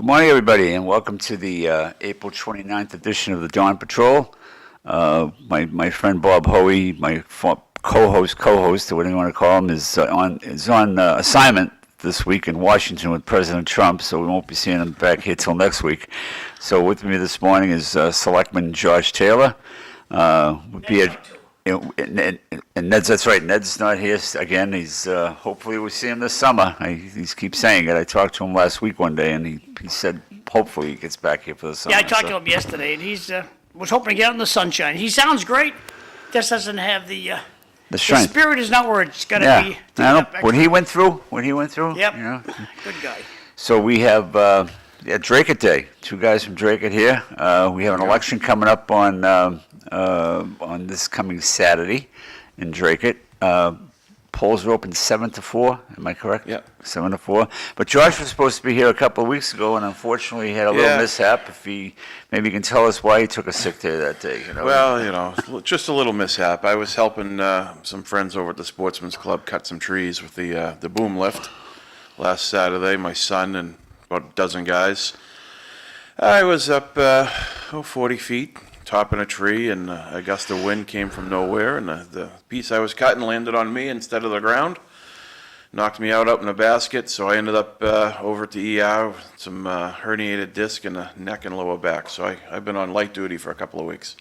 morning, everybody, and welcome to the April 29th edition of the Dawn Patrol. My friend Bob Hoey, my co-host, or whatever you want to call him, is on assignment this week in Washington with President Trump, so we won't be seeing him back here till next week. So with me this morning is Selectman George Taylor. And Ned's, that's right, Ned's not here again. He's hopefully we'll see him this summer. He keeps saying it. I talked to him last week one day, and he said hopefully he gets back here for the summer. Yeah, I talked to him yesterday, and he's was hoping to get out in the sunshine. He sounds great, just doesn't have the strength. The spirit is not where it's going to be. What he went through. Yep, you know. Good guy. So we have Dracut Day. Two guys from Dracut here. We have an election coming up on this coming Saturday in Dracut. Polls are open 7 to 4. Am I correct? Yeah. 7 to 4. But Josh was supposed to be here a couple of weeks ago, and unfortunately he had a little mishap. Maybe he can tell us why he took a sick day that day. You know? Well, just a little mishap. I was helping some friends over at the Sportsman's Club cut some trees with the boom lift last Saturday. My son and about a dozen guys. I was up 40 feet. Topping a tree, and a gust of wind came from nowhere, and the piece I was cutting landed on me instead of the ground, knocked me out in a basket, so I ended up over to ER with some herniated disc in the neck and lower back, so I've been on light duty for a couple of weeks.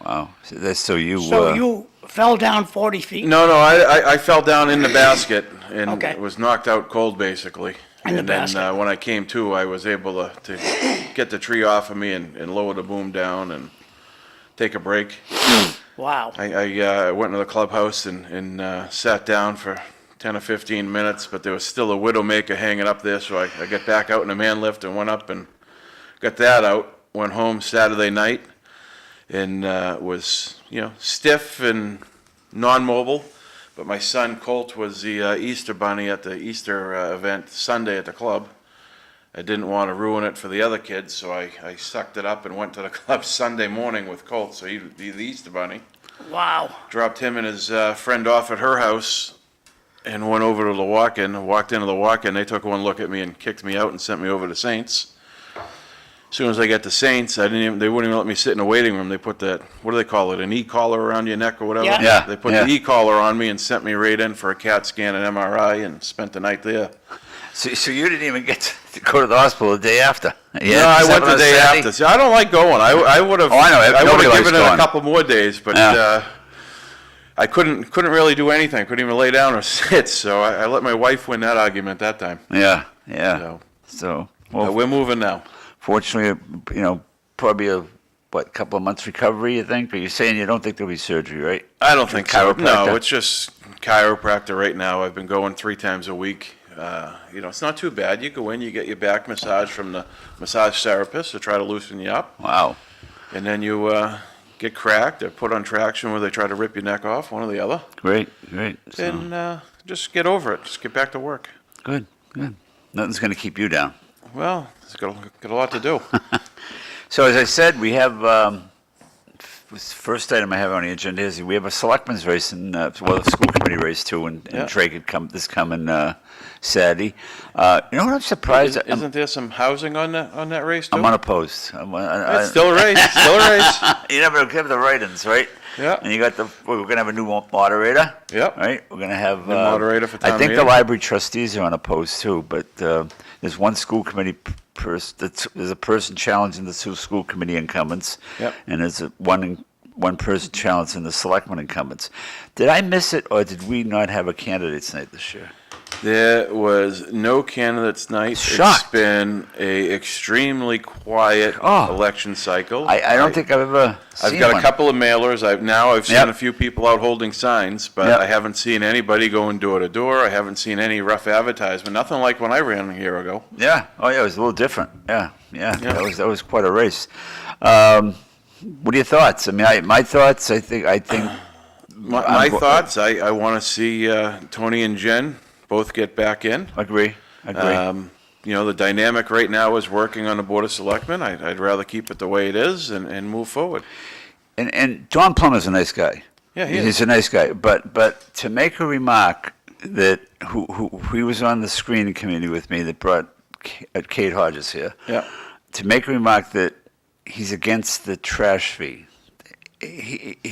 Wow. So you you fell down 40 feet? No, I fell down in the basket and Okay. was knocked out cold, basically. In the basket. When I came to, I was able to get the tree off of me and lower the boom down and take a break. Wow. I went to the clubhouse and sat down for 10 or 15 minutes, but there was still a Widowmaker hanging up there, so I got back out in the man lift and went up and got that out. Went home Saturday night and was, stiff and non-mobile. But my son Colt was the Easter bunny at the Easter event Sunday at the club. I didn't want to ruin it for the other kids, so I sucked it up and went to the club Sunday morning with Colt, so he'd be the Easter bunny. Wow. Dropped him and his friend off at her house and went over to the walk-in. Walked into the walk-in, they took one look at me and kicked me out and sent me over to Saints. As soon as I got to Saints, they wouldn't even let me sit in the waiting room. They put that, what do they call it, an e-collar around your neck or whatever? Yeah. They put the e-collar on me and sent me right in for a CAT scan and MRI and spent the night there. So you didn't even get to go to the hospital the day after? Yeah, no, I went the day after. See, I don't like going. I would have. Oh, I know. I would have given it going. A couple more days, but I couldn't really do anything. Couldn't even lay down or sit. So I let my wife win that argument that time. Yeah. So well, we're moving now. Fortunately, probably a couple of months recovery, you think? But you're saying you don't think there'll be surgery, right? I don't think so. Chiropractor? No, it's just chiropractor right now. I've been going 3 times a week. It's not too bad. You go in, you get your back massage from the massage therapist to try to loosen you up. Wow. And then you get cracked or put on traction where they try to rip your neck off, one or the other. Great. So, And just get over it. Just get back to work. Good. Nothing's going to keep you down. Well, it's got a lot to do. So as I said, we have the first item I have on the agenda is we have a selectmen's race and a school committee race too, and Dracut coming Saturday. You know what I'm surprised? Isn't there some housing on that race too? I'm unopposed. It's still a race. Still a race. You never have the write-ins, right? Yeah. And you got we're going to have a new moderator. Yep. Right. We're going to have new moderator for town I think meeting. the library trustees are unopposed too, but there's one school committee there's a person challenging the 2 school committee incumbents. Yep. And there's one person challenging the selectmen incumbents. Did I miss it, or did we not have a candidates night this year? There was no candidates night. Shocked. It's been a extremely quiet election cycle. I don't think I've ever seen I've got one. a couple of mailers. I've seen Yep. a few people out holding signs, but Yep. I haven't seen anybody going door to door. I haven't seen any rough advertisement. Nothing like when I ran a year ago. Yeah. Oh, yeah. It was a little different. Yeah. That was quite a race. What are your thoughts? I mean, my thoughts. I think. My thoughts. I want to see Tony and Jen both get back in. Agree. The dynamic right now is working on the Board of Selectmen. I'd rather keep it the way it is and move forward. And Don Plummer's a nice guy. Yeah, he is. He's a nice guy. But to make a remark that who he was on the screening committee with me that brought Kate Hodges here, Yeah. to make a remark that he's against the trash fee.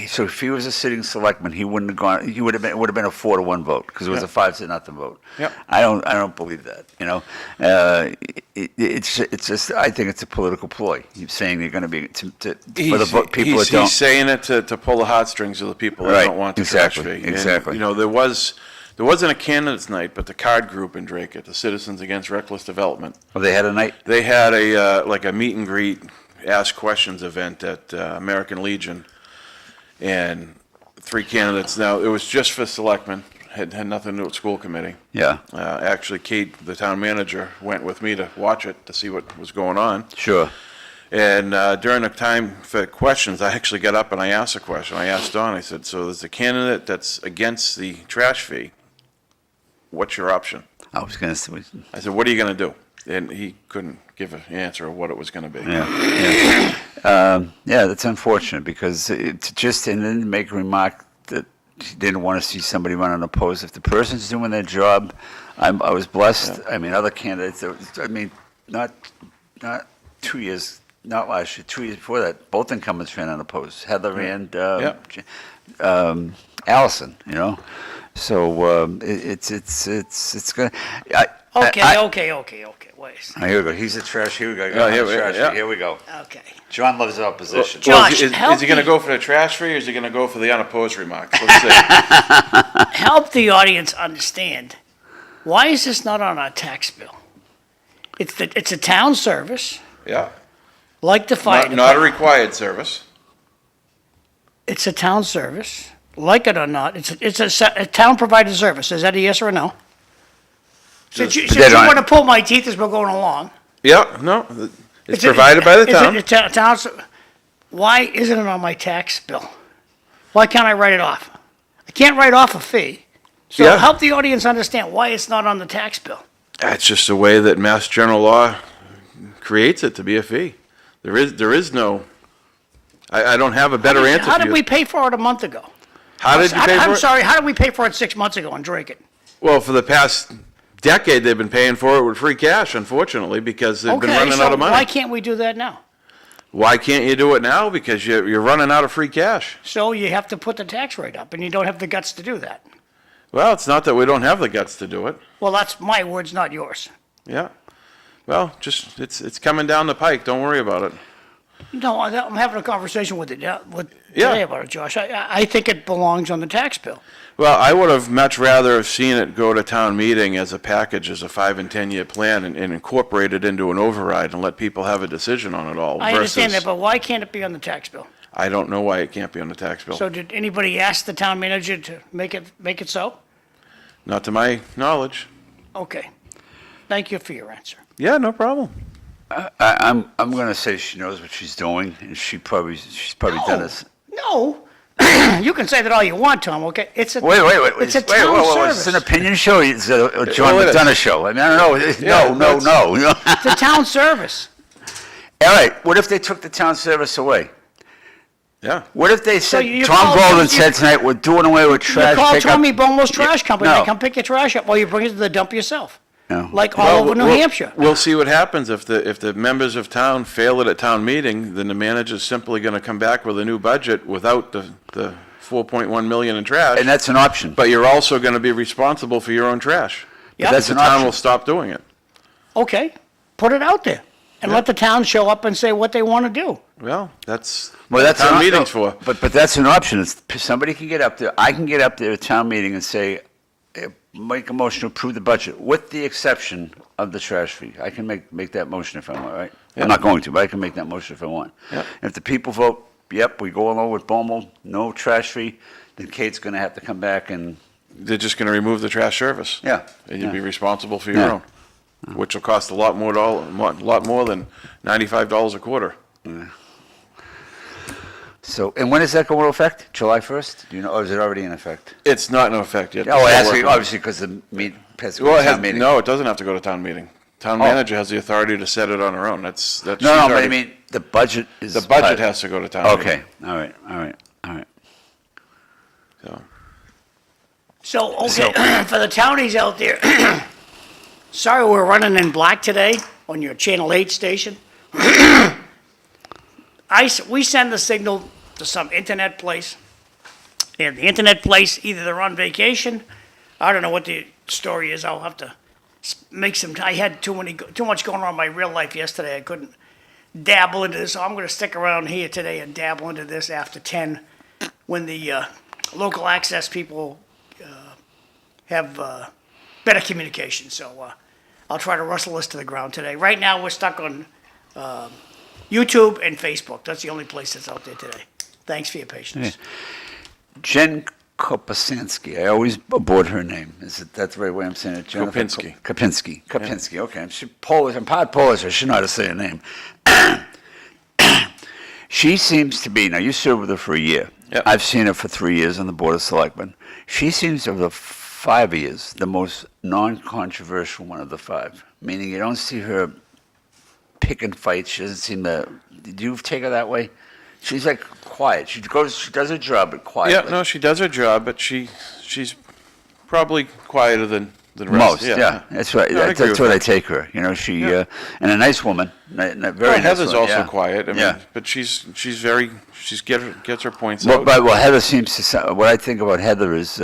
So if he was a sitting selectman, he wouldn't have gone. He would have been. It would have been a 4-1 vote because it was Yeah. a 5-0 vote. Yeah. I don't believe that. It's just. I think it's a political ploy. He's saying they're going to be for the people that don't. He's saying it to pull the heartstrings of the people that Right, don't want the exactly, trash fee. exactly. And, there wasn't a candidates night, but the card group in Dracut, the Citizens Against Reckless Development, Well, they had a night. they had a meet and greet, ask questions event at American Legion, and 3 candidates. Now it was just for selectmen, had nothing to do with school committee. Yeah. Actually, Kate, the town manager, went with me to watch it to see what was going on. Sure. And during the time for questions, I actually got up and I asked a question. I asked Don, I said, so there's a candidate that's against the trash fee. What's your option? I was going to say. I said, what are you going to do? And he couldn't give an answer of what it was going to be. Yeah. Yeah, that's unfortunate because and then make a remark that he didn't want to see somebody run unopposed. If the person's doing their job, I was blessed. Yeah. I mean, other candidates. Not 2 years, not last year. 2 years before that, both incumbents ran unopposed. Heather and Allison. So it's gonna. Okay. Wait. Here we go. He's a trash. Here we go. Here we go. Okay. John loves opposition. Josh, is help he going to me. go for the trash fee or is he going to go for the unopposed remarks? Let's see. Help the audience understand, why is this not on our tax bill? It's a town service, Yeah. like the fire Not a department. required service. It's a town service, like it or not. It's a town-provided service. Is that a yes or a no? Since you want to pull my teeth as we're going along. Yeah, no, it's provided by the town. It's a town. Why isn't it on my tax bill? Why can't I write it off? I can't write off a fee. So Yeah. help the audience understand why it's not on the tax bill. That's just the way that Mass General Law creates it to be a fee. There is no, I don't have a better answer How for did you. we pay for it a month ago? How did you pay for I'm it? sorry, how did we pay for it 6 months ago in Dracut? Well, for the past decade, they've been paying for it with free cash, unfortunately, because they've been Okay, running so out of money. why can't we do that now? Why can't you do it now? Because you're running out of free cash. So you have to put the tax rate up, and you don't have the guts to do that. Well, it's not that we don't have the guts to do it. Well, that's my words, not yours. Yeah. Well, just, it's coming down the pike. Don't worry about it. No, I'm having a conversation with Yeah. today about it, Josh. I think it belongs on the tax bill. Well, I would have much rather have seen it go to town meeting as a package, as a 5 and 10 year plan, and incorporate it into an override and let people have a decision on it all. I understand that, versus- but why can't it be on the tax bill? I don't know why it can't be on the tax bill. So did anybody ask the town manager to make it so? Not to my knowledge. Okay. Thank you for your answer. Yeah, no problem. I'm going to say she knows what she's doing, and she's probably done this. No. You can say that all you want, Tom, okay? It's a Wait. It's a Wait, town Is service. this an opinion show? It's a John Well, it is. McDonough show. I mean, I don't know. Yeah, No. It's a town service. All right. What if they took the town service away? Yeah. What if they said, you Tom call- Golden you- said tonight, we're doing away with You trash call pickup? Tommy Bomo's trash company, No. they come pick your trash up, or you bring it to the dump yourself. No. Like all over New Hampshire. We'll see what happens. If the members of town fail it at town meeting, then the manager's simply going to come back with a new budget without the 4.1 million in trash. And that's an option. But you're also going to be responsible for your own trash. Yeah. that's The an town option. will stop doing it. Okay, put it out there. And let the town show up and say what they want to do. Well, that's Well, what that's town an meeting's no, for. But that's an option. Somebody can get up there. I can get up there at town meeting and say, make a motion to approve the budget with the exception of the trash fee. I can make that motion if I want, right? Yeah. I'm not going to, but I can make that motion if I want. Yeah. If the people vote, yep, we go along with Bomil, no trash fee, then Kate's going to have to come back and, They're just going to remove the trash service. yeah. And you'd be yeah. responsible for your Yeah. own, which will cost a lot more than $95 a quarter. So, and when does that go into effect? July 1st? Do you know, or is it already in effect? It's not in effect yet. Oh, it has to be, Still working. obviously, because the has to go Well, to it has, town meeting. no, it doesn't have to go to town meeting. Town Oh. manager has the authority to set it on her own. That's No, she's but I already- mean, the budget is. The budget has to go to town meeting. Okay, all right. So, So, okay, for the townies out there, Sorry we're running in black today on your Channel 8 station. We send the signal to some internet place, and the internet place, either they're on vacation, I don't know what the story is, I'll have to make some, I had too much going on in my real life yesterday, I couldn't dabble into this, so I'm gonna stick around here today and dabble into this after 10, when the local access people have better communication, so I'll try to rustle this to the ground today. Right now, we're stuck on YouTube and Facebook. That's the only place that's out there today. Thanks for your patience. Jen Kopasansky. I always abort her name. That's the right way I'm saying it? Jennifer Kopinski. Kopinski. Kopinski. Okay. She's Polish. I'm part Polish. I should know how to say her name. She seems to be, now you served with her for a year. Yep. I've seen her for 3 years on the Board of Selectmen. She seems, of the 5 years, the most non-controversial one of the 5. Meaning you don't see her picking fights. She doesn't seem to, did you take her that way? She's like quiet. She does her job, but quietly. Yeah, no, she does her job, but she's probably quieter than the rest. Most, yeah. That's right. No, I agree That's with what I that. take her. You know, she Yeah. and a nice woman, very nice. Heather's woman, also yeah. quiet. I mean, Yeah. but she gets her points Well, out. well, Heather seems to. What I think about Heather is,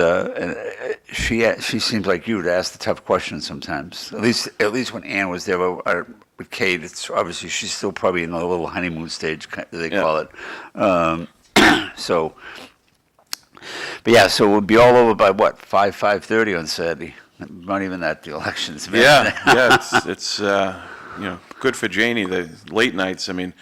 she seems like you to ask the tough questions sometimes. At least when Ann was there with Kate, it's obviously she's still probably in the little honeymoon stage, they Yeah. call it. So, but yeah, so we'll be all over by what 5:30 on Saturday. Not even that, the elections. Man. Yeah, it's good for Janie. The late nights. I mean,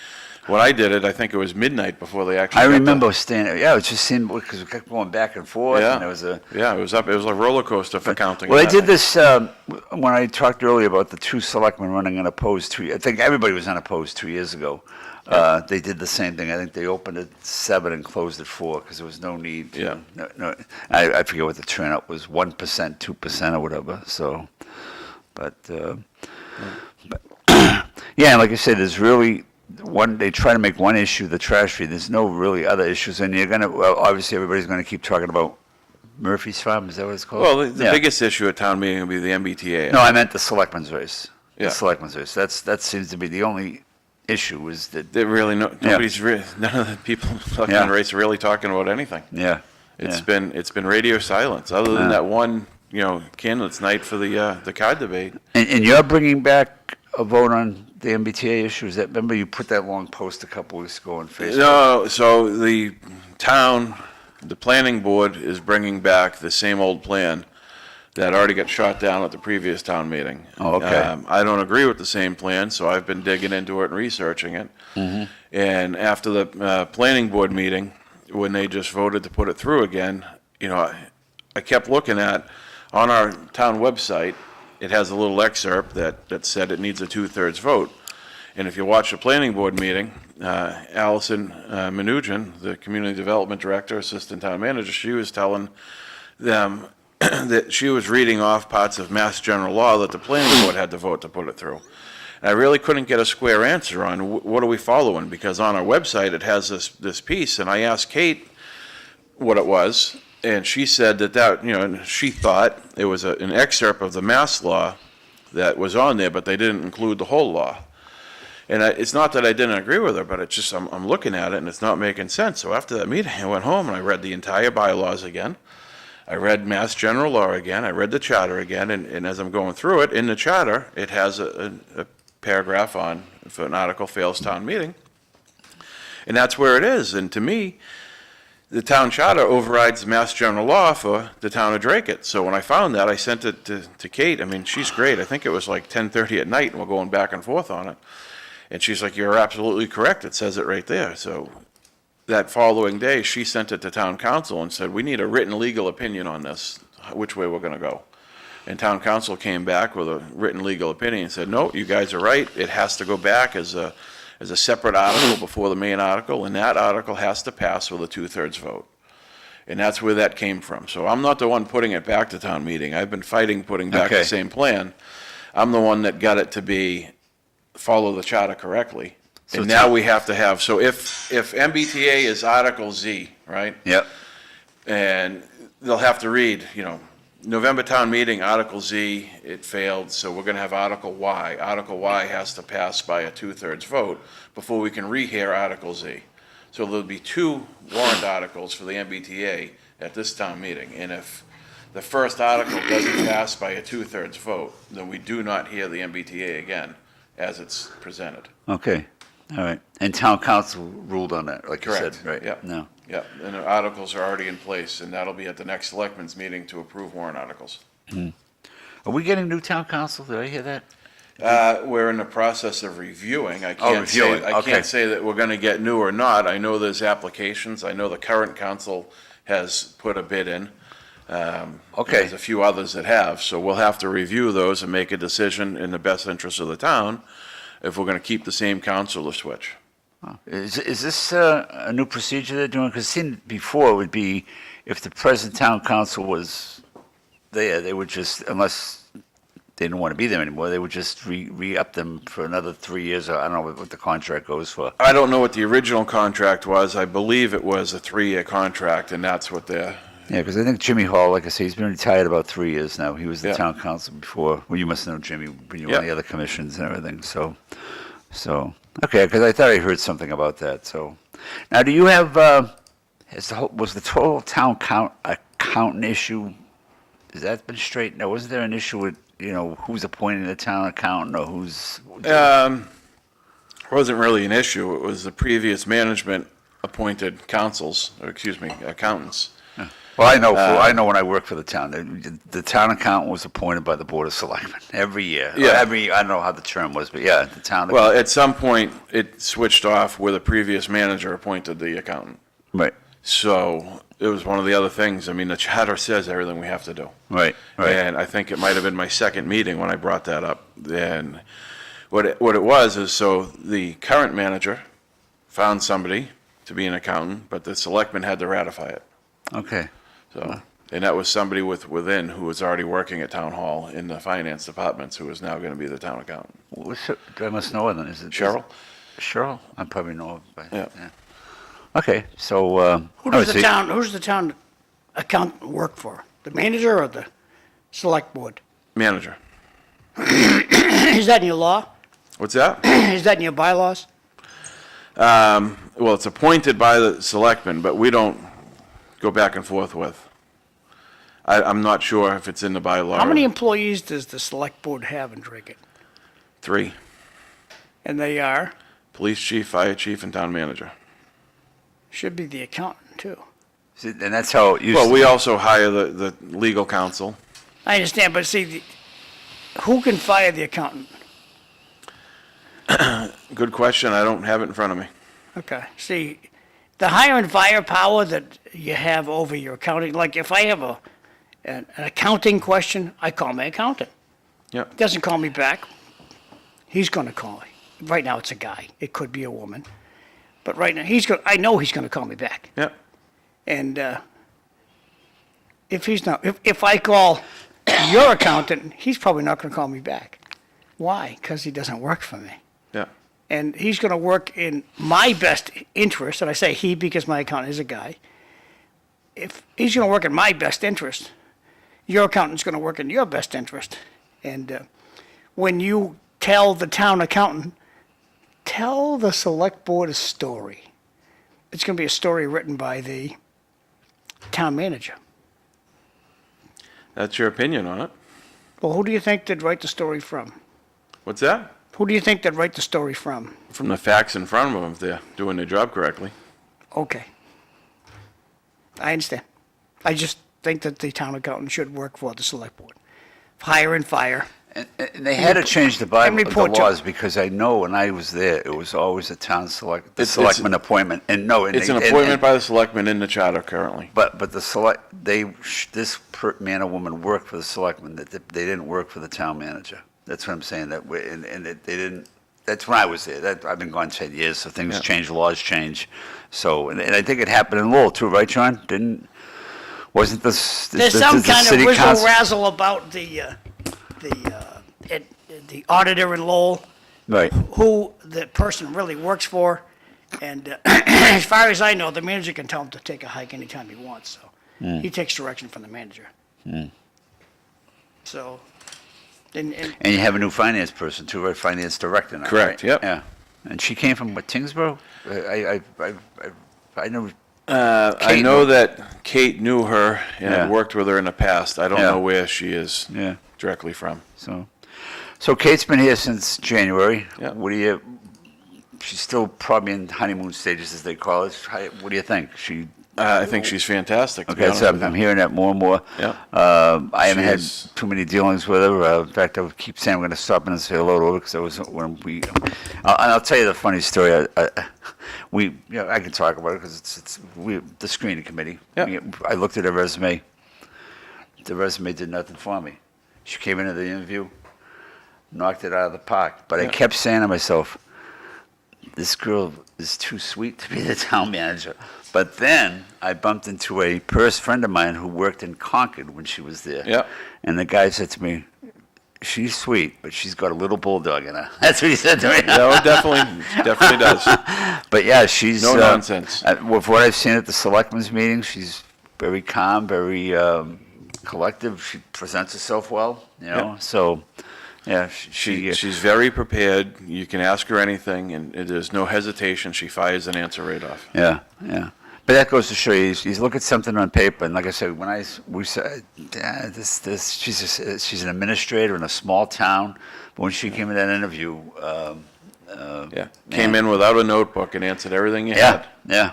when I did it, I think it was midnight before they actually. I got remember staying. Yeah, it just seemed because we kept going back and forth. Yeah, And there was a. yeah, it was up. It was a roller coaster for counting. Well, I that did night. this when I talked earlier about the 2 selectmen running unopposed. I think everybody was unopposed 2 years ago. They did the same thing. I think they opened at 7 and closed at 4 because there was no need. Yeah. No, I forget what the turnout was, 1%, 2% or whatever. So, but yeah, and like I said, there's really one. They try to make one issue the trash fee. There's no really other issues, and you're gonna. Well, obviously, everybody's gonna keep talking about Murphy's Farm. Is that what it's called? Well, the Yeah. biggest issue at town meeting will be the MBTA. No, I meant the selectmen's race. Yeah. The selectmen's race. That seems to be the only issue. Is that None of the people talking Yeah. on race are really talking about anything. yeah. It's yeah. been radio silence, other than Yeah. that one, candidates night for the card debate. And you're bringing back a vote on the MBTA issue. Is that? Remember you put that long post a couple weeks ago on Facebook. No, so the planning board is bringing back the same old plan that already got shot down at the previous town meeting. Oh, okay. I don't agree with the same plan, so I've been digging into it and researching it. Mm-hmm. And after the planning board meeting, when they just voted to put it through again, I kept looking at, on our town website, it has a little excerpt that said it needs a 2/3 vote. And if you watch the planning board meeting, Allison Menujan, the community development director, assistant town manager, she was telling them that she was reading off parts of Mass General Law that the planning board had to vote to put it through. And I really couldn't get a square answer on what are we following, because on our website it has this piece, and I asked Kate what it was, and she said and she thought it was an excerpt of the Mass law that was on there, but they didn't include the whole law. And it's not that I didn't agree with her, but it's just I'm looking at it and it's not making sense. So after that meeting, I went home and I read the entire bylaws again. I read Mass General Law again. I read the charter again, and as I'm going through it, in the charter, it has a paragraph on if an article fails town meeting. And that's where it is. And to me, the town charter overrides Mass General Law for the town of Dracut. So when I found that, I sent it to Kate. I mean, she's great. I think it was like 10:30 at night, and we're going back and forth on it. And she's like, "You're absolutely correct. It says it right there." So that following day, she sent it to town council and said, "We need a written legal opinion on this, which way we're going to go." And town council came back with a written legal opinion and said, "No, you guys are right. It has to go back as a separate article before the main article, and that article has to pass with a 2/3 vote." And that's where that came from. So I'm not the one putting it back to town meeting. I've been fighting putting back Okay. the same plan. I'm the one that got it to be follow the charter correctly. So And now we have to have, so if MBTA is Article Z, right? Yep. And they'll have to read, November town meeting, Article Z, it failed, so we're gonna have Article Y. Article Y has to pass by a 2/3 vote before we can rehear Article Z. So there'll be 2 warrant articles for the MBTA at this town meeting, and if the first article doesn't pass by a 2/3 vote, then we do not hear the MBTA again as it's presented. Okay, all right. And town council ruled on that, like you said, Correct. right? Yep. No. Yeah, and the articles are already in place, and that'll be at the next selectmen's meeting to approve warrant articles. Are we getting new town council? Did I hear that? We're in the process of reviewing. I Oh, can't say, reviewing, I okay. can't say that we're gonna get new or not. I know there's applications. I know the current council has put a bid in. Okay. There's a few others that have, so we'll have to review those and make a decision in the best interest of the town if we're gonna keep the same council or switch. Is this a new procedure they're doing? Because seen before it would be if the present town council was there, they would just, unless they didn't want to be there anymore, they would just re-up them for another 3 years, or I don't know what the contract goes for. I don't know what the original contract was. I believe it was a 3-year contract, and that's what they're, Yeah, because I think Jimmy Hall, like I say, he's been retired about 3 years now. He was the Yeah. town council before. Well, you must know Jimmy when you were on Yeah. the other commissions and everything. So okay, because I thought I heard something about that. So now, do you have? Was the total town accountant issue? Has that been straightened out? Wasn't there an issue with who's appointing the town accountant or who's? wasn't really an issue. It was the previous management appointed councils, or excuse me, accountants. Well, I know when I worked for the town, the town accountant was appointed by the Board of Selectmen every year. Yeah. I don't know how the term was, but yeah, the town. Well, at some point, it switched off where the previous manager appointed the accountant. Right, So it was one of the other things. I mean, the charter says everything we have to do. right. And I think it might have been my second meeting when I brought that up. And what it was is, so the current manager found somebody to be an accountant, but the selectmen had to ratify it. Okay. So, and that was somebody within who was already working at town hall in the finance departments, who is now going to be the town accountant. I must know her then. Is it Cheryl? Cheryl? I probably know her. Yeah. Okay, so. Who does the town accountant work for? The manager or the select board? Manager. Is that in your law? What's that? Is that in your bylaws? Well, it's appointed by the selectmen, but we don't go back and forth with. I'm not sure if it's in the bylaw. How many employees does the select board have in Dracut? 3. And they are, Police chief, fire chief, and town manager. should be the accountant too. See, and that's how it used Well, to we be. also hire the legal counsel. I understand, but see, who can fire the accountant? Good question. I don't have it in front of me. Okay, see, the hire and fire power that you have over your accounting, like if I have an accounting question, I call my accountant. Yep. He doesn't call me back. He's gonna call me. Right now, it's a guy. It could be a woman. But right now, I know he's gonna call me back. Yep. And if I call your accountant, he's probably not gonna call me back. Why? Because he doesn't work for me. Yep. And he's going to work in my best interest, and I say he because my accountant is a guy. If he's going to work in my best interest, your accountant's going to work in your best interest. And when you tell the town accountant, tell the select board a story. It's going to be a story written by the town manager. That's your opinion on it. Well, who do you think they'd write the story from? What's that? Who do you think they'd write the story from? From the facts in front of them, if they're doing their job correctly. Okay. I understand. I just think that the town accountant should work for the select board. Hire and fire. And they had to change the Bible, report the to- laws, because I know when I was there, it was always a town It's- selectman appointment. And no, and It's they- an appointment by the selectmen in the charter currently. But this man or woman worked for the selectman, that they didn't work for the town manager. They didn't, that's when I was there. I've been gone 10 years, so things Yeah. change, laws change. So, and I think it happened in Lowell too, right, John? Wasn't this? There's some kind of razzle about the auditor in Lowell, Right, who the person really works for. And as far as I know, the manager can tell him to take a hike anytime he wants, so he takes direction from the manager. So, And you have a new finance person too, right? Finance director now, Correct, right? yep. Yeah. And she came from what, Tingsboro? I know. I Kate know knew- that Kate knew her and Yeah. had worked with her in the past. I don't Yeah. know where she is Yeah. directly from. So Kate's been here since January. Yeah. What do you? She's still probably in honeymoon stages, as they call it. What do you think? She. I think she's fantastic. To be Okay, honest so with I'm you. hearing that more and more. Yeah. I haven't She had is- too many dealings with her. In fact, I would keep saying I'm going to stop in and say hello to her because I was when we. And I'll tell you the funny story. I can talk about it because it's the screening committee. Yeah. I looked at her resume. The resume did nothing for me. She came into the interview, knocked it out of the park. But I Yeah. kept saying to myself, this girl is too sweet to be the town manager. But then I bumped into a friend of mine who worked in Concord when she was there. Yeah. And the guy said to me, she's sweet, but she's got a little bulldog in her. That's what he said to me. No, it definitely does. But yeah, she's No nonsense. With what I've seen at the selectmen's meeting, she's very calm, very collective. She presents herself well, you know. Yeah. So, yeah, she She's very prepared. You can ask her anything, and there's no hesitation. She fires an answer right off. yeah. But that goes to show you, he's look at something on paper, and like I said, we said, she's an administrator in a small town. But when she came in that interview, Yeah. Came in without a notebook and answered everything you had. Yeah.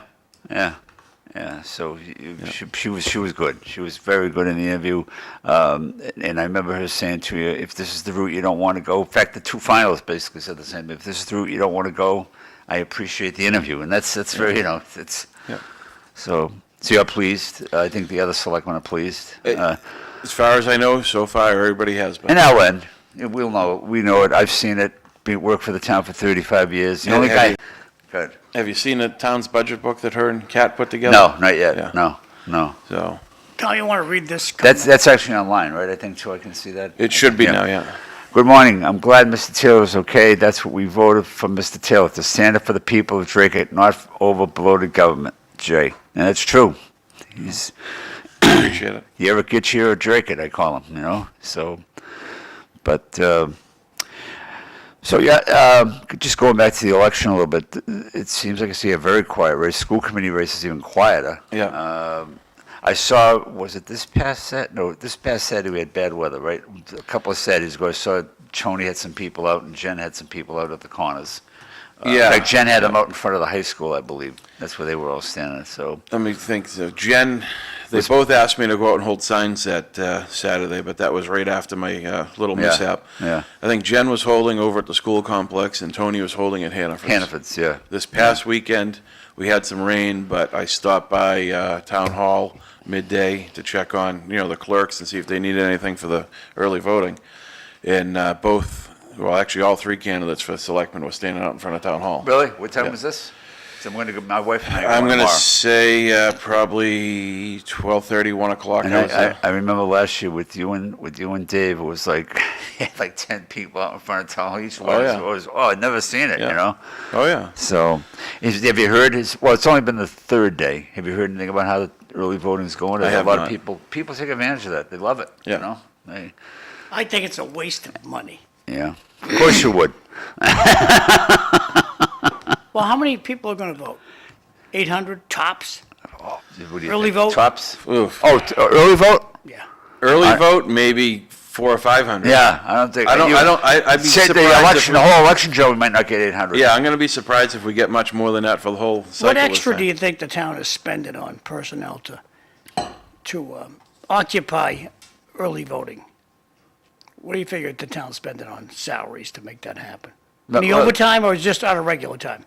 So she was good. She was very good in the interview. And I remember her saying to you, if this is the route you don't want to go. In fact, the two finalists basically said the same. If this is the route you don't want to go, I appreciate the interview. And that's very, it's. Yeah. So you're pleased. I think the other selectmen are pleased. As far as I know, so far everybody has been. And our end, we know it. I've seen it. Worked for the town for 35 years. The only have guy. you- Good. Have you seen the town's budget book that her and Kat put together? No, not yet. Yeah. No. So Tom, you want to read this? That's actually online, right? I think too. I can see that. it should be now, yeah. Good morning. I'm glad Mr. Taylor is okay. That's what we voted for Mr. Taylor, to stand up for the people of Dracut, not over bloated government, Jay. And that's true. Appreciate it. You ever get here or Dracut, I call him, So, but, just going back to the election a little bit, it seems like I see a very quiet race. School committee race is even quieter. Yeah. I saw, was it this past Saturday? No, this past Saturday we had bad weather, right? A couple of Saturdays ago, I saw Tony had some people out and Jen had some people out at the corners. Yeah. In fact, Jen had them out in front of the high school, I believe. That's where they were all standing, so. Let me think. So Jen, they both asked me to go out and hold signs that Saturday, but that was right after my little mishap. Yeah. I think Jen was holding over at the school complex, and Tony was holding at Hannaford's. Hannaford's, yeah. This past weekend, we had some rain, but I stopped by Town Hall midday to check on, the clerks and see if they needed anything for the early voting. And actually all three candidates for selectmen were standing out in front of Town Hall. Really? What time Yeah. was this? So I'm going to go, my wife and I are I'm going going to tomorrow. say probably 12:30, 1 o'clock. And I was there. I remember last year with you and Dave, it was like, you had like 10 people out in front of town hall. Each one yeah. I'd never seen it, Yeah. Oh, yeah. So, have you heard it's only been the third day. Have you heard anything about how the early voting's going? There's have a lot not. of people take advantage of that. They love it, Yeah. I think it's a waste of money. Yeah. Of course you would. Well, how many people are going to vote? 800 tops? What do you Early think? vote? Tops? Oof. Oh, early vote? Yeah. Early vote, maybe 400 or 500. Yeah, I don't think. I'd be Said surprised the whole election, Joe, we might not get 800. Yeah, I'm going to be surprised if we get much more than that for the whole cycle. What this extra time. do you think the town is spending on personnel to occupy early voting? What do you figure the town's spending on salaries to make that happen? No, Any overtime or is it just out of regular time?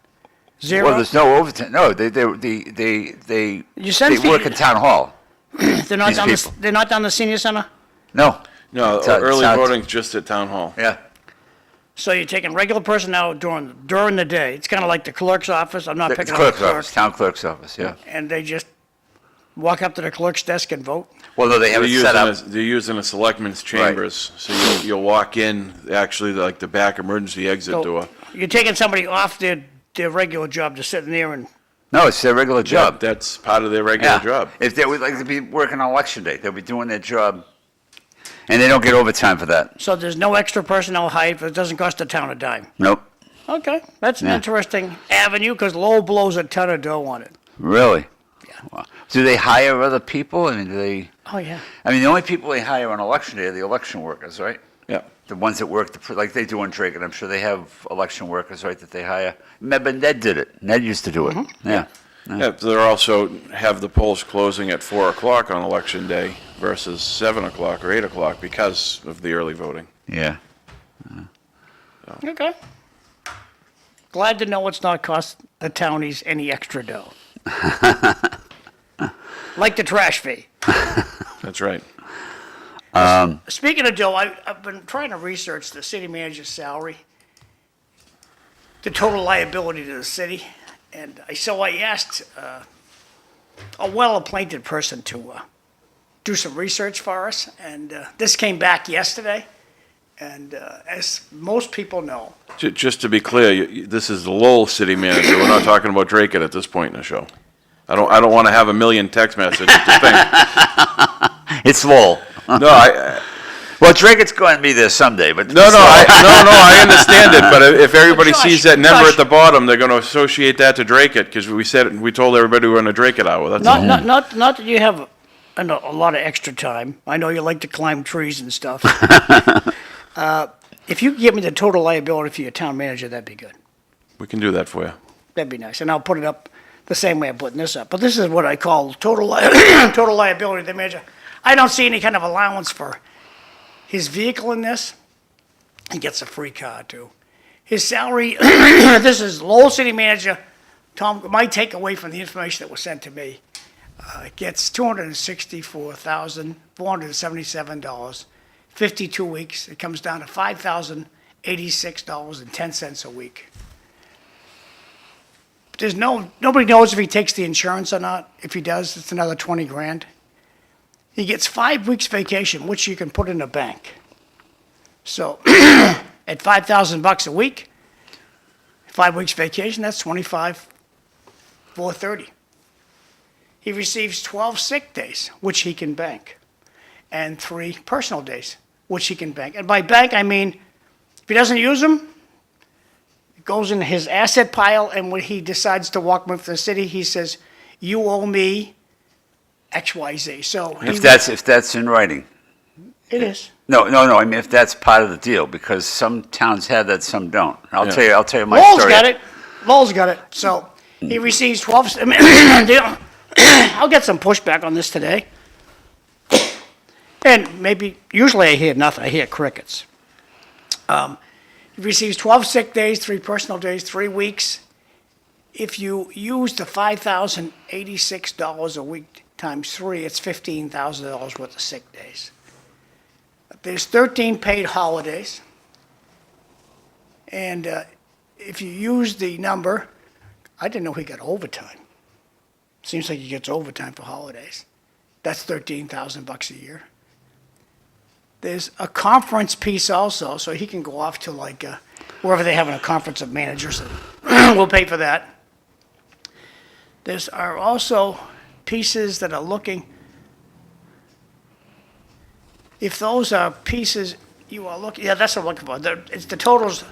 Zero? Well, there's no overtime. No, they You send work people- in town hall. They're not these down people. they're not down the senior center? No. No, It's early out- voting's just at Town Hall. Yeah. So you're taking regular personnel during the day. It's kind of like the clerk's office. I'm not The picking on the clerk's clerk. office, town clerk's office, yeah. And they just walk up to the clerk's desk and vote? Well, no, they have They're it set up. using a selectmen's chambers, so you'll walk in, actually, like the back emergency exit So door. you're taking somebody off their regular job to sit in there and, No, it's their regular job. That's part of their regular Yeah. job. If they would like to be working on election day, they'll be doing their job. And they don't get overtime for that. So there's no extra personnel hired, but it doesn't cost the town a dime. Nope. Okay, that's an Yeah. interesting avenue, because Lowell blows a ton of dough on it. Really? Wow. Do they hire other people? I mean, do they? Oh, yeah. I mean, the only people they hire on election day are the election workers, right? Yeah. The ones that work, like they do in Dracut. I'm sure they have election workers, right, that they hire. Remember, Ned did it. Ned used to do it. Yeah. Yeah, they're also have the polls closing at 4 o'clock on election day versus 7 o'clock or 8 o'clock because of the early voting. Yeah. Okay. Glad to know it's not cost the townies any extra dough. Like the trash fee. That's right. Speaking of dough, I've been trying to research the city manager's salary, the total liability to the city, and so I asked a well-appointed person to do some research for us, and this came back yesterday, and as most people know, Just to be clear, this is the Lowell city manager. We're not talking about Dracut at this point in the show. I don't want to have a million text messages to think. It's Lowell. No, Well, Dracut's going to be there someday, but I understand it, but if everybody Josh, sees that number Josh. at the bottom, they're going to associate that to Dracut, because we told everybody we're in a Dracut hour, that's all. not that you have a lot of extra time. I know you like to climb trees and stuff. If you could give me the total liability for your town manager, that'd be good. We can do that for you. That'd be nice, and I'll put it up the same way I'm putting this up. But this is what I call total total liability of the manager. I don't see any kind of allowance for his vehicle in this. He gets a free car too. His salary, this is Lowell City Manager, Tom, my takeaway from the information that was sent to me, gets $264,477, 52 weeks. It comes down to $5,086.10 a week. Nobody knows if he takes the insurance or not. If he does, it's another 20 grand. He gets 5 weeks vacation, which you can put in a bank. So at $5,000 a week, 5 weeks vacation, that's $25,430. He receives 12 sick days, which he can bank, and 3 personal days, which he can bank. And by bank, I mean, if he doesn't use them, it goes in his asset pile, and when he decides to walk with the city, he says, you owe me XYZ. So if that's in writing. it is. No. I mean, if that's part of the deal, because some towns have that, some don't. I'll Yeah. tell you my Lowell's story. got it. Lowell's got it. So he receives 12. I'll get some pushback on this today. And maybe, usually I hear nothing. I hear crickets. He receives 12 sick days, 3 personal days, 3 weeks. If you use the $5,086 a week times 3, it's $15,000 worth of sick days. There's 13 paid holidays. And if you use the number, I didn't know he got overtime. Seems like he gets overtime for holidays. That's $13,000 a year. There's a conference piece also, so he can go off to like wherever they're having a conference of managers, and we'll pay for that. There are also pieces that are looking, if those are pieces you are looking, yeah, that's what I'm looking for. It's the total's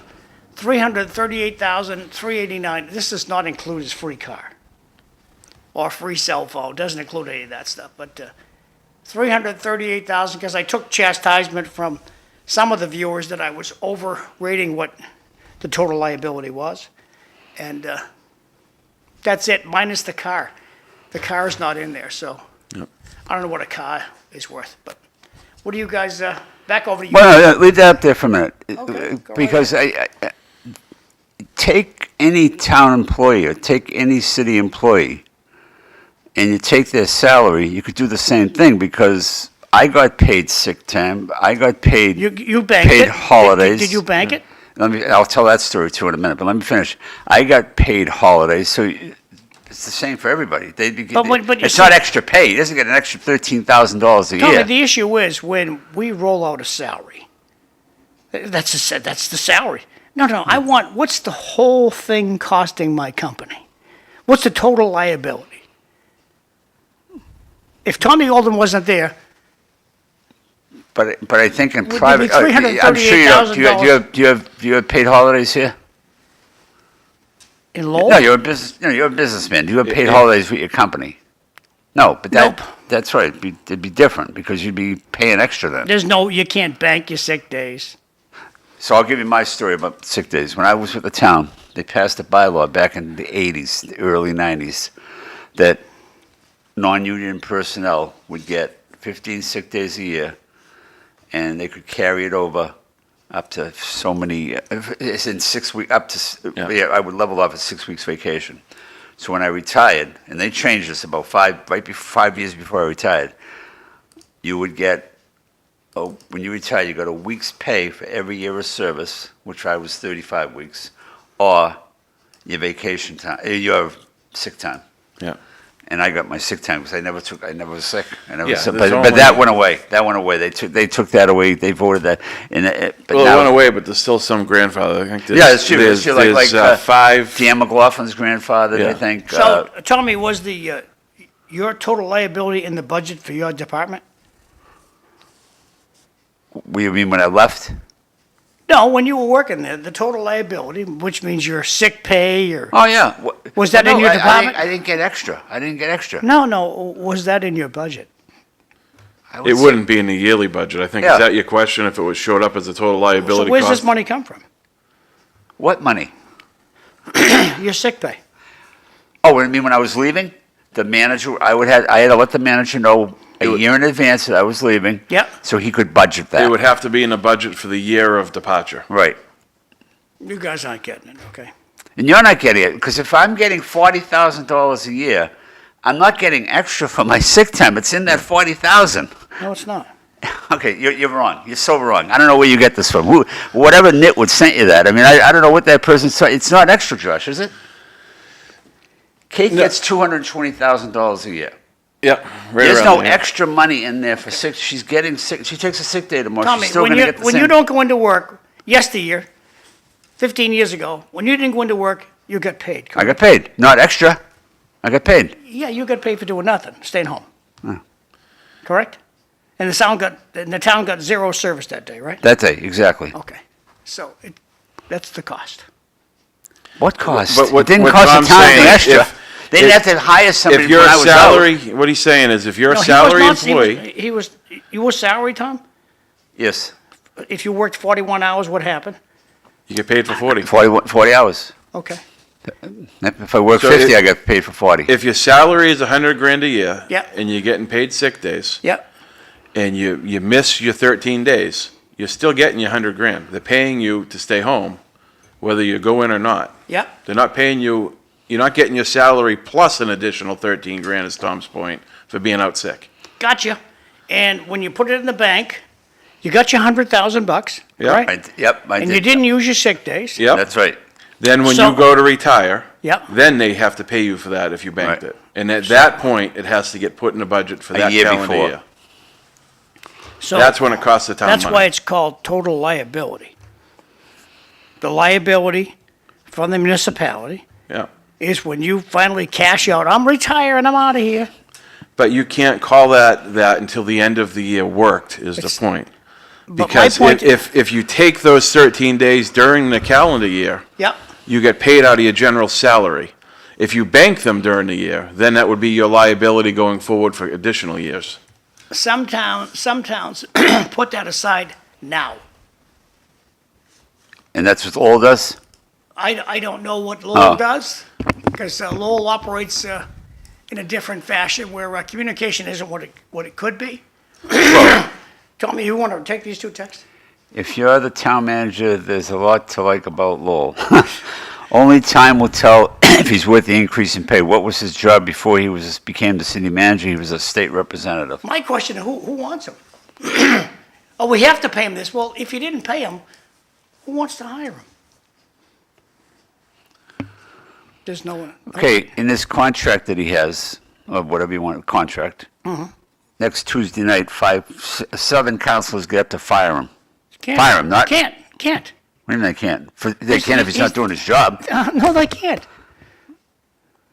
$338,389. This does not include his free car or free cell phone. Doesn't include any of that stuff. But $338,000, because I took chastisement from some of the viewers that I was overrating what the total liability was, and that's it, minus the car. The car's not in there, so Yep. I don't know what a car is worth. But what do you guys? Back over to you. Well, no, leave that up there for a minute. Okay, go Because I take any town employee or take any city employee and you take their salary, you could do the same thing, because I got paid sick time, I got paid You banked paid it? holidays. Did you bank it? I'll tell that story too in a minute, but let me finish. I got paid holidays, so it's the same for everybody. But you it's see- not extra pay. He doesn't get an extra $13,000 a Tony, year. the issue is when we roll out a salary. That's the salary. No, I want, what's the whole thing costing my company? What's the total liability? If Tommy Oldham wasn't there, But I think in Would it be private, I'm sure you don't. Do you have paid holidays here? In Lowell? No, you're a businessman. Do you have paid holidays with your company? No, but Nope. that's right. It'd be different because you'd be paying extra then. You can't bank your sick days. So I'll give you my story about sick days. When I was with the town, they passed a bylaw back in the 80s, the early 90s, that non-union personnel would get 15 sick days a year, and they could carry it over up to so many, it's in 6 weeks, I would level off at 6 weeks vacation. So when I retired, and they changed this about 5 years before I retired, you would get, when you retire, you got a week's pay for every year of service, which I was 35 weeks, or your vacation time, your sick time. Yeah. And I got my sick time because I never was sick. I never Yeah, was sick. there's But only- that went away. That went away. They took that away. They voted that. But Well, now, it went away, but there's still some grandfather. I think Yeah, it's true. There's, It's true, like, there's, five. Dan McLaughlin's grandfather, Yeah. I think. So, tell me, was your total liability in the budget for your department? What do you mean when I left? No, when you were working there, the total liability, which means your sick pay or, Oh, yeah. Was that in your department? I didn't get extra. no, was that in your budget? I would It say- wouldn't be in the yearly budget. I think, Yeah. is that your question, if it was showed up as a total liability So where's cost? this money come from? What money? Your sick pay? Oh, what do you mean when I was leaving? The manager, I had to let the manager know a year in advance that I was leaving. Yep. So he could budget that. It would have to be in the budget for the year of departure. Right. You guys aren't getting it, okay? And you're not getting it, because if I'm getting $40,000 a year, I'm not getting extra for my sick time. It's in that 40,000. No, it's not. Okay, you're wrong. You're so wrong. I don't know where you get this from. Whatever nitwit sent you that. I mean, I don't know what that person saw. It's not extra, Josh, is it? Kate gets $220,000 a year. Yep, right There's around no there. extra money in there for sick. She's getting sick. She takes a sick day tomorrow. Tommy, She's still when going to you, get the when same. you don't go into work, yesteryear, 15 years ago, when you didn't go into work, you got paid. I got paid. Not extra. I got paid. Yeah, you got paid for doing nothing, staying home. Correct? And the town got zero service that day, right? That day, exactly. Okay. So that's the cost. What cost? But what- It didn't what cost Tom's the town saying anything is extra. They didn't have to hire somebody If when your I was salary, out. what he's saying is, if you're a No, he was salary not- he was- employee, You were salary, Tom? Yes, If you worked 41 hours, what happened? you get paid for 40. 40 hours. Okay. If I work So 50, it- I get paid for 40. If your salary is 100 grand a year, Yeah. and you're getting paid sick days, Yep. and you miss your 13 days, you're still getting your 100 grand. They're paying you to stay home, whether you go in or not. Yep. They're not paying you, you're not getting your salary plus an additional 13 grand, is Tom's point, for being out sick. Gotcha. And when you put it in the bank, you got your $100,000, Yeah. right? I And did. you didn't use your sick days. Yep. That's right. Then when So- you go to retire, Yep. then they have to pay you for that if you banked Right. it. And at that point, it has to get put in the budget for A that year calendar before. year. So That's when it costs the town money. that's why it's called total liability. The liability from the municipality Yeah. is when you finally cash out, I'm retiring, I'm out of here. But you can't call that until the end of the year worked, is the point. But my Because point- if you take those 13 days during the calendar year, Yep. you get paid out of your general salary. If you bank them during the year, then that would be your liability going forward for additional years. Some towns put that aside now. And that's what Lowell does? I don't know what Lowell Oh. does, because Lowell operates in a different fashion where communication isn't what it could be. Tommy, you want to take these two texts? If you're the town manager, there's a lot to like about Lowell. Only time will tell if he's worth the increase in pay. What was his job before he became the city manager? He was a state representative. My question is, who wants him? Oh, we have to pay him this. Well, if you didn't pay him, who wants to hire him? There's no one. Okay, in this contract that he has, or whatever you want, contract, next Tuesday night, 7 councilors get up to fire him. Can't. Fire him, not- Can't. What do you mean they can't? They can if he's not doing his job. No, they can't.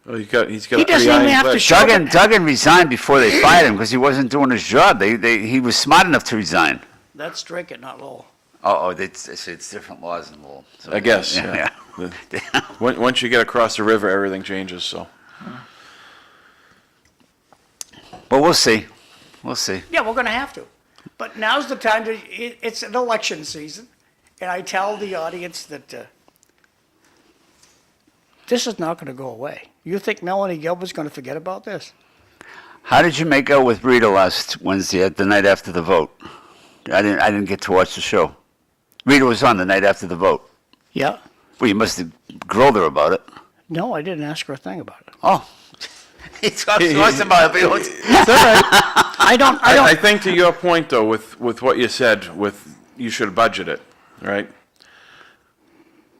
Well, he's got He a pretty doesn't even iron have to fist. show- Duggan resigned before they fired him because he wasn't doing his job. He was smart enough to resign. That's Dracut, not Lowell. It's different laws in Lowell. So I guess, yeah. Once you get across the river, everything changes, so. But we'll see. We'll see. Yeah, we're gonna have to. But now's the time to, it's an election season, and I tell the audience that, this is not gonna go away. You think Melanie Gilbert's gonna forget about this? How did you make out with Rita last Wednesday, the night after the vote? I didn't get to watch the show. Rita was on the night after the vote. Yeah. Well, you must have grilled her about it. No, I didn't ask her a thing about it. Oh. He talks to us about it. It's all right. I I think to your point, though, with what you said, with you should budget it, right?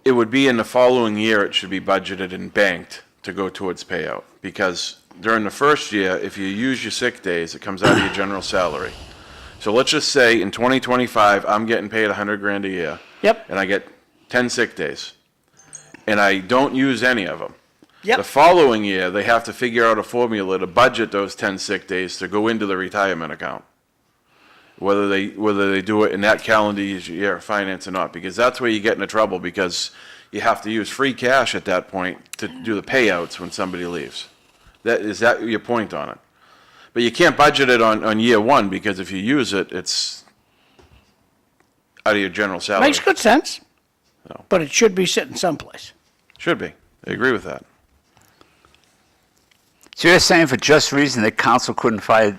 It would be in the following year, it should be budgeted and banked to go towards payout. Because during the first year, if you use your sick days, it comes out of your general salary. So let's just say in 2025, I'm getting paid $100,000 a year. Yep. And I get 10 sick days. And I don't use any of them. Yep. The following year, they have to figure out a formula to budget those 10 sick days to go into the retirement account. Whether they do it in that calendar year of finance or not, because that's where you get into trouble, because you have to use free cash at that point to do the payouts when somebody leaves. Is that your point on it? But you can't budget it on year one, because if you use it, it's out of your general salary. Makes good sense. No. But it should be sitting someplace. Should be. I agree with that. So you're saying for just reason that council couldn't fire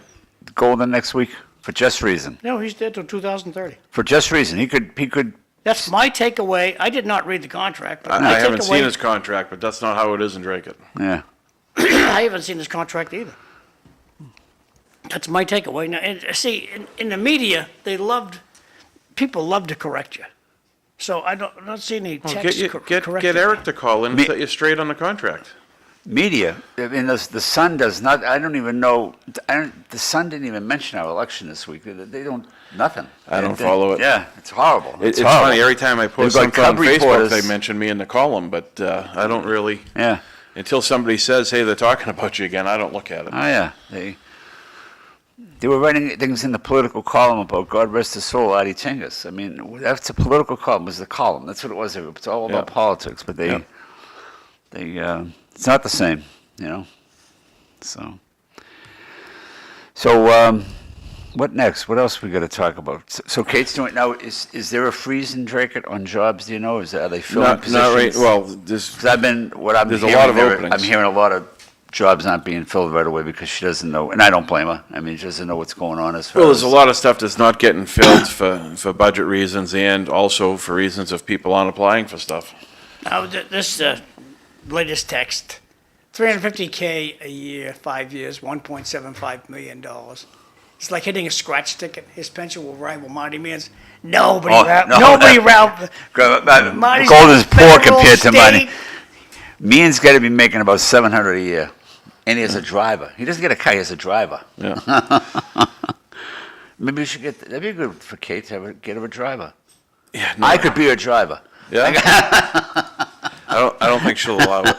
Golden next week? For just reason? No, he's dead till 2030. For just reason? He could, That's my takeaway. I did not read the contract, but I my haven't takeaway, seen his contract, but that's not how it is in Dracut. yeah. I haven't seen his contract either. That's my takeaway. Now, and see, in the media, people love to correct you. So I don't see any Well, text get correcting Eric me. to call in and set you straight on the contract. Media, I mean, the Sun does not, I don't even know, the Sun didn't even mention our election this week. They don't, nothing. I don't follow it. Yeah, it's horrible. It's horrible. funny, every time I post They've got something on cub Facebook, reporters. they mention me in the column, but I don't really, Yeah. until somebody says, hey, they're talking about you again, I don't look at it. Oh, yeah. They were writing things in the political column about God rest his soul, Adi Tingus. I mean, that's a political column. It was the column. That's what it was. It's all about Yeah. politics. But it's not the same, you know. So, what next? What else we got to talk about? So Kate's doing now. Is there a freeze in Dracut on jobs? Do you know? Are they filling positions? Not right, well, Because there's a lot of openings. I'm hearing a lot of jobs not being filled right away because she doesn't know, and I don't blame her. I mean, she doesn't know what's going on as far well, there's as. a lot of stuff that's not getting filled for budget reasons and also for reasons of people aren't applying for stuff. Now, this latest text, $350K a year, 5 years, $1.75 million. It's like hitting a scratch ticket. His pension will rival Marty Mann's. Nobody around. Marty's Golden's poor federal, compared to money. state. Mean's got to be making about $700 a year, and he has a driver. He doesn't get a car; he has a driver. Yeah. Maybe we should get. That'd be good for Kate to get her a driver. Yeah, no, I could be her driver. Yeah. I don't think she'll allow it.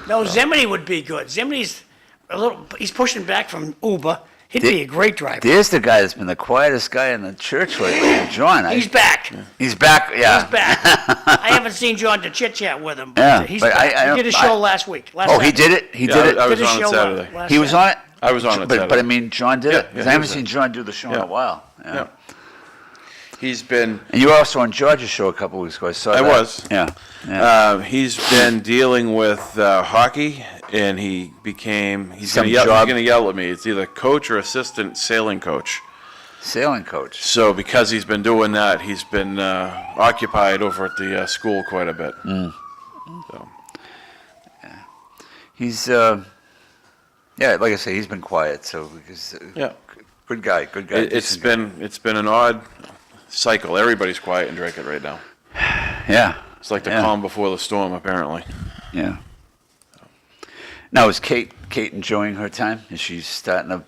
No, Zimney would be good. Zimney's he's pushing back from Uber. He'd be a great driver. There's the guy that's been the quietest guy in the church lately, John. He's back. He's back. Yeah. He's back. I haven't seen John to chit-chat with him, but Yeah, he's but back. He did a show last week. Oh, he did it. He Yeah, did it. I was Did a on it show Saturday. last He was on it. I was on it But I Saturday. mean, John did it. Yeah, 'Cause I he haven't was seen there. John do the show in Yeah. a while. Yeah. He's been, And you were also on George's show a couple weeks ago. I saw I that. was. Yeah. he's been dealing with hockey, and he's Some going job. to yell at me. It's either coach or assistant sailing coach. Sailing coach. So because he's been doing that, he's been occupied over at the school quite a bit. So, He's, yeah, like I say, he's been quiet. So, yeah. good guy. Good guy. It's been an odd cycle. Everybody's quiet in Dracut right now. Yeah. It's like the Yeah. calm before the storm, apparently. Yeah. Now, is Kate enjoying her time? Is she starting to?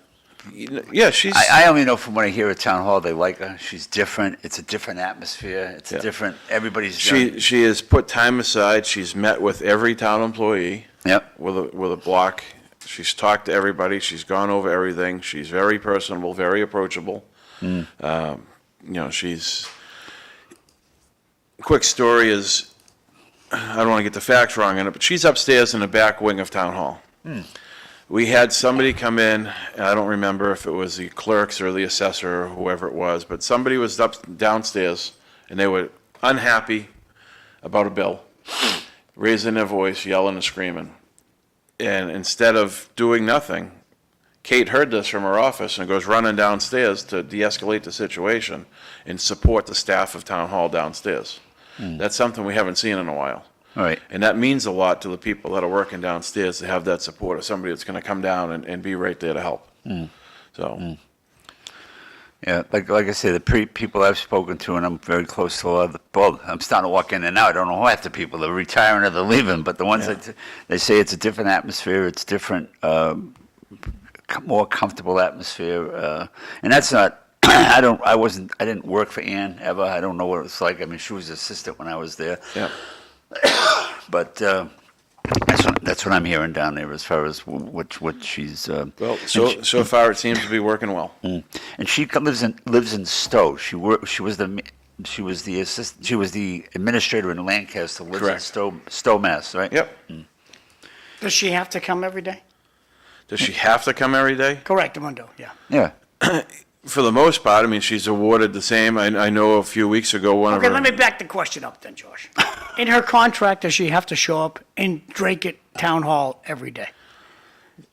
Yeah, she's. I only know from when I hear at town hall they like her. She's different. It's a different atmosphere. It's a different. Everybody's. She has put time aside. She's met with every town employee. Yep. With a block. She's talked to everybody. She's gone over everything. She's very personable, very approachable. she's, quick story is, I don't want to get the facts wrong on it, but she's upstairs in the back wing of Town Hall. We had somebody come in, and I don't remember if it was the clerks or the assessor or whoever it was, but somebody was downstairs, and they were unhappy about a bill, raising their voice, yelling and screaming. And instead of doing nothing, Kate heard this from her office and goes running downstairs to de-escalate the situation and support the staff of Town Hall downstairs. That's something we haven't seen in a while. All right. And that means a lot to the people that are working downstairs to have that support of somebody that's going to come down and be right there to help. So, Yeah, like I say, the people I've spoken to, and I'm very close to a lot of the, well, I'm starting to walk in and out. I don't know half the people, they're retiring or they're leaving, but the ones that, they say it's a different atmosphere, it's different, more comfortable atmosphere, and that's not, I didn't work for Ann ever. I don't know what it's like. I mean, she was assistant when I was there. yeah. But that's what I'm hearing down there as far as what she's. Well, so far it seems to be working well. And she lives in Stowe. She was the assistant. She was the administrator in Lancaster. Lives Correct. in Stowe, Mass. Right. Yep. Does she have to come every day? Does she have to come every day? Correct, Mundo, yeah. Yeah. For the most part, I mean, she's awarded the same. I know a few weeks ago, one of Okay, her. let me back the question up then, George. In her contract, does she have to show up in Dracut Town Hall every day?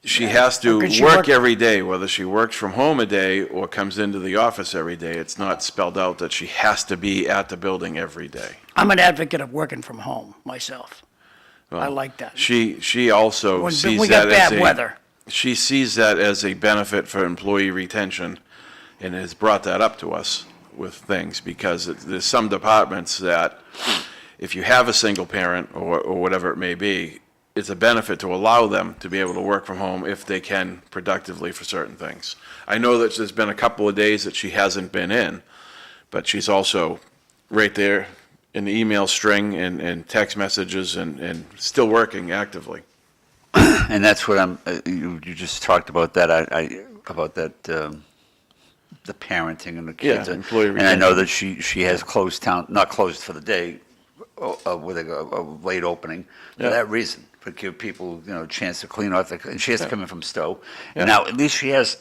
She has to Could she work work- every day, whether she works from home a day or comes into the office every day. It's not spelled out that she has to be at the building every day. I'm an advocate of working from home myself. I Well, like that. She also When sees we that got as bad a. weather. She sees that as a benefit for employee retention and has brought that up to us with things because there's some departments that if you have a single parent or whatever it may be, it's a benefit to allow them to be able to work from home if they can productively for certain things. I know that there's been a couple of days that she hasn't been in, but she's also right there in the email string and text messages and still working actively. And that's what you just talked about that. About that. The parenting and the kids. Yeah, employee and I know retention. that she has closed town, not closed for the day, with a late opening for Yeah. that reason, to give people a chance to clean off. And she has to come in from Stowe. Yeah. And now at least she has.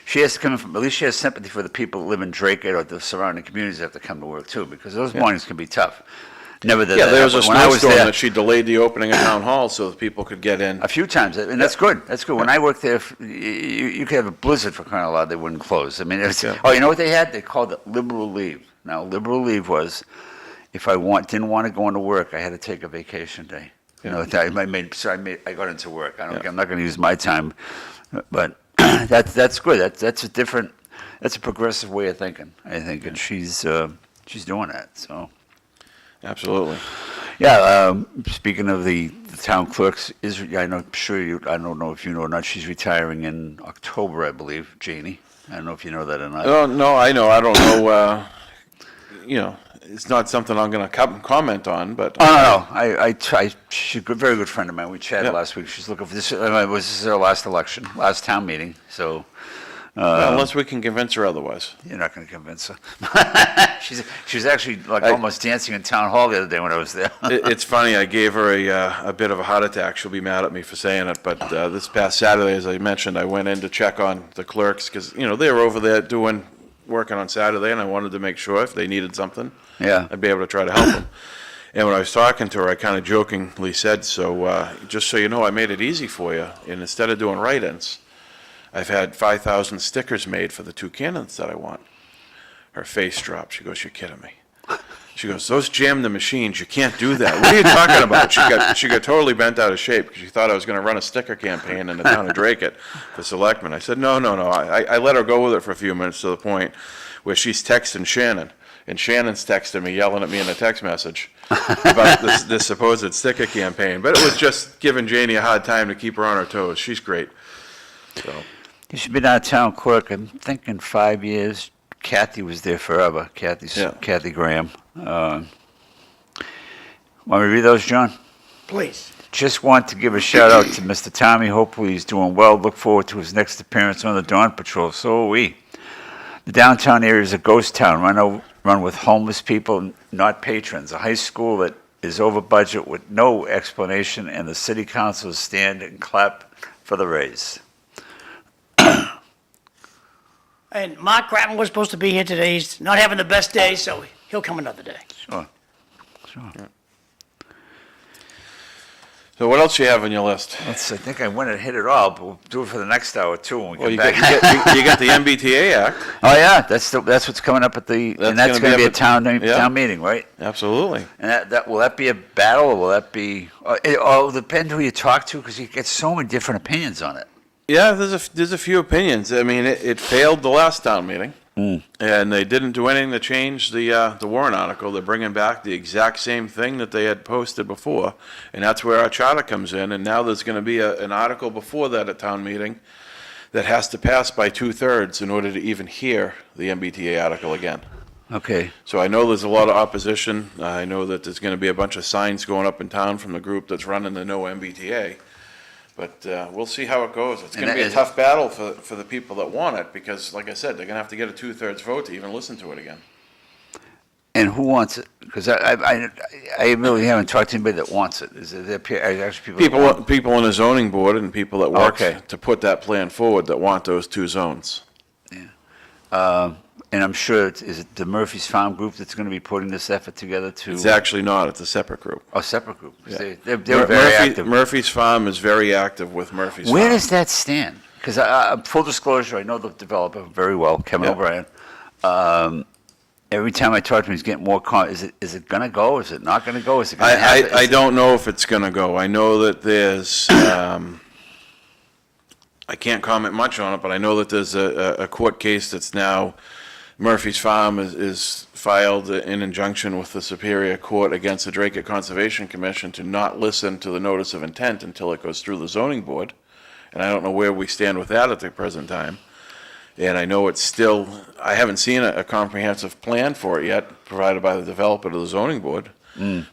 She has to come in from. At least she has sympathy for the people that live in Dracut or the surrounding communities that have to come to work too, because those mornings can be tough. Never did Yeah, that. there was a When I was snowstorm there, that she delayed the opening of Town Hall so that people could get in. a few times, and that's good. That's good. When I worked there, you could have a blizzard for crying out loud, they wouldn't close. I mean, Yeah. oh, you know what they had? They called it liberal leave. Now, liberal leave was if I didn't want to go into work, I had to take a vacation day. Yeah. I got into work. Yeah. I'm not going to use my time, but that's good. That's a progressive way of thinking, I think, and she's doing that. So. Absolutely. Yeah, speaking of the town clerks, I don't know if you know or not, she's retiring in October, I believe, Janie. I don't know if you know that or not. Oh, no, I know. I don't know. It's not something I'm going to comment on, but. Oh, no. She's a very good friend of mine. We chatted Yeah. last week. She's looking for this. This is her last election, last town meeting, so. Unless we can convince her otherwise. You're not going to convince her. She was actually almost dancing in town hall the other day when I was there. It's funny, I gave her a bit of a heart attack. She'll be mad at me for saying it, but this past Saturday, as I mentioned, I went in to check on the clerks because, they were over there working on Saturday, and I wanted to make sure if they needed something, Yeah. I'd be able to try to help them. And when I was talking to her, I kind of jokingly said, so just so you know, I made it easy for you, and instead of doing write-ins, I've had 5,000 stickers made for the two candidates that I want. Her face dropped. She goes, "You're kidding me." She goes, "Those jam the machines. You can't do that. What are you talking about?" She got totally bent out of shape because she thought I was going to run a sticker campaign in the town of Dracut for selectmen. I said, no. I let her go with it for a few minutes to the point where she's texting Shannon. And Shannon's texting me, yelling at me in a text message about this supposed sticker campaign. But it was just giving Janie a hard time to keep her on her toes. She's great. So. She's been our town clerk, I'm thinking 5 years. Kathy was there forever. Kathy Graham. Want me to read those, John? Please. Just want to give a shout out to Mr. Tarmey. Hopefully he's doing well. Look forward to his next appearance on the Dawn Patrol. So are we. The downtown area is a ghost town, run with homeless people, not patrons. A high school that is over budget with no explanation, and the city council stand and clap for the raise. And Mark Crappen was supposed to be here today. He's not having the best day, so he'll come another day. Sure. So what else you have on your list? I think I went and hit it all, but we'll do it for the next hour too when we Well, come you back. you got the MBTA Act. Oh yeah, that's what's coming up at and that's gonna going to be a up at- yeah. town meeting, right? Absolutely. And will that be a battle, or will that be? It'll depend who you talk to, because you get so many different opinions on it. Yeah, there's a few opinions. I mean, it failed the last town meeting, and they didn't do anything to change the warrant article. They're bringing back the exact same thing that they had posted before, and that's where our charter comes in. And now there's going to be an article before that at town meeting that has to pass by 2/3 in order to even hear the MBTA article again. Okay. So I know there's a lot of opposition. I know that there's going to be a bunch of signs going up in town from the group that's running the no MBTA. But we'll see how it goes. It's going to be a tough battle for the people that want it, because, like I said, they're going to have to get a 2/3 vote to even listen to it again. And who wants it? Because I really haven't talked to anybody that wants it. Is there actually people? that want People on the zoning board and people that work Okay. to put that plan forward that want those two zones. And I'm sure is it the Murphy's Farm group that's going to be putting this effort together to? It's actually not. It's a separate group. a separate group. 'Cause Yeah. they're very active. Murphy's Farm is very active with Murphy's Where Farm. does that stand? Because full disclosure, I know the developer very well, Kevin Yeah. O'Brien. Every time I talk to him, he's getting more. Is it going to go? Is it not going to go? Is it going to happen? I don't know if it's going to go. I know that there's, I can't comment much on it, but I know that there's a court case that's now, Murphy's Farm is filed in injunction with the Superior Court against the Dracut Conservation Commission to not listen to the notice of intent until it goes through the zoning board. And I don't know where we stand with that at the present time. And I know it's still, I haven't seen a comprehensive plan for it yet, provided by the developer to the zoning board.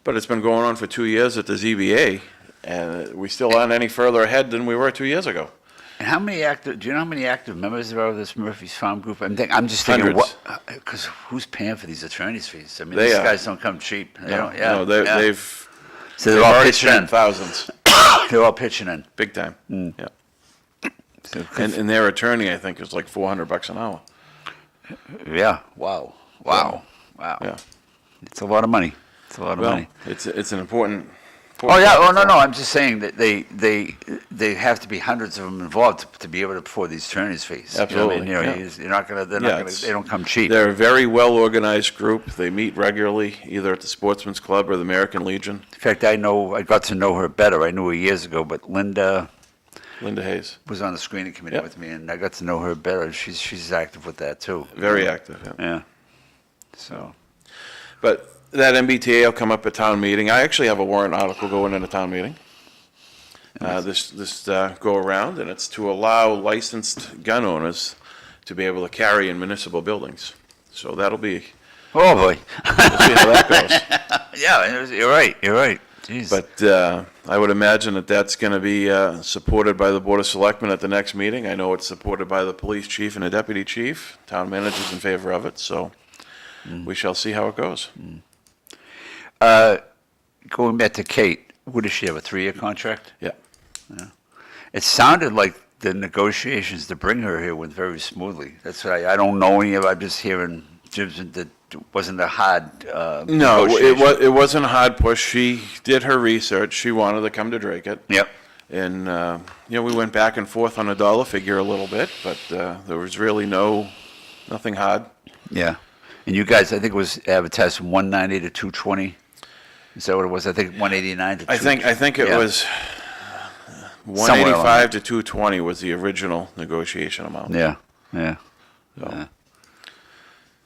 But it's been going on for 2 years at the ZBA, and we still aren't any further ahead than we were 2 years ago. And how many do you know how many active members there are of this Murphy's Farm group? I'm just thinking, Hundreds. because who's paying for these attorney's fees? I mean, They these are. guys don't come cheap. They don't, yeah. No, they've So they've they're all already pitching spent in. thousands, They're all pitching in. big time. Yeah. So, And their attorney, I think, is like $400 an hour. yeah. Wow. Wow. Yeah. It's a lot of money. It's a lot of Well, money. it's an important. Oh yeah. Oh no. I'm just saying that they have to be hundreds of them involved to be able to afford these attorney's fees. Absolutely, You know, yeah. you're not gonna. They're Yeah, not gonna. it's- They don't come cheap. They're a very well-organized group. They meet regularly, either at the Sportsman's Club or the American Legion. In fact, I got to know her better. I knew her years ago, but Linda Linda Hayes, was on the screening committee Yep. with me, and I got to know her better. She's active with that too. very active, yeah. Yeah. So. But that MBTA will come up at town meeting. I actually have a warrant article going in a town meeting. This go around, and it's to allow licensed gun owners to be able to carry in municipal buildings. So that'll be, Oh boy. we'll see how that goes. Yeah, you're right. You're right. Jeez. But I would imagine that that's going to be supported by the Board of Selectmen at the next meeting. I know it's supported by the police chief and the deputy chief. Town manager's in favor of it, so we shall see how it goes. Going back to Kate, what does she have, a 3-year contract? Yeah. It sounded like the negotiations to bring her here went very smoothly. That's what I don't know any of. I'm just hearing that wasn't a hard No, negotiation. it wasn't a hard push. She did her research. She wanted to come to Dracut. Yep. And, we went back and forth on a dollar figure a little bit, but there was really nothing hard. Yeah. And you guys, I think it was advertised from 190 to 220. Is that what it was? I think 189 to 220. I think it Yeah. was Somewhere along 185 to 220 was the original negotiation amount. Yeah. Yeah.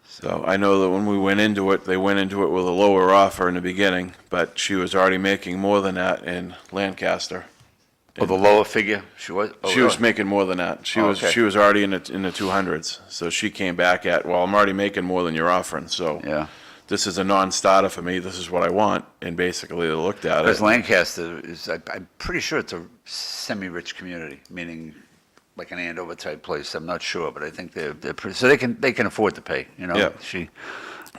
So I know that when we went into it, they went into it with a lower offer in the beginning, but she was already making more than that in Lancaster. Oh, the lower figure she was. Oh, She was really? making more than that. She Oh, was okay. she was already in the 200s. So she came back at, well, I'm already making more than you're offering. So Yeah. this is a non-starter for me. This is what I want. And basically they looked at Because it. Lancaster is, I'm pretty sure it's a semi-rich community, meaning like an Andover type place. I'm not sure, but I think they're so they can afford to pay. You know, Yeah.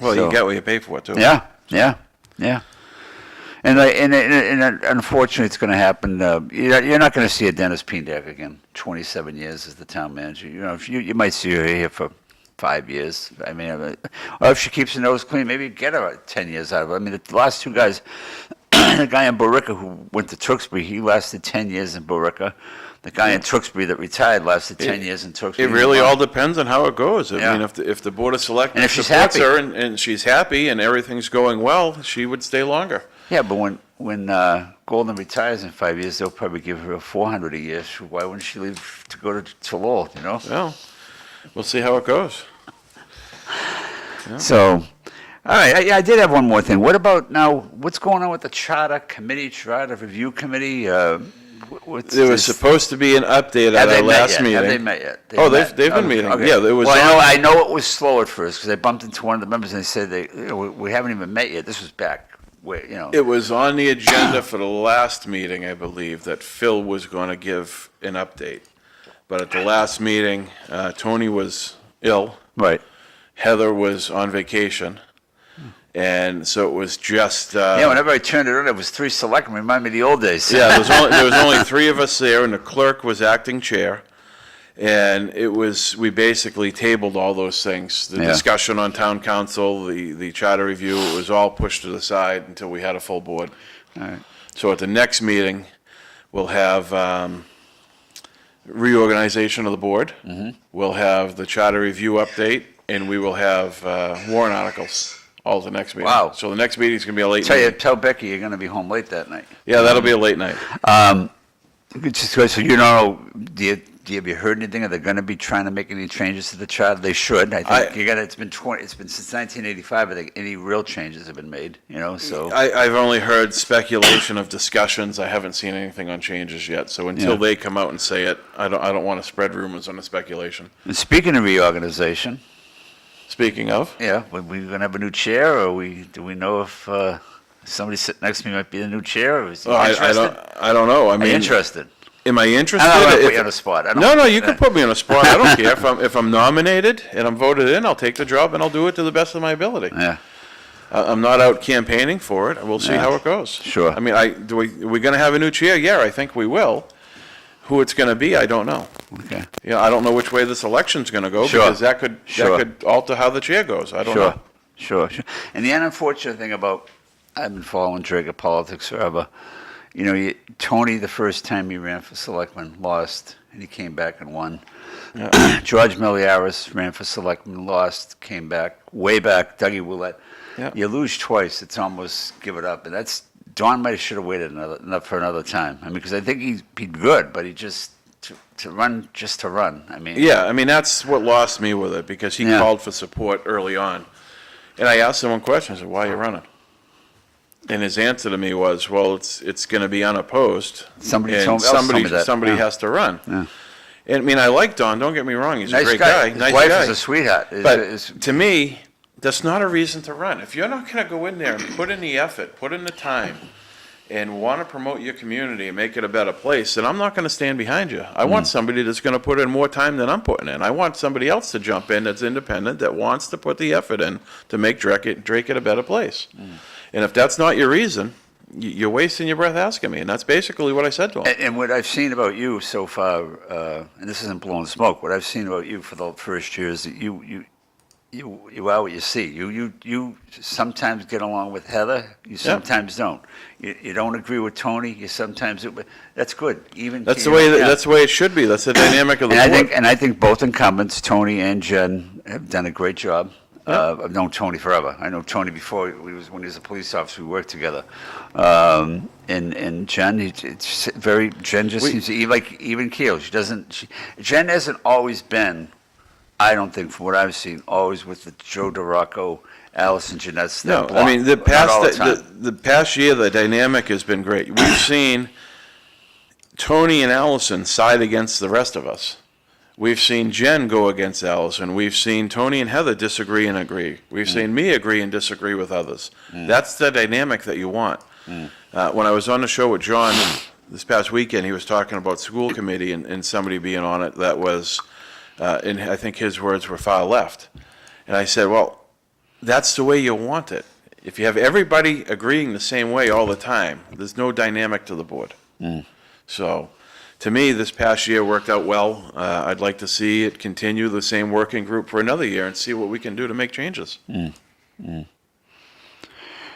Well, you get what you pay for, too. Yeah. And unfortunately, it's going to happen. You're not going to see a Dennis Pindak again. 27 years as the town manager. You know, if you might see her here for 5 years. I mean, or if she keeps her nose clean, maybe get her 10 years out of it. I mean, the last two guys, the guy in Borica who went to Tewksbury, he lasted 10 years in Borica. The guy in Tewksbury that retired lasted 10 years in Tewksbury. It really all depends on how it goes. I Yeah. mean, if the Board of Selectmen And if she's supports happy. her and she's happy and everything's going well, she would stay longer. Yeah, but when Golden retires in 5 years, they'll probably give her $400 a year. Why wouldn't she leave to go to Lowell, you know? Well, we'll see how it goes. So, all right, I did have one more thing. What about now, what's going on with the charter review committee? There was supposed to be an update at our last meeting. Have they met yet? They've been meeting. Okay. Yeah, there was. Well, I know it was slow at first because I bumped into one of the members and they said we haven't even met yet. This was back where, you know. It was on the agenda for the last meeting, I believe, that Phil was going to give an update. But at the last meeting, Tony was ill. Right. Heather was on vacation. And so it was just. Yeah, whenever I turned it on, it was 3 selectmen. Remind me of the old days. Yeah, there was only 3 of us there, and the clerk was acting chair. And we basically tabled all those things. The discussion on town council, the charter review, it was all pushed to the side until we had a full board. All right. So at the next meeting, we'll have reorganization of the board. Mm-hmm. We'll have the charter review update, and we will have warrant articles. All the next meeting. Wow. So the next meeting's gonna be a late night. Tell Becky you're going to be home late that night. Yeah, that'll be a late night. So you know, have you heard anything? Are they going to be trying to make any changes to the charter? They should. I think it's been since 1985. I think any real changes have been made. You know, so I've only heard speculation of discussions. I haven't seen anything on changes yet. So until they come out and say it, I don't want to spread rumors on the speculation. And speaking of reorganization, Speaking of, yeah, we going to have a new chair, or do we know if somebody sitting next to me might be the new chair? Or is he interested? I don't know. I mean, interested. Am I interested? I don't want to put you on the spot. No, you can put me on the spot. I don't care. If I'm nominated and I'm voted in, I'll take the job and I'll do it to the best of my ability. Yeah. I'm not out campaigning for it. We'll see how it goes. Sure. I mean, are we going to have a new chair? Yeah, I think we will. Who it's going to be, I don't know. Okay. You know, I don't know which way this election's going to go Sure. because that could alter how the chair goes. I don't know. Sure. And the unfortunate thing about, I've been following Dracut politics forever. You know, Tony, the first time he ran for selectman, lost, and he came back and won. Yeah. George Meliaris ran for selectman, lost, came back, way back. Dougie Willett. Yeah. You lose twice, it's almost give it up. And Don might have waited for another time. I mean, because I think he'd be good, but he just to run. I mean, Yeah, I mean, that's what lost me with it because he called for support early on. And I asked him one question. I said, why are you running? And his answer to me was, well, it's going to be unopposed. Somebody has to run. Yeah. And I mean, I like Don. Don't get me wrong. He's Nice a great guy. guy. His Nice wife guy. is a sweetheart. But to me, that's not a reason to run. If you're not going to go in there and put in the effort, put in the time, and want to promote your community and make it a better place, then I'm not going to stand behind you. I want somebody that's going to put in more time than I'm putting in. I want somebody else to jump in that's independent, that wants to put the effort in to make Dracut a better place. And if that's not your reason, you're wasting your breath asking me. And that's basically what I said to him. And what I've seen about you so far, and this isn't blowing smoke, what I've seen about you for the first year is that you are what you see. You sometimes get along with Heather. You sometimes don't. You don't agree with Tony. You sometimes do. But that's good. That's the way it should be. That's the dynamic of the board. I think both incumbents, Tony and Jen, have done a great job. I've known Tony forever. I know Tony before when he was a police officer. We worked together. And Jen, Jen just seems to like even keel. Jen hasn't always been, I don't think, from what I've seen, always with the Joe DeRocco, Allison Jeanette. No, I mean the past year the dynamic has been great. We've seen Tony and Allison side against the rest of us. We've seen Jen go against Allison. We've seen Tony and Heather disagree and agree. We've seen me agree and disagree with others. That's the dynamic that you want. When I was on the show with John this past weekend, he was talking about school committee and somebody being on it that was, and I think his words were far left. And I said, well, that's the way you want it. If you have everybody agreeing the same way all the time, there's no dynamic to the board. So, to me, this past year worked out well. I'd like to see it continue the same working group for another year and see what we can do to make changes.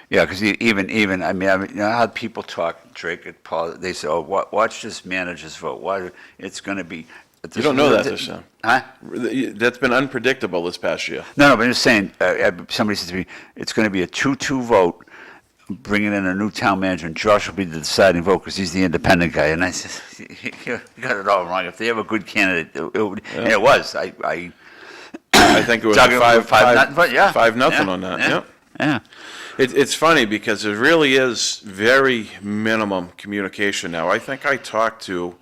Yeah, because even I mean, you know how people talk, Dracut, they say, "Oh, watch this manager's vote. Why it's going to be." You don't know that this time. Huh? That's been unpredictable this past year. No, but I'm just saying. Somebody said to me, "It's going to be a 2-2 vote, bringing in a new town manager, and Josh will be the deciding vote because he's the independent guy." And I said, "You got it all wrong. If they have a good candidate, it would." And it was. I think it was Talking about 5-0, but yeah, 5-0 yeah, on that. yeah. Yep. Yeah. It's funny because there really is very minimum communication now. I think I talked to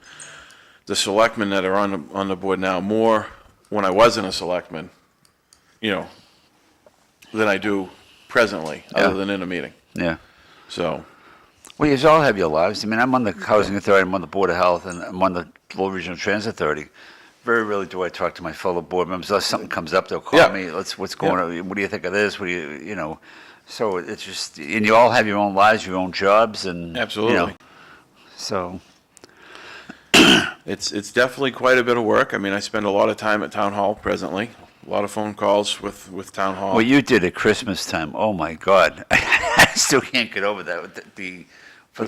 the selectmen that are on the board now more when I wasn't a selectman, than I do presently, other than in a meeting. Yeah. So, Well, you all have your lives. I mean, I'm on the Housing Authority, I'm on the Board of Health, and I'm on the Lowell Regional Transit Authority. Very rarely do I talk to my fellow board members. Unless something comes up, they'll call Yeah. me. What's going on? What do you think of this? What do you know? So it's just, and you all have your own lives, your own jobs, and absolutely. So It's definitely quite a bit of work. I mean, I spend a lot of time at town hall presently, a lot of phone calls with town hall. what you did at Christmas time, oh my God, I still can't get over that. For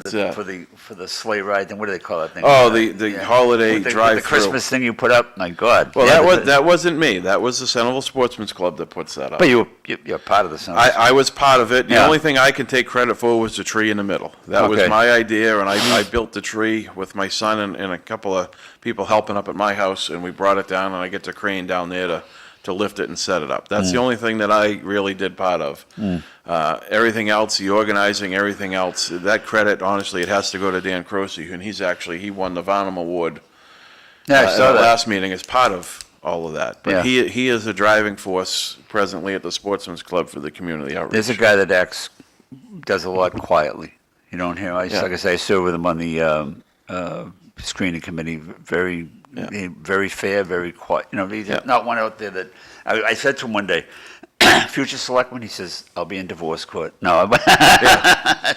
the sleigh ride, then what do they call that thing? Oh, the holiday With the drive-through. Christmas thing you put up. My God. Well, Yeah, that wasn't me. That was the Centerville Sportsman's Club that puts that up. But you're part of the summer. I was part of it. The Yeah. only thing I can take credit for was the tree in the middle. That was Okay. my idea, and I built the tree with my son and a couple of people helping up at my house, and we brought it down, and I get the crane down there to lift it and set it up. That's the only thing that I really did part of. Everything else, the organizing, everything else, that credit, honestly, it has to go to Dan Croce, and he won the Varnum Award Yeah, I at saw the that. last meeting as part of all of that. But Yeah. he is a driving force presently at the Sportsman's Club for the community outreach. There's a guy that does a lot quietly. You don't hear. Yeah. Like I say, I serve with him on the screening committee. Very fair, very quiet. He's not one out there that. I said to him one day, future selectman. He says, "I'll be in divorce court." No.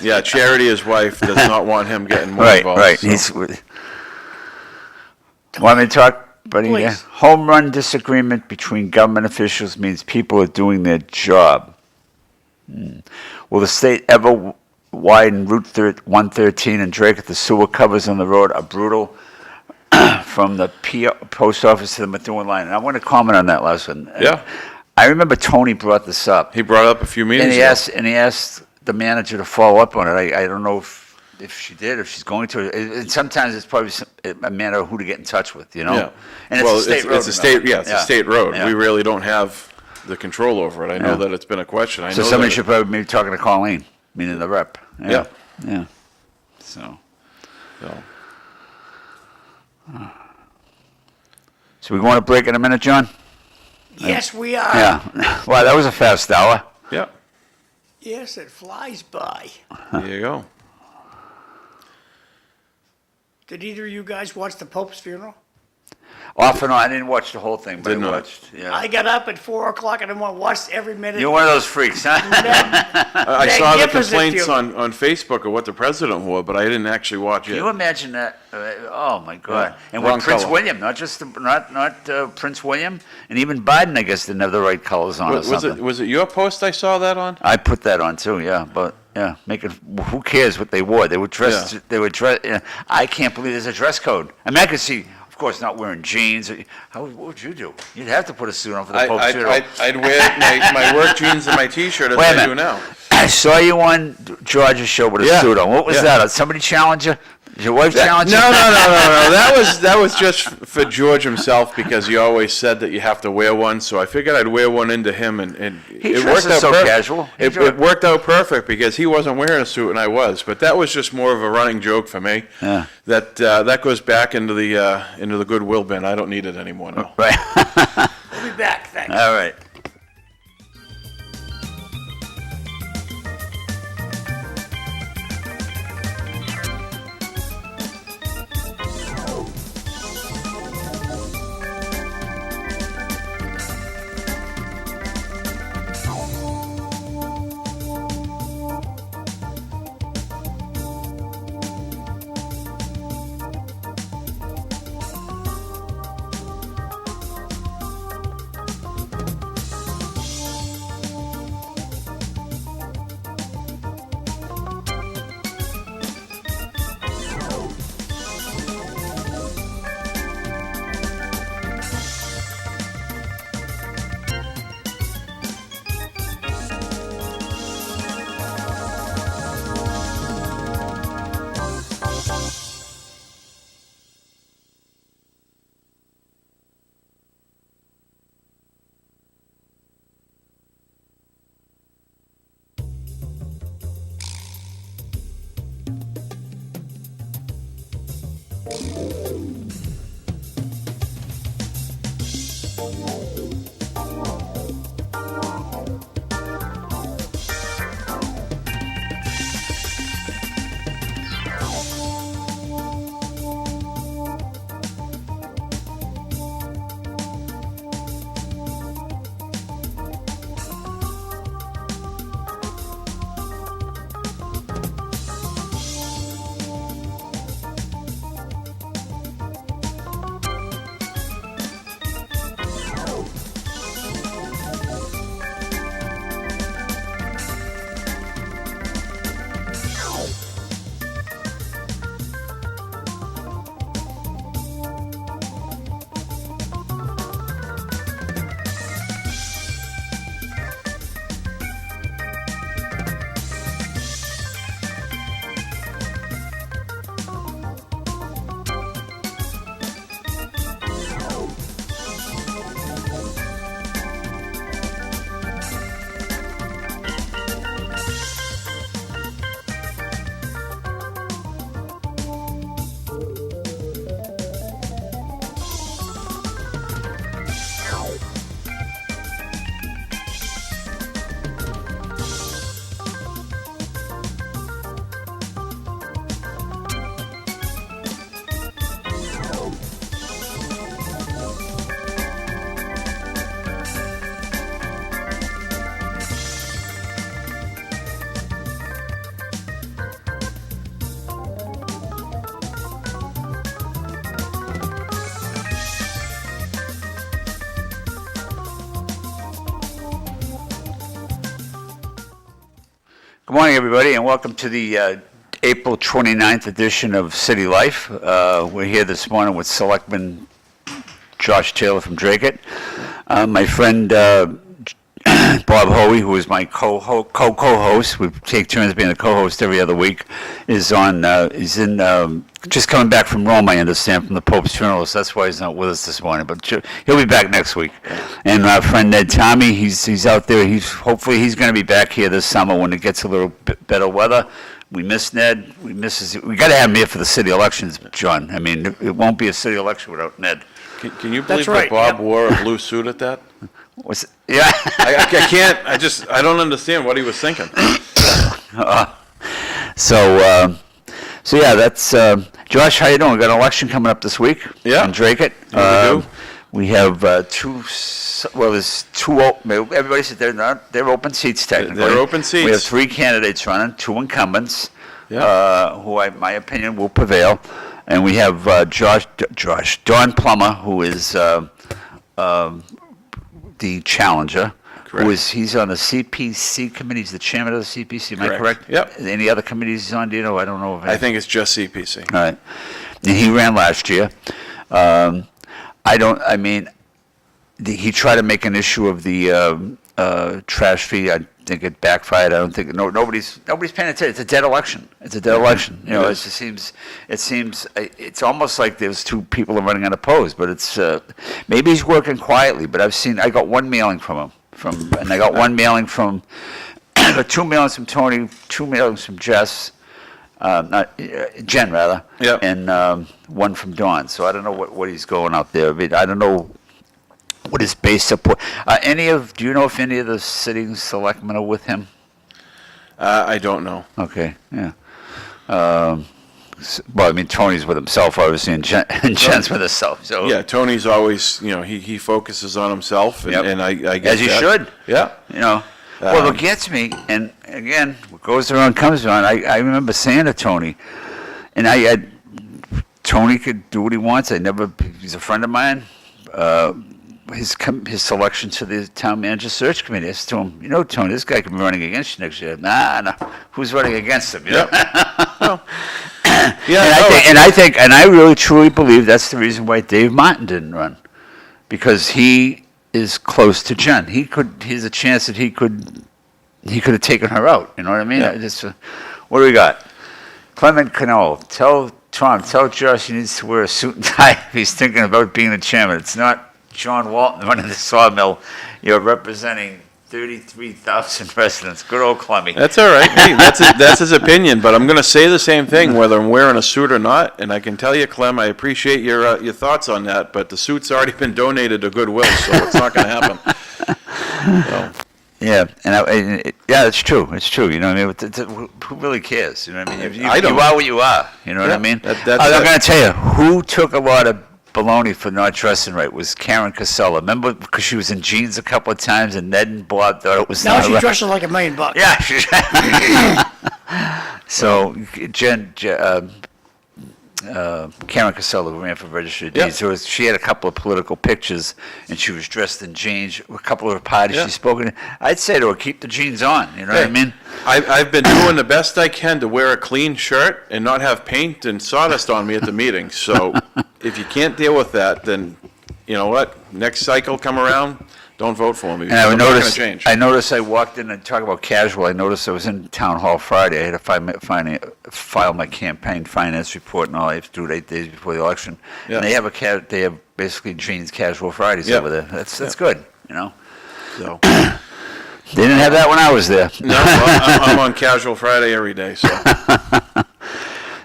Yeah, Charity, his wife, does not want him getting more Right. involved. Right. so- Want me to talk, buddy? Please. Yeah. Home run disagreement between government officials means people are doing their job. Will the state ever widen Route 113 and Dracut? The sewer covers on the road are brutal. From the post office to the Methuen line. And I want to comment on that last one. Yeah. I remember Tony brought this up. He brought it up a few meetings ago. And he asked the manager to follow up on it. I don't know if she did, if she's going to. And sometimes it's probably a matter of who to get in touch with, Yeah. And Well, it's a state road. it's a state, yeah, it's a state road. Yeah. We really don't have the control over it. I know Yeah. that it's been a question. I So know somebody that- should probably be talking to Colleen, meaning the rep. Yeah. Yeah. So we going to break in a minute, John? Yes, we are. Yeah. Wow, that was a fast hour. Yeah, Yes, it flies by. there you go. Did either of you guys watch the Pope's funeral? Off and on. I didn't watch the whole thing, but Did I not. watched. Yeah. I got up at 4 o'clock and I watched every minute. You're one of those freaks, huh? I saw the Magnificent complaints funeral. on Facebook of what the president wore, but I didn't actually watch Can it. you imagine that? Oh my God! Yeah. And Wrong with Prince color. William, not just Prince William, and even Biden, I guess didn't have the right colors on or Was something. it your post I saw that on? I put that on too, yeah. But yeah, who cares what they wore? They were dressed. Yeah. They were dressed. I can't believe there's a dress code. I mean, I could see, of course, not wearing jeans. What would you do? You'd have to put a suit on for the Pope's funeral. I'd wear my work jeans and my T-shirt as Wait a I do minute. now. I saw you on George's show with a Yeah. suit on. What was Yeah. that? Somebody challenge you? Did your wife challenge No, you? no. That was just for George himself because he always said that you have to wear one. So I figured I'd wear one into him, and He it dresses worked out so perfect. casual. It worked out perfect because he wasn't wearing a suit and I was. But that was just more of a running joke for me. Yeah. That goes back into the goodwill bin. I don't need it anymore now. Right. We'll be back, thanks. All right. Good morning, everybody, and welcome to the April 29th edition of City Life. We're here this morning with Selectman Josh Taylor from Dracut. My friend Bob Hoey, who is my co-host, we take turns being the co-host every other week, is just coming back from Rome, I understand, from the Pope's funeral, so that's why he's not with us this morning, but he'll be back next week. And our friend Ned Tarmey, he's out there, hopefully he's going to be back here this summer when it gets a little bit better weather. We miss Ned, we got to have him here for the city elections, John. I mean, it won't be a city election without Ned. Can you believe That's right, that Bob yep. wore a blue suit at that? Yeah. I can't, I don't understand what he was thinking. So yeah, that's, Josh, how you doing? We got an election coming up this week. Yeah. In Dracut. Yeah, we do. We have there's two, everybody said they're open seats technically. They're open seats. We have three candidates running, two incumbents, Yeah. who, in my opinion, will prevail. And we have Don Plummer, who is the challenger. Correct. He's on the CPC committee, he's the chairman of the CPC, am I correct? Yep. Any other committees he's on, do you know? I don't know. I think it's just CPC. All right. And he ran last year. He tried to make an issue of the trash fee. I think it backfired. I don't think, nobody's paying attention. It's a dead election. It's a dead election. You know, it just seems, it's almost like there's two people running unopposed, but it's, maybe he's working quietly, but I got one mailing from him. And I got one mailing from, I got two mailings from Tony, two mailings from Jess, Jen rather, Yep. and one from Dawn. So I don't know what he's going out there. I mean, I don't know what his base support. Do you know if any of the sitting selectmen are with him? I don't know. Okay, yeah. Well, I mean, Tony's with himself, obviously, and Jen's with herself. So Yeah, Tony's always, he focuses on himself, and, Yep. and I get as he that. should. Yeah. You know, well, what gets me, and again, what goes around comes around. I remember saying to Tony, and Tony could do what he wants. He's a friend of mine. His selection to the town manager search committee. I said to him, Tony, this guy could be running against you next year. Nah, who's running against him? You know? Well, And I really truly believe that's the reason why Dave Martin didn't run, because he is close to Jen. He's a chance that he could have taken her out. You know what I mean? Yeah. What do we got? Clement Canole. Tell Josh he needs to wear a suit and tie if he's thinking about being the chairman. It's not John Walton running the sawmill. You're representing 33,000 residents. Good old Clemmy. That's all right. Hey, that's his opinion, but I'm going to say the same thing whether I'm wearing a suit or not. And I can tell you, Clem, I appreciate your thoughts on that, but the suit's already been donated to Goodwill, so it's not going to happen. So. Yeah, yeah, it's true. It's true. You know what I mean? Who really cares? You know what I mean? I don't. You are what you are. You know what I mean? That's I'm going to tell you, who took a lot of baloney for not dressing right was Karen Casella. Remember, because she was in jeans a couple of times, and Ned and Bob thought it was Now not she right. dresses like $1 million. Yeah. So, Karen Casella, who ran for Registry of Deeds, she had a couple of political pictures, and she was dressed in jeans. A couple of her parties she's spoken. I'd say to her, keep the jeans on. You know what I mean? I've been doing the best I can to wear a clean shirt and not have paint and sawdust on me at the meeting. So if you can't deal with that, then you know what? Next cycle come around, don't vote for me. And I I'm not going to noticed, change. I noticed I walked in and talk about casual. I noticed I was in town hall Friday. I had to file my campaign finance report and all. I have to do it 8 days before the election. Yeah. And they have basically jeans casual Fridays Yeah. over there. That's good. You know, So, they didn't have that when I was there. no, well, I'm on Casual Friday every day. So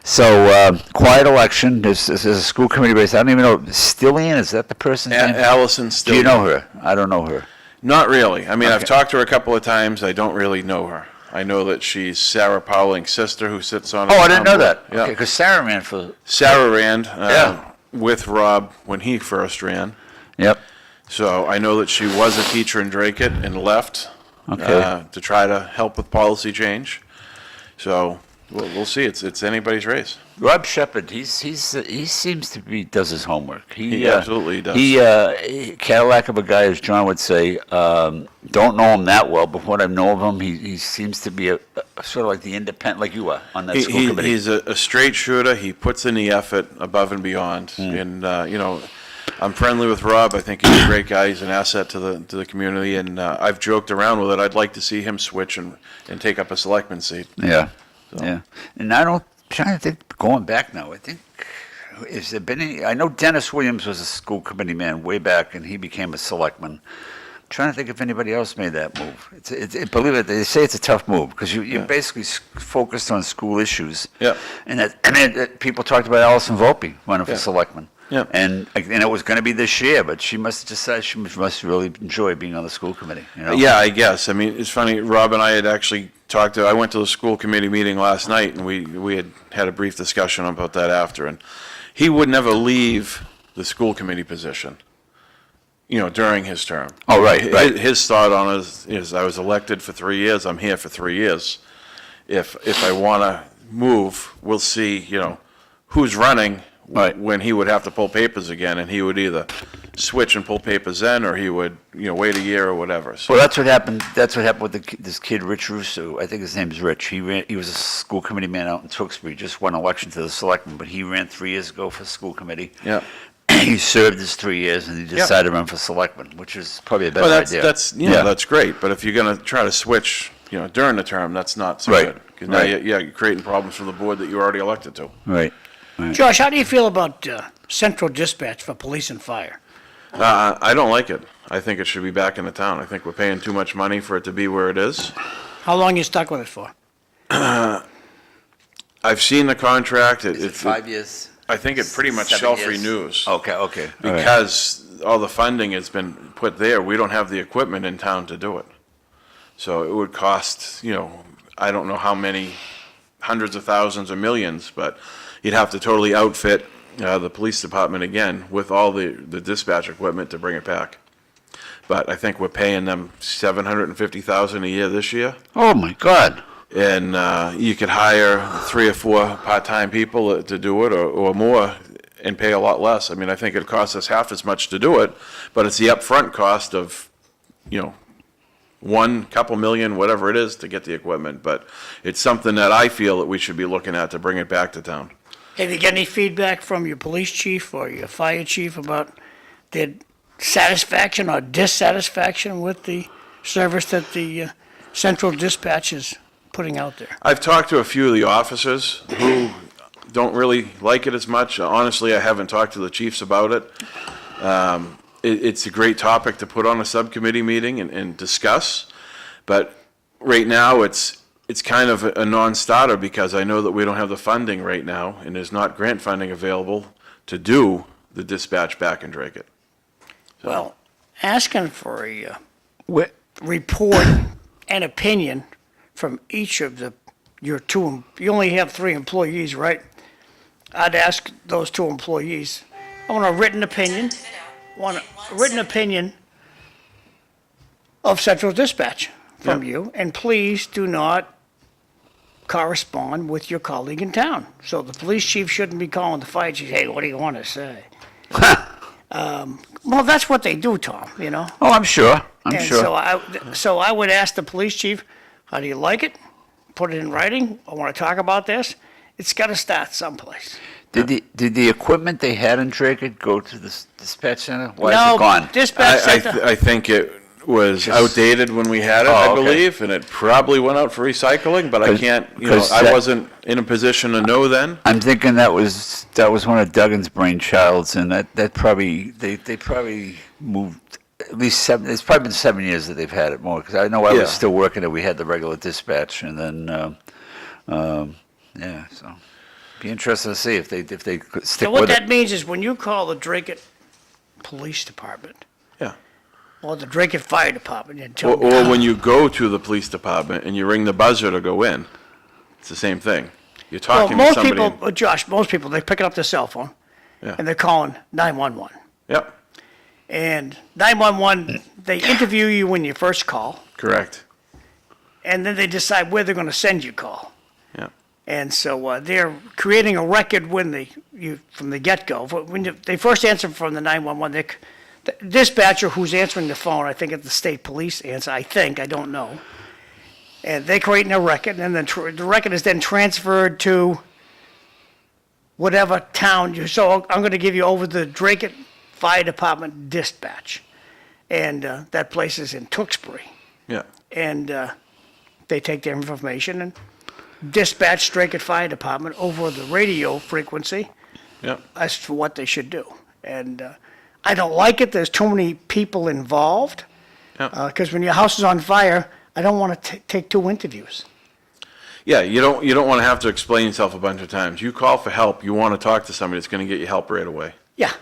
So quiet election. There's a school committee race. I don't even know. Stillian, is that the person's name? Allison still. Do you know her? I don't know her. Not really. I mean, I've Okay. talked to her a couple of times. I don't really know her. I know that she's Sarah Powling's sister who sits on. Oh, I didn't know that. Yeah. Okay, because Sarah ran for. Sarah ran Yeah. with Rob when he first ran. Yep. So I know that she was a teacher in Dracut and left Okay. to try to help with policy change. So we'll see. It's anybody's race. Rob Shepard, he seems to be does his homework. He absolutely does. He Cadillac of a guy, as John would say. Don't know him that well, but what I know of him, he seems to be a sort of like the independent, like you are on that school committee. He's a straight shooter. He puts in the effort above and beyond. And you know, I'm friendly with Rob. I think he's a great guy. He's an asset to the community. And I've joked around with it. I'd like to see him switch and take up a selectman seat. Yeah, yeah. And I'm trying to think, going back now, I think, has there been any, I know Dennis Williams was a school committee man way back, and he became a selectman. I'm trying to think if anybody else made that move. Believe it, they say it's a tough move, because you're basically focused on school issues. Yeah. And then people talked about Allison Volpe running for Yeah. selectman. Yeah. And it was going to be this year, but she must have decided she must really enjoy being on the school committee. You know? Yeah, I guess. I mean, it's funny. Rob and I had actually talked to. I went to the school committee meeting last night, and we had a brief discussion about that after. And he would never leave the school committee position, you know, during his term. Oh, right, right. His thought on it is I was elected for 3 years. I'm here for 3 years. If I want to move, we'll see. You know, who's running. Right. When he would have to pull papers again, and he would either switch and pull papers then, or he would, you know, wait a year or whatever. So, Well, that's what happened. That's what happened with this kid, Rich Russo. I think his name is Rich. He was a school committee man out in Tewksbury. Just won election to the selectmen, but he ran 3 years ago for school committee. yeah. He served his 3 years, and he decided to run for selectman, which is probably a better Well, idea. that's that's great. But if you're going to try to switch, you know, during the term, that's not so Right. good. Because now Right. you're creating problems for the board that you're already elected to. right. Josh, how do you feel about central dispatch for police and fire? I don't like it. I think it should be back in the town. I think we're paying too much money for it to be where it is. How long you stuck with it for? I've seen the contract. Is it 5 years? I think it pretty much 7 years? self-renews. Okay. All right. Because all the funding has been put there, we don't have the equipment in town to do it. So it would cost, you know, I don't know how many hundreds of thousands or millions, but you'd have to totally outfit the police department again with all the dispatch equipment to bring it back. But I think we're paying them $750,000 a year this year. Oh my God. And you could hire 3 or 4 part-time people to do it, or more, and pay a lot less. I mean, I think it costs us half as much to do it, but it's the upfront cost of, you know, couple million, whatever it is, to get the equipment. But it's something that I feel that we should be looking at to bring it back to town. Have you got any feedback from your police chief or your fire chief about their satisfaction or dissatisfaction with the service that the central dispatch is putting out there? I've talked to a few of the officers who don't really like it as much. Honestly, I haven't talked to the chiefs about it. It's a great topic to put on a subcommittee meeting and discuss. But right now, it's kind of a non-starter because I know that we don't have the funding right now, and there's not grant funding available to do the dispatch back in Dracut. Well, asking for a Wh- report and opinion from each of your two, you only have 3 employees, right? I'd ask those 2 employees, I want a written opinion, of Central Dispatch from Yep. you, and please do not correspond with your colleague in town. So the police chief shouldn't be calling the fire chief, hey, what do you want to say? Well, that's what they do, Tom, you know? Oh, I'm sure. I'm And sure. so I would ask the police chief, how do you like it? Put it in writing. I want to talk about this. It's got to start someplace. Did the equipment they had in Dracut go to the dispatch center? Why is No, it gone? dispatch center. I think it was outdated when we had it, Oh, I okay. believe, and it probably went out for recycling, but I 'Cause- can't, because I that- wasn't in a position to know then. I'm thinking that was one of Duggan's brainchilds, and that probably they probably moved at least 7. It's probably been 7 years that they've had it more because I know I Yeah. was still working it. We had the regular dispatch, and then yeah. So be interested to see if they could stick So what with that it. means is when you call the Dracut Police Department Yeah. or the Dracut Fire Department and Or, tell them, when you go to the police department and you ring the buzzer to go in, it's the same thing. You're well, talking to most somebody. people, Josh, most people, they pick up their cell phone Yeah. and they're calling 911. Yep, And 911, they interview you when you first call, correct. and then they decide where they're going to send you call. Yeah. And so they're creating a record from the get-go. When they first answer from the 911, the dispatcher who's answering the phone, I think it's the state police answer, I don't know. And they're creating a record, and then the record is then transferred to whatever town so I'm going to give you over the Dracut Fire Department dispatch. And that place is in Tewksbury. Yeah. And they take their information and dispatch Dracut Fire Department over the radio frequency Yeah. as to what they should do. And I don't like it. There's too many people involved. Yeah. Because when your house is on fire, I don't want to take 2 interviews. Yeah, you don't want to have to explain yourself a bunch of times. You call for help, you want to talk to somebody that's going to get you help right away. Yeah.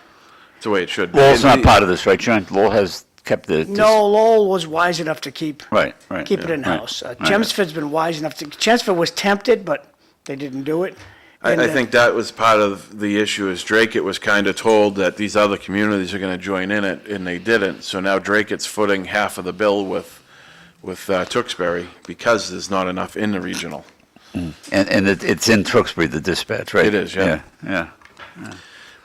It's the way it should be. Lowell's not part of this, right, John? Lowell has kept the No, Lowell was wise enough to keep right. keep it yeah, in-house. right, Chelmsford's been wise enough to, Chelmsford was tempted, but they didn't do it. And, I think that was part of the issue is Dracut was kind of told that these other communities are going to join in it, and they didn't. So now Dracut's footing half of the bill with Tewksbury because there's not enough in the regional. And it's in Tewksbury, the dispatch, right? It is, yeah. Yeah.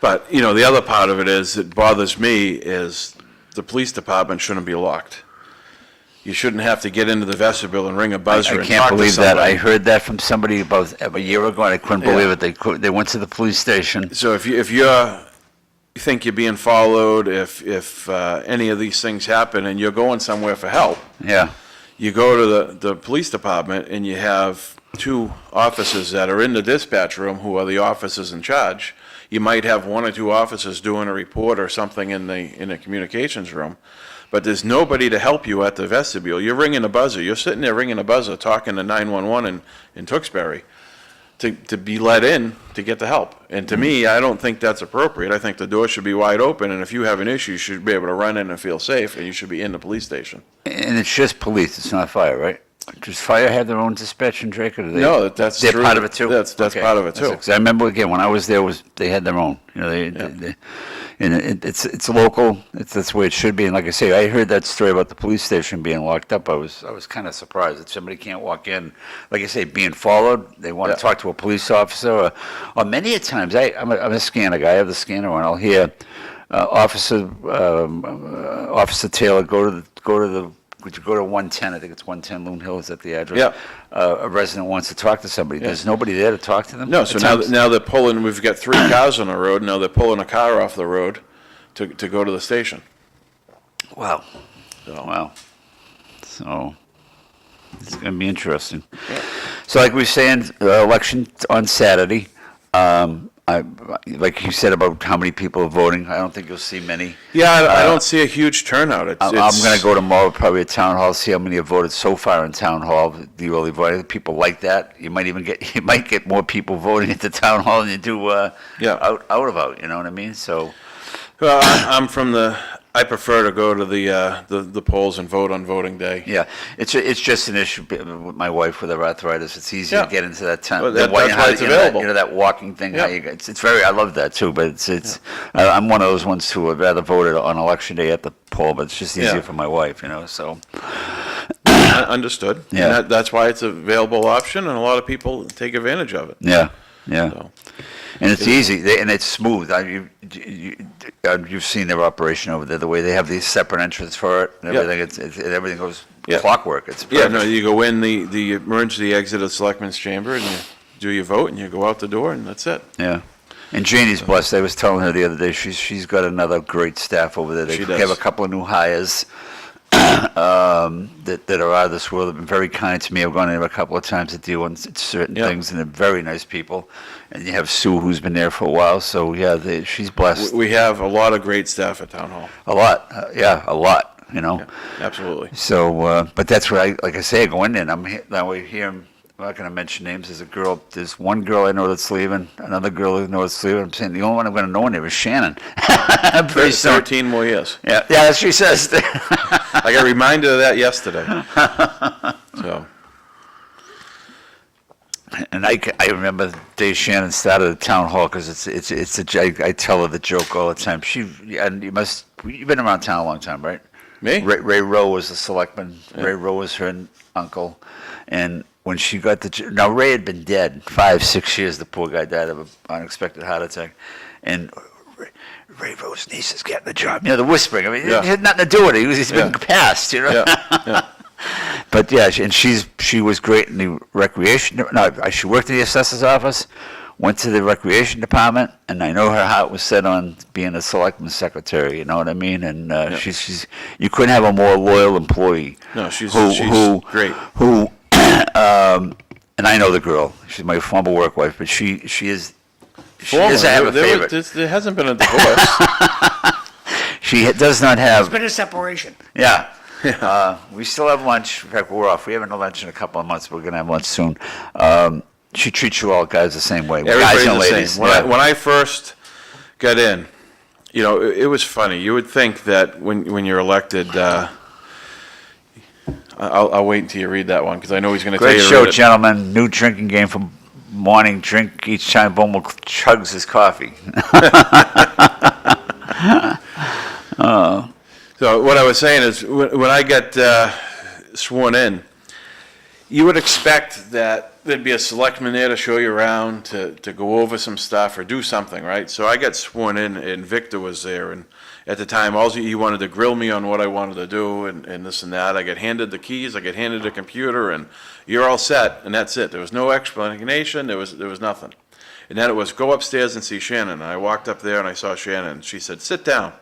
But, the other part of it is, it bothers me, is the police department shouldn't be locked. You shouldn't have to get into the vestibule and ring a buzzer I and can't talk to believe that. I somebody. heard that from somebody about a year ago, and I couldn't Yeah. believe it. They went to the police station. So if you think you're being followed, if any of these things happen and you're going somewhere for help, Yeah. you go to the police department and you have 2 officers that are in the dispatch room who are the officers in charge. You might have 1 or 2 officers doing a report or something in the communications room, but there's nobody to help you at the vestibule. You're ringing a buzzer. You're sitting there ringing a buzzer, talking to 911 in Tewksbury to be let in to get the help. And to me, I don't think that's appropriate. I think the door should be wide open, and if you have an issue, you should be able to run in and feel safe, and you should be in the police station. And it's just police, it's not fire, right? Does fire have their own dispatch in Dracut? Or No, that's they're true. part of it too? That's Okay. part of it too. 'Cause I remember, again, when I was there, they had their own. And it's local, that's the way it should be. And like I say, I heard that story about the police station being locked up. I was kind of surprised that somebody can't walk in, like I say, being followed. They want Yeah. to talk to a police officer, or many a times, I'm a scanner guy, I have the scanner on, I'll hear Officer Taylor, would you go to 110, I think it's 110 Loon Hill, is that the address? Yeah. A resident wants to talk to somebody. There's nobody there to talk to them? No, at so times? now they're pulling, we've got 3 cars on the road, now they're pulling a car off the road to go to the station. Wow. So- Wow. So, it's going to be interesting. So like we were saying, election on Saturday. like you said about how many people are voting, I don't think you'll see many. Yeah, I don't see a huge turnout. I'm going to go tomorrow probably at town hall, see how many have voted so far in town hall. The early voting, people like that. You might get more people voting at the town hall than you do out about. You know what I mean? So. Well, I prefer to go to the polls and vote on voting day. Yeah, it's just an issue with my wife with her arthritis. It's easy to get into that time. Well, that's why it's available. That walking thing. Yeah. It's very. I love that too. But I'm one of those ones who would rather vote on election day at the poll. But it's just easier for my wife. So. Understood. Yeah. And that's why it's a available option, and a lot of people take advantage of it. Yeah. Yeah. So. And it's easy, and it's smooth. You've seen their operation over there, the way they have these separate entrances for it, and everything. Everything goes clockwork. It's perfect. Yeah, no, you go in the emergency exit of the Selectmen's Chamber, and you do your vote, and you go out the door, and that's it. Yeah. And Janie's blessed. I was telling her the other day, she's got another great staff over there. They have a couple of new hires that are out of this world. They've been very kind to me. I've gone in a couple of times to deal with certain things, and they're very nice people. And you have Sue, who's been there for a while. So she's blessed. We have a lot of great staff at Town Hall. A lot, a lot. Yeah, absolutely. So, but that's what I say. I go in there, and now we hear. I'm not going to mention names. There's one girl I know that's leaving, another girl I know that's leaving. I'm saying the only one I'm going to know in there is Shannon. 13 more years. Yeah, that's what she says. I got reminded of that yesterday. So. And I remember the day Shannon started at town hall because I tell her the joke all the time. You've been around town a long time, right? Me? Ray Rowe was the selectman. Yeah. Ray Rowe was her uncle, and when she got now Ray had been dead 5-6 years. The poor guy died of an unexpected heart attack, and Ray Rowe's niece is getting the job. The whispering. I mean, it had nothing to do with it. He's been passed, Yeah. But and she was great in the recreation. No, she worked in the assessor's office, went to the recreation department, and I know her heart was set on being a selectman's secretary. You know what I mean? And she's you couldn't have a more loyal employee. No, she's great. Who and I know the girl. She's my former work wife, but she is. She does have a favorite. There hasn't been a divorce. She does not have. There's been a separation. Yeah. We still have lunch. In fact, we're off. We haven't had lunch in a couple of months. But we're going to have lunch soon. She treats you all guys the same way. Everybody's guys and the ladies. same. When I first got in, it was funny. You would think that when you're elected, I'll wait until you read that one because I know he's going to tell you Great to show, read it. gentlemen. New drinking game for morning drink each time Bomil chugs his coffee. So what I was saying is when I got sworn in, you would expect that there'd be a selectman there to show you around, to go over some stuff or do something, right? So I got sworn in, and Victor was there, and at the time, he wanted to grill me on what I wanted to do and this and that. I got handed the keys, I got handed a computer, and you're all set, and that's it. There was no explanation, there was nothing. And then it was go upstairs and see Shannon. And I walked up there and I saw Shannon, and she said, sit down.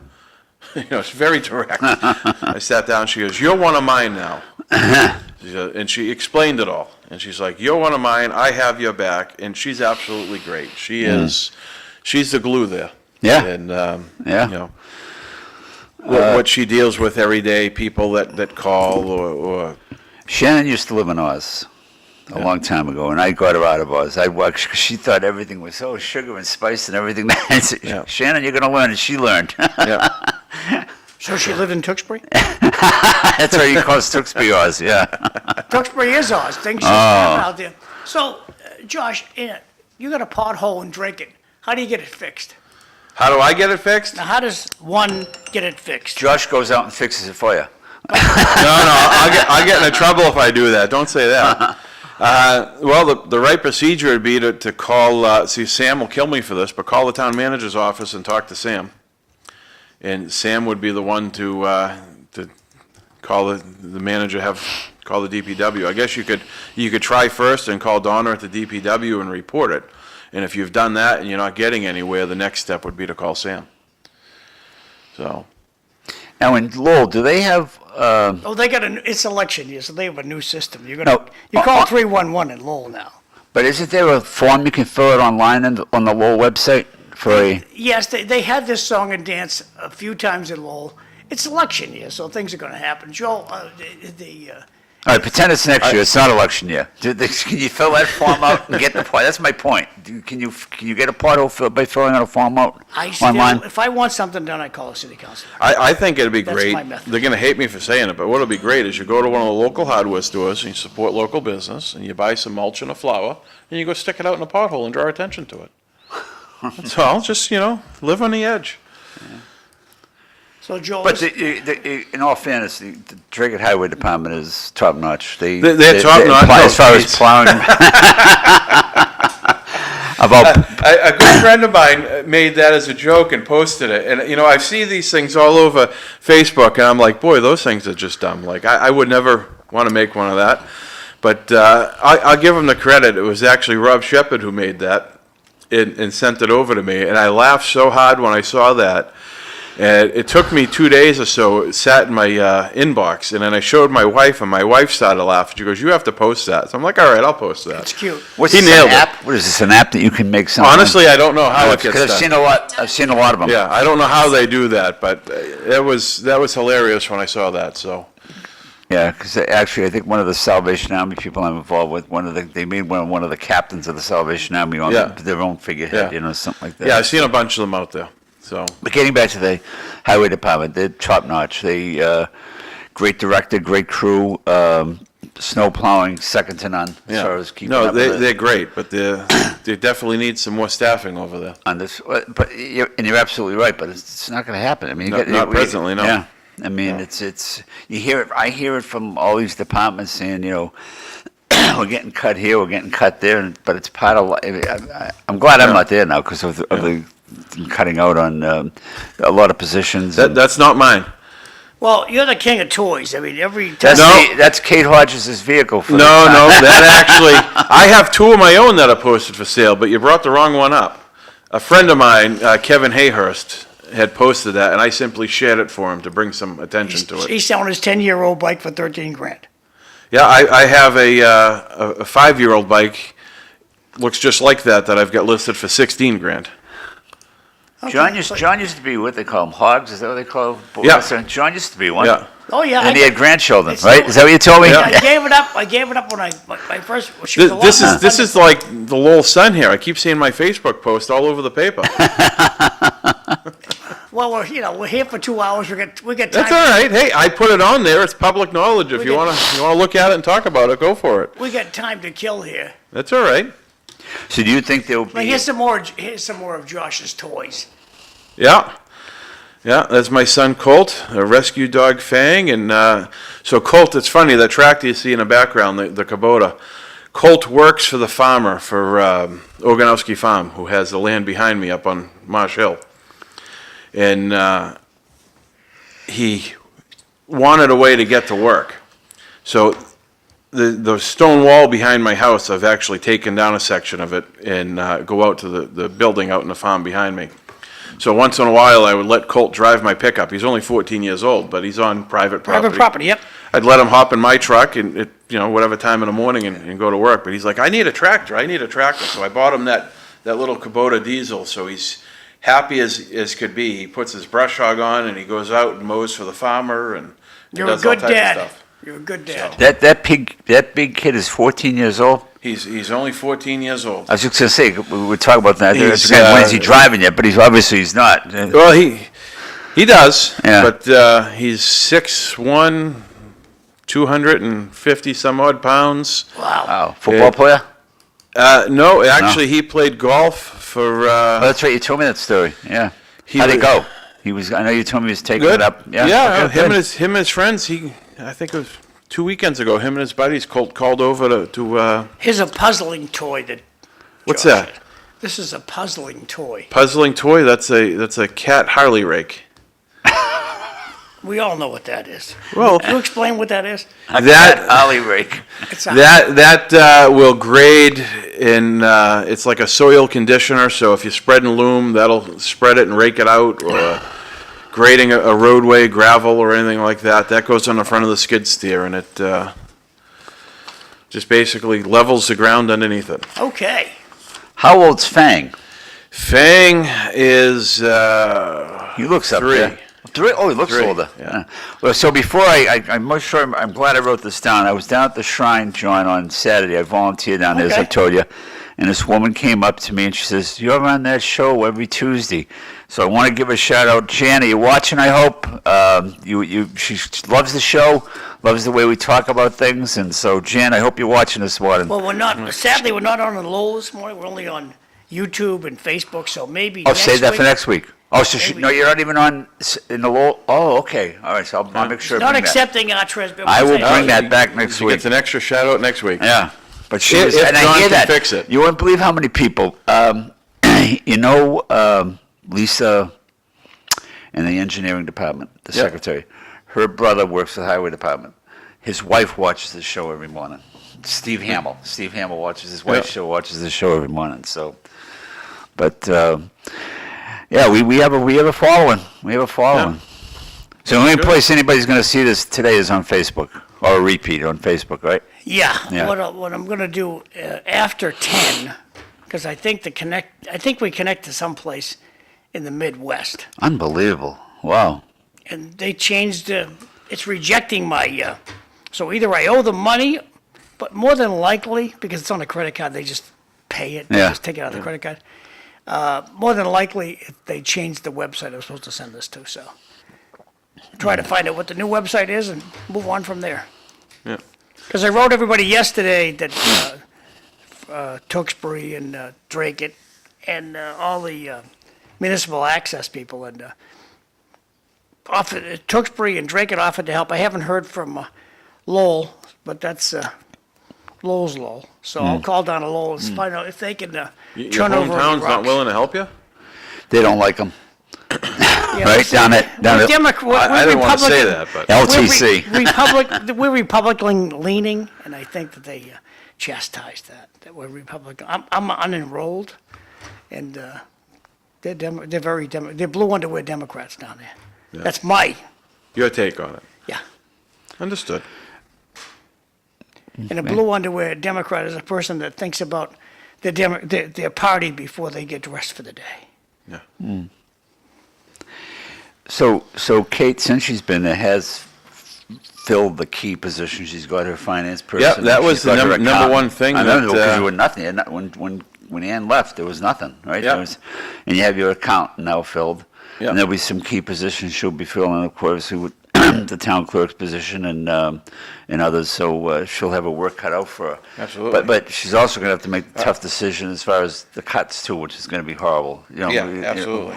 It's very direct. I sat down, she goes, you're one of mine now. And she explained it all. And she's like, you're one of mine, I have your back. And she's absolutely great. She's the glue there. Yeah. And, what she deals with every day, people that call or Shannon used to live in Oz a long time ago, and I got her out of Oz. She thought everything was so sugar and spice and everything. Shannon, you're going to learn, and she learned. So she lived in Tewksbury? That's why you call it Tewksbury Oz, yeah. Tewksbury is Oz. Things happen out there. So, Josh, you got a pothole in Dracut. How do you get it fixed? How do I get it fixed? Now, how does one get it fixed? Josh goes out and fixes it for you. No, I'll get into trouble if I do that. Don't say that. Well, the right procedure would be to call, see, Sam will kill me for this, but call the town manager's office and talk to Sam. And Sam would be the one to call the manager, call the DPW. I guess you could try first and call Donna at the DPW and report it. And if you've done that and you're not getting anywhere, the next step would be to call Sam. So. Now in Lowell, do they have? They got it's election year, so they have a new system. You call 311 in Lowell now. But isn't there a form you can fill out online on the Lowell website for a? Yes, they had this song and dance a few times in Lowell. It's election year, so things are going to happen. Joe, All right, pretend it's next year. It's not election year. Can you fill that form out and get the part? That's my point. Can you get a part by filling out a form out online? if I want something done, I call a city council. I think it'd be That's great. my method. They're gonna hate me for saying it, but what'll be great is you go to one of the local hardware stores and you support local business and you buy some mulch and a flower and you go stick it out in a pothole and draw attention to it. That's all. Just, live on the edge. So Joe, But in all fairness, the Dracut Highway Department is top notch. They're top-notch. As far as plowing. About A good friend of mine made that as a joke and posted it. And, I see these things all over Facebook, and I'm like, boy, those things are just dumb. Like, I would never want to make one of that. But I'll give him the credit. It was actually Rob Shepard who made that and sent it over to me. And I laughed so hard when I saw that. And it took me 2 days or so. It sat in my inbox, and then I showed my wife, and my wife started laughing. She goes, "You have to post that." So I'm like, "All right, I'll post that." it's cute. what's He this, nailed an it. app? What is this? An app that you can make something? Honestly, I don't know how it gets because I've done. seen a lot of them. Yeah, I don't know how they do that, but that was hilarious when I saw that. So Yeah, because actually, I think one of the Salvation Army people I'm involved with, they made one of the captains of the Salvation Army on Yeah. their own figurehead, Yeah. something like that. yeah, I've seen a bunch of them out there. So But getting back to the highway department, they're top notch. They great director, great crew, snow plowing, second to none as yeah, far as keeping no, up with they're it. great, but they definitely need some more staffing over there. On this, but you're absolutely right. But it's not going to happen. I mean, Not presently, no. Yeah, I mean, it's you hear it. I hear it from all these departments saying, we're getting cut here, we're getting cut there, but it's part of. I'm glad I'm not there now because of the cutting out on a lot of positions. That's not mine. Well, you're the king of toys. I mean, every That's, time. that's Kate Hodges' vehicle for No, the no, that actually, I have two of my own that are posted for sale, but you brought the wrong one up. A friend of mine, Kevin Hayhurst, had posted that, and I simply shared it for him to bring some attention to it. He's selling his 10-year-old bike for 13 grand. Yeah, I have a 5-year-old bike, looks just like that I've got listed for 16 grand. John used to be what they call them, hogs. Is that what they call them? Yeah. John used to be one. Yeah. Oh yeah. And he had grandchildren, It's right? still- Is that what you told me? I gave it up. I gave it up when my first. She was a lot This more is this fun is like the Lowell Sun here. I keep seeing my Facebook post all over the paper. Well, we're here for 2 hours. We get time. That's all right. Hey, I put it on there. It's public knowledge. If We you get- wanna look at it and talk about it, go for it. We got time to kill here. That's all right. So do you think there will But be? here's some more. Here's some more of Josh's toys. Yeah. Yeah, that's my son Colt, a rescue dog Fang, and so Colt, it's funny, that tractor you see in the background, the Kubota, Colt works for the farmer, for Oganowski Farm, who has the land behind me up on Marsh Hill. And he wanted a way to get to work. So the stone wall behind my house, I've actually taken down a section of it and go out to the building out in the farm behind me. So once in a while, I would let Colt drive my pickup. He's only 14 years old, but he's on private property. Private property. Yep. I'd let him hop in my truck and whatever time in the morning and go to work. But he's like, I need a tractor. So I bought him that little Kubota diesel. So he's happy as could be. He puts his brush hog on and he goes out and mows for the farmer and You're a does all good types of dad. stuff. You're a good dad. That big kid is 14 years old. He's only 14 years old. I was just gonna say we would talk about that. He's, When is he driving yet? But he's not. Well, he does. Yeah. But he's 6'1", 250 some odd pounds. Wow. Wow, football player. No, actually, he played golf for. Oh, that's right. You told me that story. Yeah. How'd it go? I know you told me he was taking Good. it up. Yeah. Yeah. Okay, him good. and his friends. I think it was 2 weekends ago. Him and his buddies called over to. Here's a puzzling toy that. What's Josh that? had. This is a puzzling toy. Puzzling toy. That's a cat Harley rake. We all know what that is. Well, Can you explain what that is? that Ollie rake. It's a, that will grade in. It's like a soil conditioner. So if you're spreading loam, that'll spread it and rake it out. Or grading a roadway, gravel, or anything like that. That goes on the front of the skid steer, and it Just basically levels the ground underneath it. Okay. How old's Fang? Fang is, He looks up 3. there. 3? Oh, he looks 3, older. yeah. Well, so before I'm most sure, I'm glad I wrote this down. I was down at the Shrine, John, on Saturday. I volunteered down there, as I Okay. told you. And this woman came up to me and she says, "You're on that show every Tuesday." So I want to give a shout out. Jan, are you watching, I hope? She loves the show, loves the way we talk about things. And so, Jan, I hope you're watching this morning. Well, sadly, we're not on the Lowell this morning. We're only on YouTube and Facebook, so maybe Oh, next save that week. for next week. Oh, so Maybe. no, you're not even on in the low. Oh, okay. All right, so I'll make sure. to Not bring that. accepting our transcript. I will bring that back next She week. gets an extra shout out next week. Yeah, but she If- was, if and I John hear can that. fix it. You wouldn't believe how many people, Lisa, in the engineering department, the Yep. secretary. Her brother works for the highway department. His wife watches the show every morning. Steve Hamill. Steve Hamill watches his wife's Yeah. show. Watches the show every morning. So, but yeah, we have a following. We have a following. So the only Good. place anybody's going to see this today is on Facebook, or a repeat on Facebook, right? Yeah, Yeah. what I'm gonna do after 10, because I think we connect to someplace in the Midwest, Unbelievable. Wow. and they changed. It's rejecting my. So either I owe them money, but more than likely, because it's on a credit card, they just pay it. They Yeah. just take it out of the credit card. More than likely, if they changed the website I was supposed to send this to. So try to find out what the new website is and move on from there. Yeah. Because I wrote everybody yesterday that Tewksbury and Dracut and all the municipal access people and Tewksbury and Dracut offered to help. I haven't heard from Lowell, but that's Lowell's Lowell. So I'll call down to Lowell and find out if they can Your turn over any hometown's not rocks. willing to help you? They don't like them. Yeah, Right, listen, down at we're Republican. I didn't want to say that, but LTC. We're Republican leaning, and I think that they chastised that we're Republican. I'm unenrolled, and they're very they're blue underwear Democrats down there. Yeah. That's my your take on it. yeah. Understood. And a blue underwear Democrat is a person that thinks about their party before they get dressed for the day. Yeah. So Kate, since she's been there, has filled the key position. She's got her finance person. Yeah, that was she's the got her number accountant. one thing I remember that, because you were nothing. And when Ann left, there was nothing, right? Yeah. There was, and you have your accountant now filled. Yeah. And there'll be some key positions she'll be filling, of course, the town clerk's position and others. So she'll have her work cut out for her. Absolutely. But she's also going to have to make tough decisions as far as the cuts too, which is going to be horrible. You know, Yeah, you know, absolutely.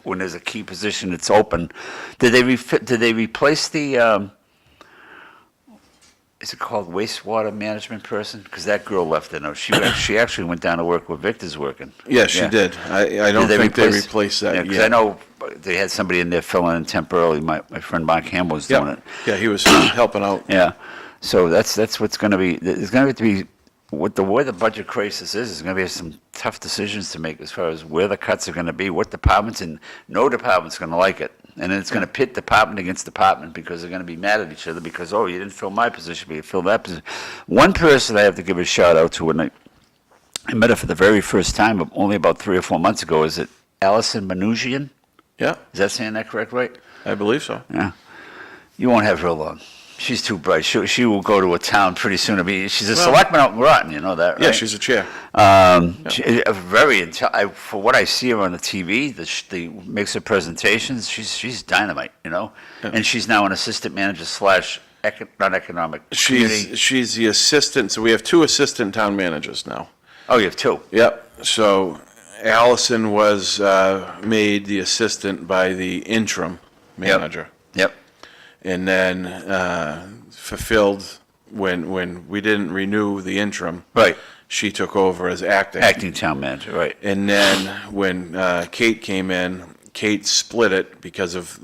when there's a key position that's open, did they replace the? Is it called wastewater management person? Because that girl left it. No, she actually went down to work where Victor's working. Yes, she did. I don't think they replaced that Because yet. I know they had somebody in there filling in temporarily. My friend Mark Hamill was doing Yeah, it. yeah, he was helping out. Yeah, so that's what's going to be. There's going to be with the way the budget crisis is. There's going to be some tough decisions to make as far as where the cuts are going to be, what departments, and no department's going to like it. And then it's going to pit department against department because they're going to be mad at each other because, oh, you didn't fill my position, but you filled that position. One person I have to give a shout out to, and I met her for the very first time only about 3 or 4 months ago, is it Allison Manouchian? Yeah, Is that saying that correct, right? I believe so. Yeah. You won't have her long. She's too bright. She will go to a town pretty soon. She's a selectman out in Groton, you know that, right? Yeah, she's a chair. She, for what I see her on the TV, the makes her presentations. She's dynamite, you know. And she's now an assistant manager / non-economic community. She's the assistant, so we have 2 assistant town managers now. Oh, you have 2. Yep, so Allison was made the assistant by the interim manager. Yep. And then fulfilled when we didn't renew the interim. Right. She took over as acting. Acting town manager. Right. And then when Kate came in, Kate split it because of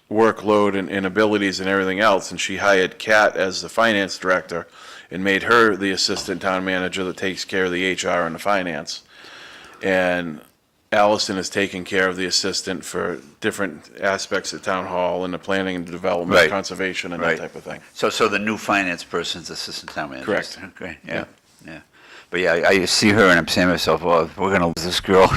workload and abilities and everything else, and she hired Kat as the finance director and made her the assistant town manager that takes care of the HR and the finance. And Allison is taking care of the assistant for different aspects of town hall and the planning and development, Right. conservation, and Right. that type of thing. So the new finance person's assistant town manager? Correct. Okay, yeah. But yeah, I see her and I'm saying to myself, well, we're gonna lose this girl.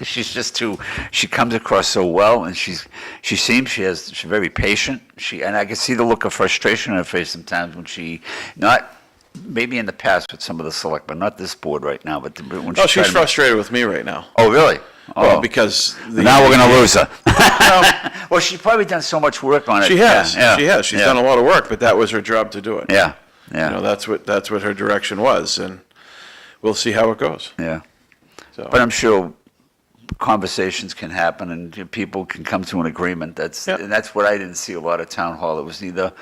She's just too, she comes across so well, and she's very patient. And I can see the look of frustration on her face sometimes when maybe in the past with some of the selectmen, not this board right now, but when Oh, she's tried to- frustrated with me right now. Oh, really? Well, Oh. because Now we're gonna lose her. Well, she's probably done so much work on it. She has. Yeah, She has. She's yeah. done a lot of work, but that was her job to do it. Yeah, You know, yeah, that's what her direction was, and we'll see how it goes. yeah. So, But I'm sure conversations can happen and people can come to an agreement. Yep. And that's what I didn't see a lot of town hall. It was either,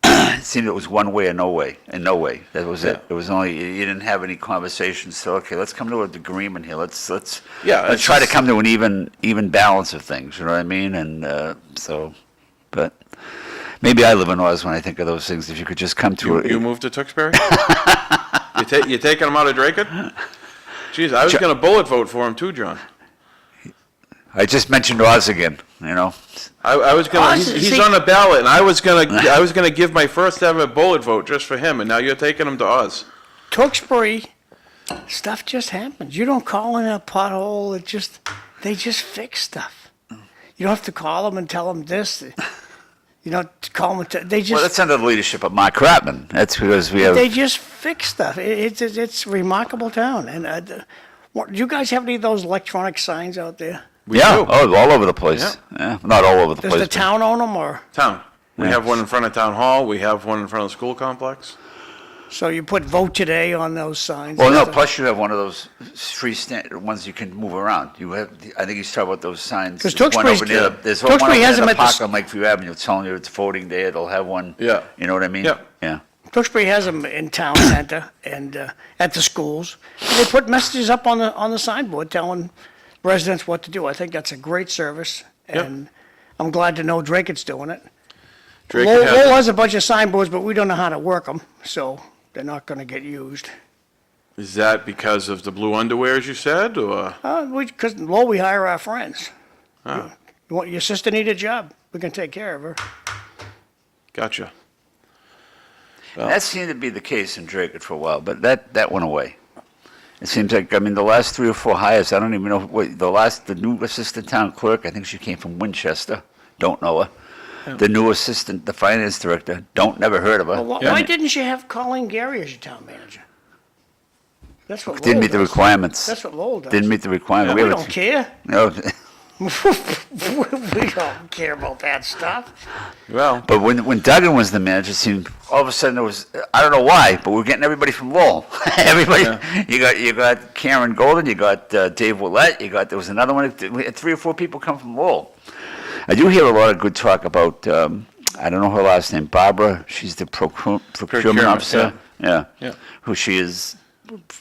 it seemed it was one way or no way, and no way. That was it. Yeah. It was only, you didn't have any conversations. So, okay, let's come to an agreement here. Let's Yeah, it's try to just- come to an even balance of things, you know what I mean? And but maybe I live in Oz when I think of those things. If you could just come to you moved to Tewksbury? You taking him out of Dracut? Jeez, I was going to bullet vote for him too, John. I just mentioned Oz again, you know? I was going Oz, to. He's see- on the ballot, and I was going to give my first ever bullet vote just for him, and now you're taking him to Oz. Tewksbury, stuff just happens. You don't call in a pothole. They just fix stuff. You don't have to call them and tell them this. You don't call them. They Well, just that's under the leadership of Mark Kratman. That's because we have. they just fix stuff. It's a remarkable town. And do you guys have any of those electronic signs out there? We Yeah, do. oh, all over the place. Yeah, not all over the Does place. the town own them, or Town. We Yeah. have one in front of town hall. We have one in front of the school complex. so you put "Vote Today" on those signs? Well, and no. stuff? Plus, you have one of those freestand ones you can move around. You have. I think he's talking about those signs. 'Cause There's one Tewksbury's- over near. There's one Tewksbury over has near them the at the park s- on Lakeview Avenue, telling you it's voting day. They'll have one. Yeah. You know what I mean? Yeah. Yeah. Tewksbury has them in town center and at the schools. And they put messages up on the signboard telling residents what to do. I think that's a great service, Yep. and I'm glad to know Dracut's doing it. Drake Lowell has it. has a bunch of signboards, but we don't know how to work them, so they're not going to get used. Is that because of the blue underwear, as you said, or? Because Lowell, we hire our friends. Oh, You want your sister need a job? We can take care of her. gotcha. That seemed to be the case in Dracut for a while, but that went away. It seems like, I mean, the last 3 or 4 hires, I don't even know, the new assistant town clerk, I think she came from Winchester, don't know her. The new assistant, the finance director, never heard of her. Well, Yeah. why didn't you have Colleen Gary as your town manager? That's what Didn't Lowell meet the does. requirements. That's what Lowell does. Didn't meet the requirement. We have a- don't care. No, We don't care about that stuff. Well, but when Duggan was the manager, it seemed all of a sudden there was, I don't know why, but we're getting everybody from Lowell. Everybody, you got Karen Golden, you got Dave Willett, there was another one. We had 3 or 4 people come from Lowell. I do hear a lot of good talk about. I don't know her last name, Barbara. She's the procurement officer. Yeah. Yeah. Who she is,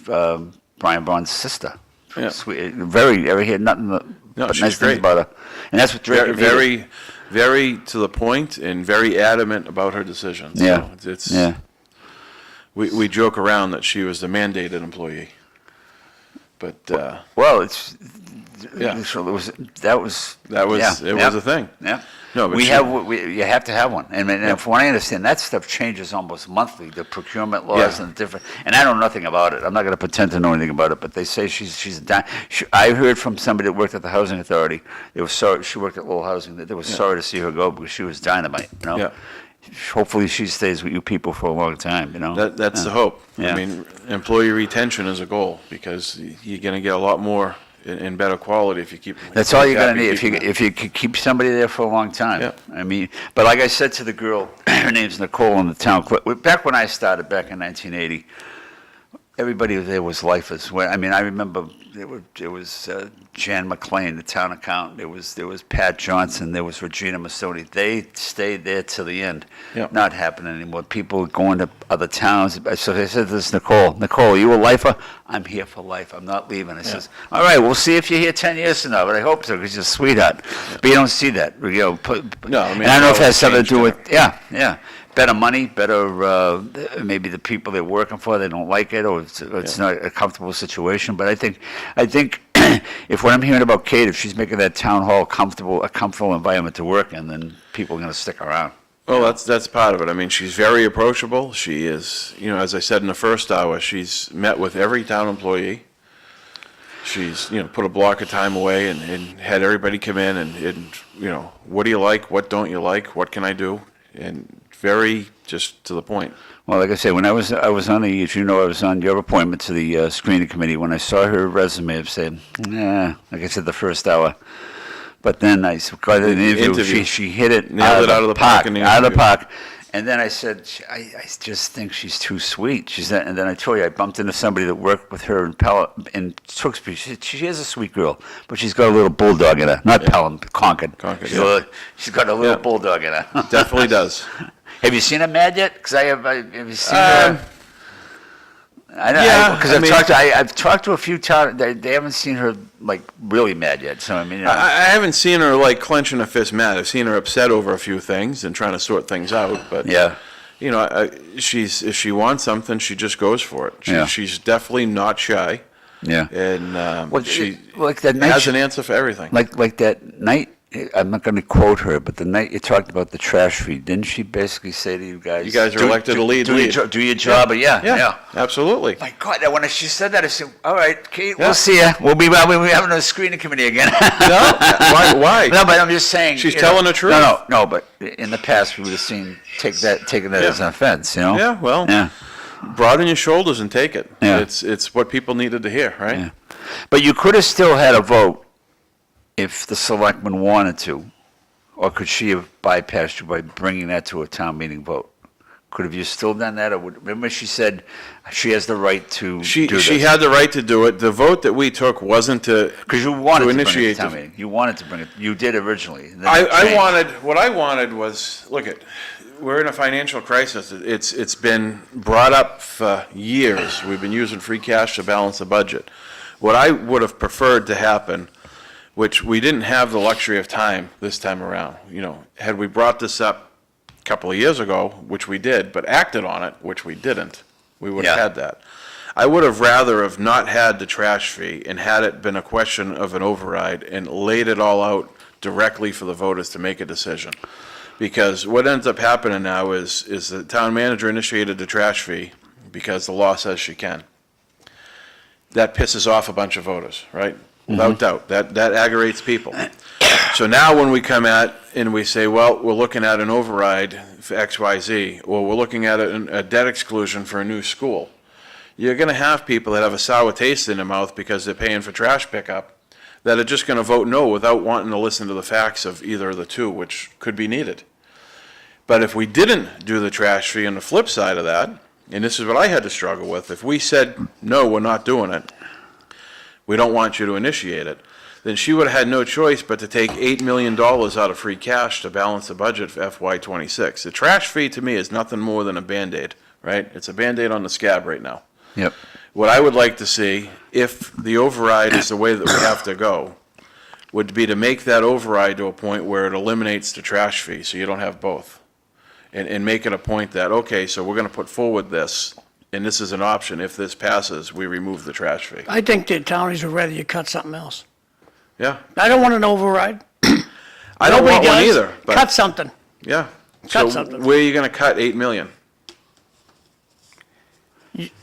Brian Vaughn's sister. Yeah. Sweet, very. Ever hear nothing but she's nice things great. about her, and that's what Drake. very to the point and very adamant about her decisions. Yeah. So it's Yeah. we joke around that she was the mandated employee, but Well, it's. Yeah. So it was. That was. that was yeah, it yeah, was a thing. Yeah. No, but we she- have. You have to have one, and from what I understand, that stuff changes almost monthly. The procurement laws Yeah. and different. And I know nothing about it. I'm not going to pretend to know anything about it. But they say she's a I heard from somebody that worked at the housing authority. They were sorry. She worked at Lowell Housing. That they were sorry to see her go because she was dynamite. You know. Yeah. Hopefully she stays with you people for a long time. You know. That's the hope. Yeah. I mean, employee retention is a goal because you're going to get a lot more in better quality if you keep. That's all you're gonna happy need if you people. if you could keep somebody there for a long time. Yeah. I mean, but like I said to the girl, her name's Nicole in the town clerk. Back when I started back in 1980, everybody there was lifers. I mean, I remember it was Jan McLean, the town accountant. There was Pat Johnson. There was Regina Massoni. They stayed there till the end. Yeah. Not happening anymore. People going to other towns. So I said to this Nicole, are you a lifer? I'm here for life. I'm not leaving. I says, all right, we'll see if you're here 10 years from now, but I hope so because you're a sweetheart. But you don't see that. You know, No, I mean, and I don't know if it has it's something to do with, changed yeah. Better money, better, maybe the people they're working for, they don't like it, or it's not a comfortable situation. But I think if what I'm hearing about Kate, if she's making that town hall a comfortable environment to work in, then people are going to stick around. Well, that's part of it. I mean, she's very approachable. She is, as I said in the first hour, she's met with every town employee. She's, put a block of time away and had everybody come in and, what do you like? What don't you like? What can I do? And very just to the point. Well, like I said, when I was on as you know, I was on your appointment to the screening committee. When I saw her resume, I said, nah, like I said, the first hour. But then I got an interview. She hit it Nailed it out of the park in the out of the interview. park. And then I said, I just think she's too sweet. And then I told you, I bumped into somebody that worked with her in Tewksbury. She is a sweet girl, but she's got a little bulldog in her. Not Pelham, Concord. She's got a little bulldog in her. Definitely does. Have you seen her mad yet? Because have you seen her? Yeah, because I've talked to a few times. They haven't seen her like really mad yet. So I mean, I haven't seen her like clenching a fist mad. I've seen her upset over a few things and trying to sort things out. But yeah, if she wants something, she just goes for it. She's definitely not shy. Yeah, and she like that night has an answer for everything. Like that night. I'm not going to quote her, but the night you talked about the trash fee, didn't she basically say to you guys? You guys are elected to lead. Do your job, but yeah, absolutely. My God, when she said that, I said, "All right, Kate, we'll see ya. We'll be having a screening committee again." No, why? No, but I'm just saying. She's telling the truth. No, but in the past we would have taken that as an offense, Yeah, well, broaden your shoulders and take it. Yeah. It's what people needed to hear, right? Yeah. But you could have still had a vote if the selectmen wanted to, or could she have bypassed you by bringing that to a town meeting vote? Could have you still done that, or remember she said she has the right to do this? She had the right to do it. The vote that we took wasn't to because you wanted to initiate bring it to town meeting. You wanted to bring it. You did originally. What I wanted was, we're in a financial crisis. It's been brought up for years. We've been using free cash to balance the budget. What I would have preferred to happen, which we didn't have the luxury of time this time around. Had we brought this up a couple of years ago, which we did, but acted on it, which we didn't, we would have had that. I would have rather have not had the trash fee and had it been a question of an override and laid it all out directly for the voters to make a decision. Because what ends up happening now is the town manager initiated the trash fee because the law says she can. That pisses off a bunch of voters, right? Without doubt. That aggravates people. So now when we come at and we say, well, we're looking at an override for XYZ, or we're looking at a debt exclusion for a new school, you're going to have people that have a sour taste in their mouth because they're paying for trash pickup that are just going to vote no without wanting to listen to the facts of either of the two, which could be needed. But if we didn't do the trash fee on the flip side of that, and this is what I had to struggle with, if we said, no, we're not doing it, we don't want you to initiate it, then she would have had no choice but to take $8 million out of free cash to balance the budget for FY26. The trash fee to me is nothing more than a Band-Aid, right? It's a Band-Aid on the scab right now. Yep. What I would like to see, if the override is the way that we have to go, would be to make that override to a point where it eliminates the trash fee, so you don't have both. And make it a point that, okay, so we're going to put forward this, and this is an option. If this passes, we remove the trash fee. I think the townies would rather you cut something else. Yeah. I don't want an override. I don't want one either. But Cut something. yeah. Cut So something. where are you going to cut $8 million?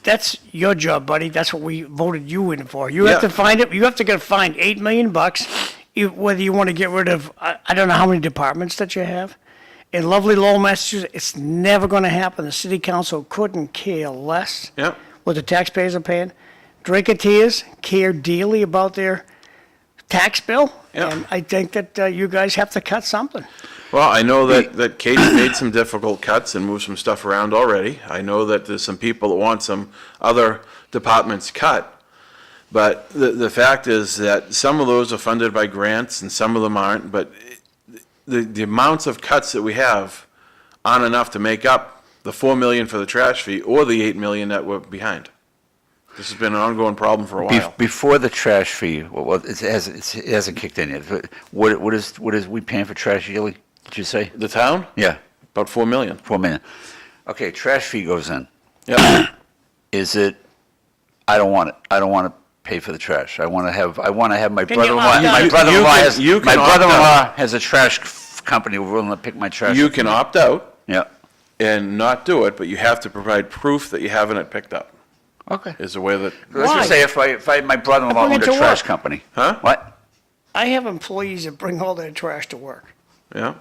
That's your job, buddy. That's what we voted you in for. You have to find it. You have to go find $8 million, whether you want to get rid of, I don't know how many departments that you have. In lovely Lowell, Massachusetts, it's never going to happen. The city council couldn't care less Yep. what the taxpayers are paying. Dracuteers care dearly about their tax bill, Yep. and I think that you guys have to cut something. Well, I know that Kate's made some difficult cuts and moved some stuff around already. I know that there's some people that want some other departments cut. But the fact is that some of those are funded by grants and some of them aren't. But the amounts of cuts that we have aren't enough to make up the $4 million for the trash fee or the $8 million that we're behind. This has been an ongoing problem for a while. Before the trash fee, well, it hasn't kicked in yet. What is we paying for trash yearly? Did you say? The town? Yeah, About $4 million. $4 million. Okay, trash fee goes in. Yeah. Is it? I don't want it. I don't want to pay for the trash. I want to have my Can you brother-in-law. opt out? My You can my opt brother-in-law has a trash company willing to pick my trash. You can opt out Yeah. and not do it, but you have to provide proof that you haven't it picked up, Okay. is the way that, Let's Why? just say if my brother-in-law I bring owned it a to trash work. company. Huh? What? I have employees that bring all their trash to work. yeah.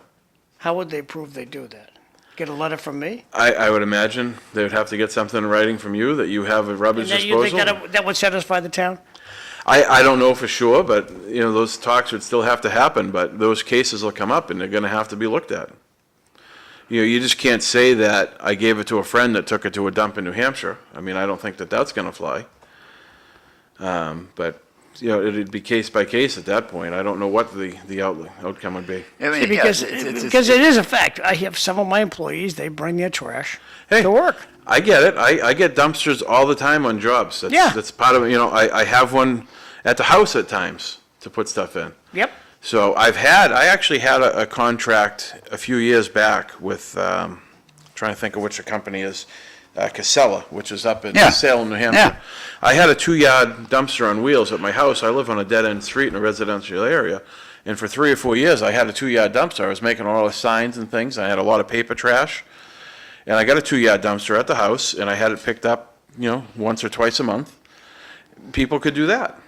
How would they prove they do that? Get a letter from me? I would imagine they would have to get something in writing from you that you have a rubbish And then you think disposal. that would satisfy the town? I don't know for sure, but, you know, those talks would still have to happen, but those cases will come up and they're gonna have to be looked at. You know, you just can't say that I gave it to a friend that took it to a dump in New Hampshire. I mean, I don't think that that's gonna fly. But, you know, it'd be case by case at that point. I don't know what the outcome would be. I mean, See, because, yeah, because it is a fact. I have some of my employees, they bring their trash Hey, to work. I get it. I get dumpsters all the time on jobs. Yeah. That's part of, you know, I have one at the house at times to put stuff in. Yep. So I actually had a contract a few years back with, trying to think of which the company is, Casella, which is up in Yeah. Salem, New Hampshire. Yeah. I had a 2-yard dumpster on wheels at my house. I live on a dead-end street in a residential area. And for 3 or 4 years, I had a 2-yard dumpster. I was making all the signs and things. I had a lot of paper trash. And I got a 2-yard dumpster at the house, and I had it picked up, you know, once or twice a month. People could do that.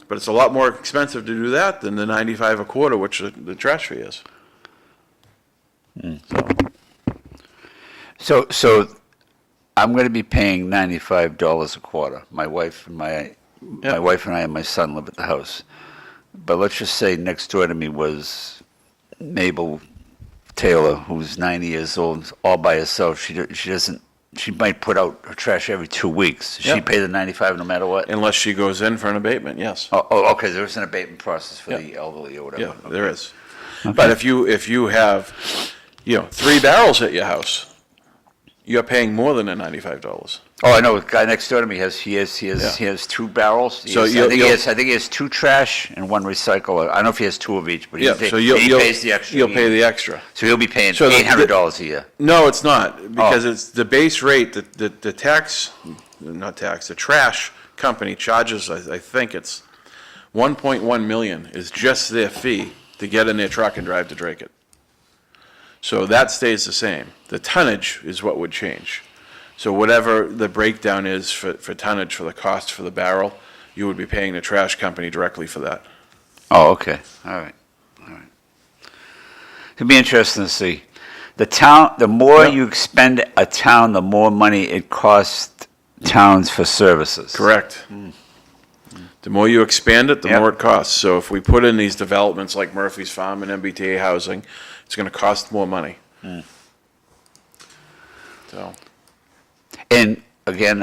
But it's a lot more expensive to do that than the $95 a quarter, which the trash fee is. So I'm going to be paying $95 a quarter. My wife and I and my son live at the house. But let's just say next door to me was Mabel Taylor, who's 90 years old, all by herself. She might put out her trash every 2 weeks. She Yeah. pay the 95 no matter what. Unless she goes in for an abatement, yes. Okay. There's an abatement process for Yeah. the elderly or whatever. Yeah, there is. But if you have, you know, 3 barrels at your house, you're paying more than the $95. Oh, I know. The guy next door to me he has 2 barrels. So I you'll- think he has 2 trash and 1 recycle. I don't know if he has 2 of each, but Yeah, so he pays the extra. you'll pay the extra. So he'll be paying So the- $800 a year. No, it's not, because Oh. it's the base rate, the trash company charges, I think it's 1.1 million is just their fee to get in their truck and drive to Dracut. So that stays the same. The tonnage is what would change. So whatever the breakdown is for tonnage, for the cost for the barrel, you would be paying the trash company directly for that. Oh, okay. All right. It'd be interesting to see. The more Yeah. you expend a town, the more money it costs towns for services. Correct. The more you expand it, the Yep. more it costs. So if we put in these developments like Murphy's Farm and MBTA housing, it's gonna cost more money. So, And again,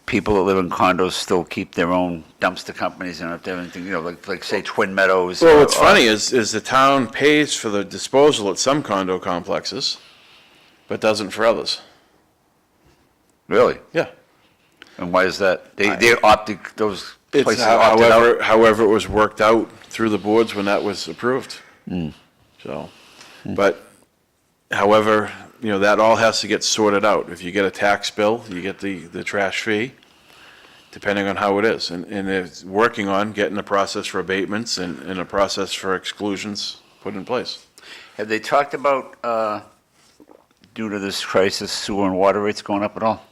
people that live in condos still keep their own dumpster companies and if they have anything, like say Twin Meadows. well, what's funny is the town pays for the disposal at some condo complexes, but doesn't for others. Really? Yeah. And why is that? They opted, those It's places opted out? however it was worked out through the boards when that was approved. So, but however, that all has to get sorted out. If you get a tax bill, you get the trash fee, depending on how it is. And it's working on getting a process for abatements and a process for exclusions put in place. Have they talked about, due to this crisis, sewer and water rates going up at all?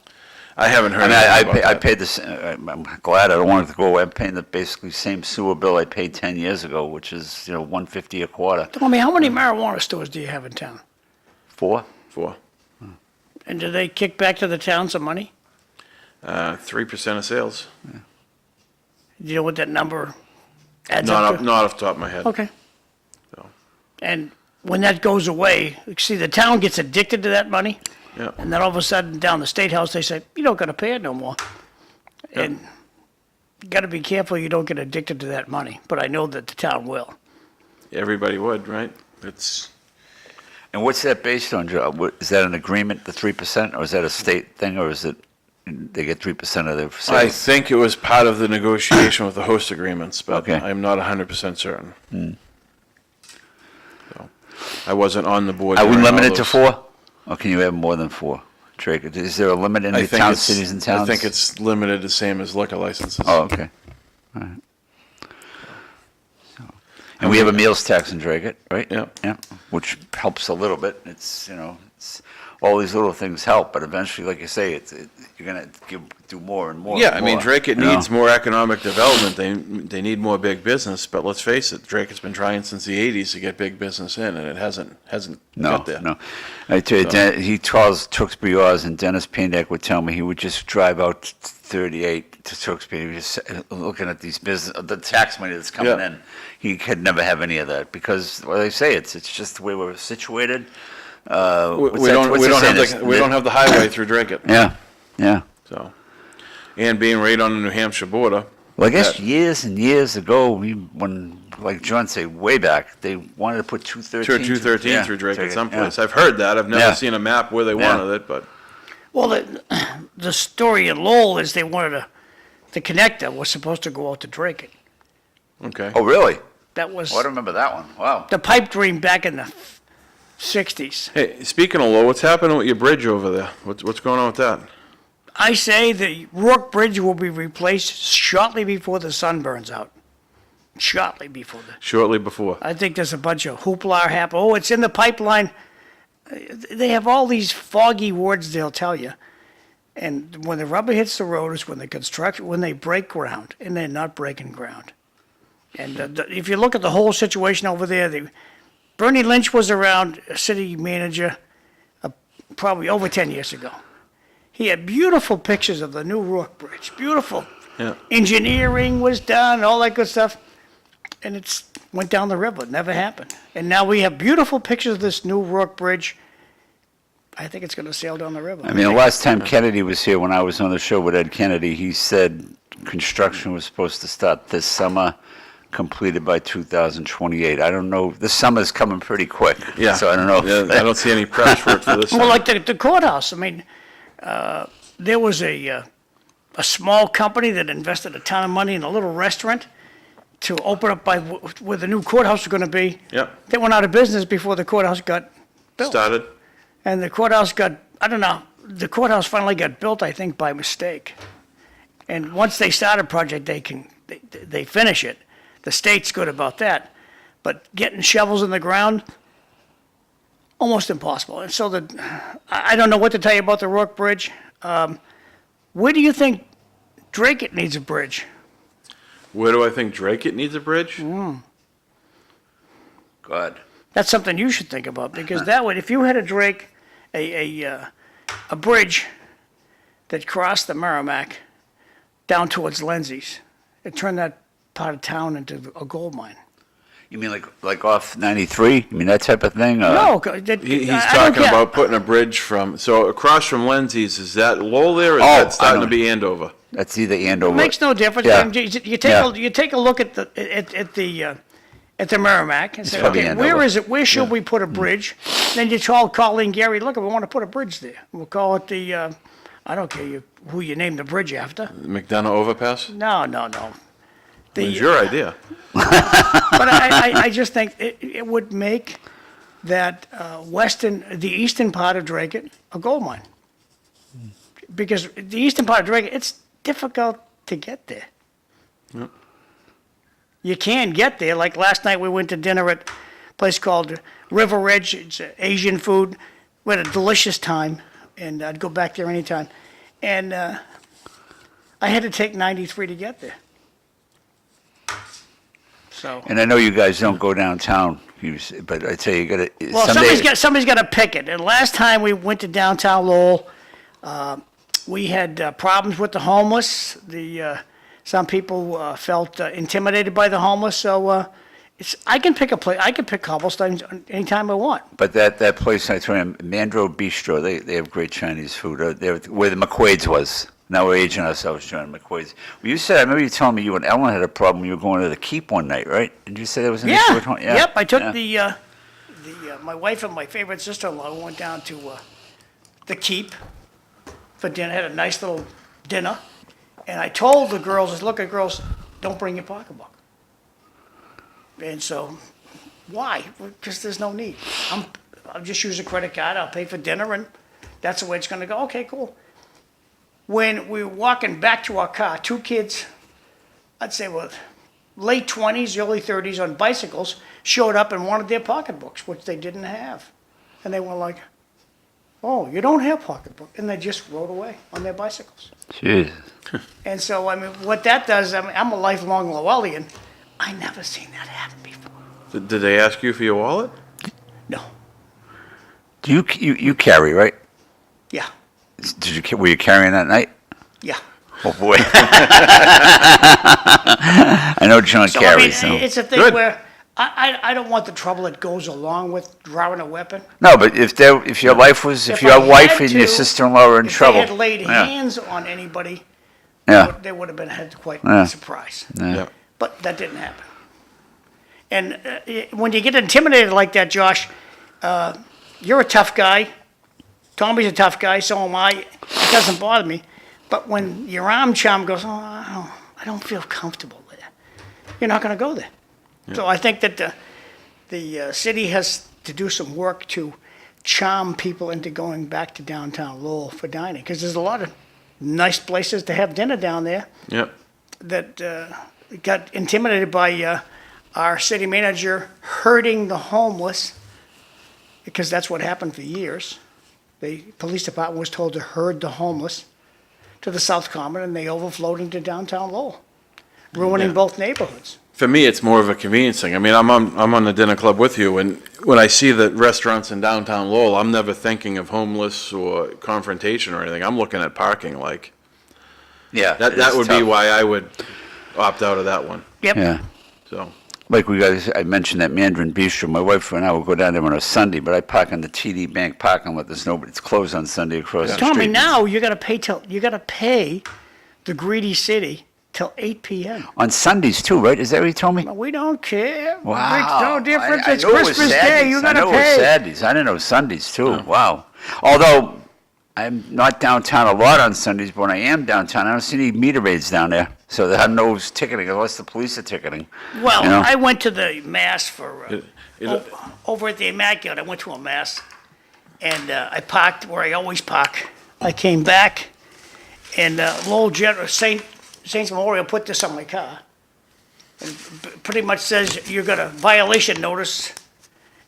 I haven't heard I mean, anything about I that. paid this, I'm glad, I don't want it to go away. I'm paying the basically same sewer bill I paid 10 years ago, which is, $150 a quarter. Tell me, how many marijuana stores do you have in town? 4? For And do they kick back to the town some money? 3% of sales. Do you know what that number adds up Not to? not off the top of my head. Okay. So. And when that goes away, see, the town gets addicted to that money, Yeah. and then all of a sudden, down the State House, they say, you don't gotta pay it no more. And you gotta be careful you don't get addicted to that money, but I know that the town will. Everybody would, right? It's, And what's that based on, Joe? Is that an agreement, the 3%, or is that a state thing, or is it, they get 3% of their I sales? think it was part of the negotiation with the host agreements, but Okay. I'm not 100% certain. So, I wasn't on the board. Are we during all limited to those. 4? Or can you have more than 4? Drake, is there a limit in I the think towns, it's- cities, and towns? I think it's limited the same as liquor licenses. Oh, okay. And we have a meals tax in Dracut, right? Yeah. Yeah, which helps a little bit. It's, it's, all these little things help, but eventually, like you say, you're gonna do more and more. Yeah, and I mean, more, Dracut you know? needs more economic development. They need more big business, but let's face it, Dracut's been trying since the '80s to get big business in, and it hasn't No, got there. no. I tell you, he calls Tewksbury ours, and Dennis Pandak would tell me he would just drive out 38 to Tewksbury. He was just looking at these the tax money that's coming Yeah. in. He could never have any of that because, well, they say it's just the way we're situated. We don't have the highway through Dracut. Yeah, yeah. So, and being right on the New Hampshire border. Well, I guess that- years and years ago, when, like John said, way back, they wanted to put 213. Sure, 213 yeah, through Dracut yeah. someplace. I've heard that. I've never Yeah. seen a map where they Yeah. wanted it, but Well, the story in Lowell is they wanted the connector was supposed to go out to Dracut. okay. Oh, really? That was Oh, I don't remember that one. Wow. the pipe dream back in the 60s. Hey, speaking of low, what's happening with your bridge over there? What's going on with that? I say the Rourke Bridge will be replaced shortly before the sun burns out. Shortly before the. Shortly before. I think there's a bunch of hoopla happen. Oh, it's in the pipeline. They have all these foggy words they'll tell you. And when the rubber hits the road is when they break ground, and they're not breaking ground. And if you look at the whole situation over there, Bernie Lynch was around city manager probably over 10 years ago. He had beautiful pictures of the new Rourke Bridge, beautiful. Yeah. Engineering was done, all that good stuff. And it's went down the river, never happened. And now we have beautiful pictures of this new Rourke Bridge. I think it's going to sail down the river. I mean, the last time Kennedy was here, when I was on the show with Ed Kennedy, he said construction was supposed to start this summer, completed by 2028. I don't know. The summer's coming pretty quick. Yeah. So I don't know. Yeah, I don't see any press for it for this. Well, summer. like the courthouse, I mean, there was a small company that invested a ton of money in a little restaurant to open up by where the new courthouse was going to be. Yep. They went out of business before the courthouse got built. Started. And the courthouse I don't know, the courthouse finally got built, I think, by mistake. And once they start a project, they finish it. The state's good about that. But getting shovels in the ground, almost impossible. And so I don't know what to tell you about the Rourke Bridge. Where do you think Dracut needs a bridge? Where do I think Dracut needs a bridge? God. That's something you should think about, because that would, if you had a bridge that crossed the Merrimack down towards Lindsay's, it turned that part of town into a gold mine. You mean like off 93? You mean that type of thing? No, He's I don't talking care. about putting a bridge so across from Lindsay's, is that Lowell there, or is Oh, that starting I to know. be Andover? That's either Andover. Makes no difference. Yeah. You take a look at the Merrimack and say, probably okay, Andover. where is it? Where should we put a bridge? Then you call in Gary. Look, we want to put a bridge there. We'll call it the. I don't care who you name the bridge after. McDonough overpass? No. It's your idea. But I just think it would make that the eastern part of Dracut a gold mine. Because the eastern part of Dracut, it's difficult to get there. Yep. You can get there. Like last night, we went to dinner at a place called River Edge. It's Asian food. We had a delicious time, and I'd go back there anytime. And I had to take 93 to get there. So. And I know you guys don't go downtown, but I tell you, you got to. Well, somebody's got to pick it. And last time we went to downtown Lowell, we had problems with the homeless. Some people felt intimidated by the homeless. So I can pick a place. I can pick cobblestones anytime I want. But that place, I told you, Mandro Bistro, they have great Chinese food. They're where the McQuaid's was. Now we're aging ourselves, John McQuaid's. Well, you said, I remember you telling me you and Ellen had a problem when you were going to the Keep one night, right? Did you say there was an issue at home? Yeah. Yep. I took yeah. my wife and my favorite sister-in-law went down to the Keep for dinner. Had a nice little dinner, and I told the girls, I said, "Look, girls, don't bring your pocketbook." And so, why? Because there's no need. I'll just use a credit card. I'll pay for dinner, and that's the way it's going to go. Okay, cool. When we were walking back to our car, two kids, I'd say, well, late 20s, early 30s on bicycles showed up and wanted their pocketbooks, which they didn't have. And they were like, oh, you don't have pocketbook. And they just rode away on their bicycles. Jeez. And so, I mean, what that does, I mean, I'm a lifelong Llewellyn. I never seen that happen before. Did they ask you for your wallet? No. Do you carry, right? Yeah. Were you carrying that night? Yeah. Oh boy. I know John So, carries. I mean, So. it's a thing Good. where I don't want the trouble that goes along with drawing a weapon. No, but if your wife was, if If your I wife had and your to, sister-in-law were in If trouble, they had laid yeah, hands on anybody, yeah, they would have been had quite Yeah. a surprise. yeah. But that didn't happen. And when you get intimidated like that, Josh, you're a tough guy. Tommy's a tough guy, so am I. It doesn't bother me. But when your arm chum goes, oh, I don't feel comfortable there, you're not going to go there. So I think that the city has to do some work to charm people into going back to downtown Lowell for dining, because there's a lot of nice places to have dinner down there Yep. that got intimidated by our city manager herding the homeless, because that's what happened for years. The police department was told to herd the homeless to the South Common, and they overflowed into downtown Lowell, ruining Yeah. both neighborhoods. For me, it's more of a convenience thing. I mean, I'm on the dinner club with you, and when I see the restaurants in downtown Lowell, I'm never thinking of homeless or confrontation or anything. I'm looking at parking. Like Yeah, that it's would be tough. why I would opt out of that one. Yep. Yeah. So Like I mentioned that Mandarin Bistro. My wife and I will go down there on a Sunday, but I park on the TD Bank parking lot. There's nobody. It's closed on Sunday across the Tommy, street. now you got to pay the greedy city till 8 p.m. On Sundays too, right? Is that what you told me? We don't care. Wow. Makes no difference. I It's knew it was Christmas Day. Saturdays. You I got to know it was pay. Saturdays. I didn't know Sundays too. Wow. Although I'm not downtown a lot on Sundays, but when I am downtown, I don't see any meter raids down there. So I don't know who's ticketing unless the police are ticketing. Well, You know? I went to the mass for it- over at the Immaculate. I went to a mass, and I parked where I always park. I came back, and Lowell Saints Memorial put this on my car, and pretty much says you got a violation notice.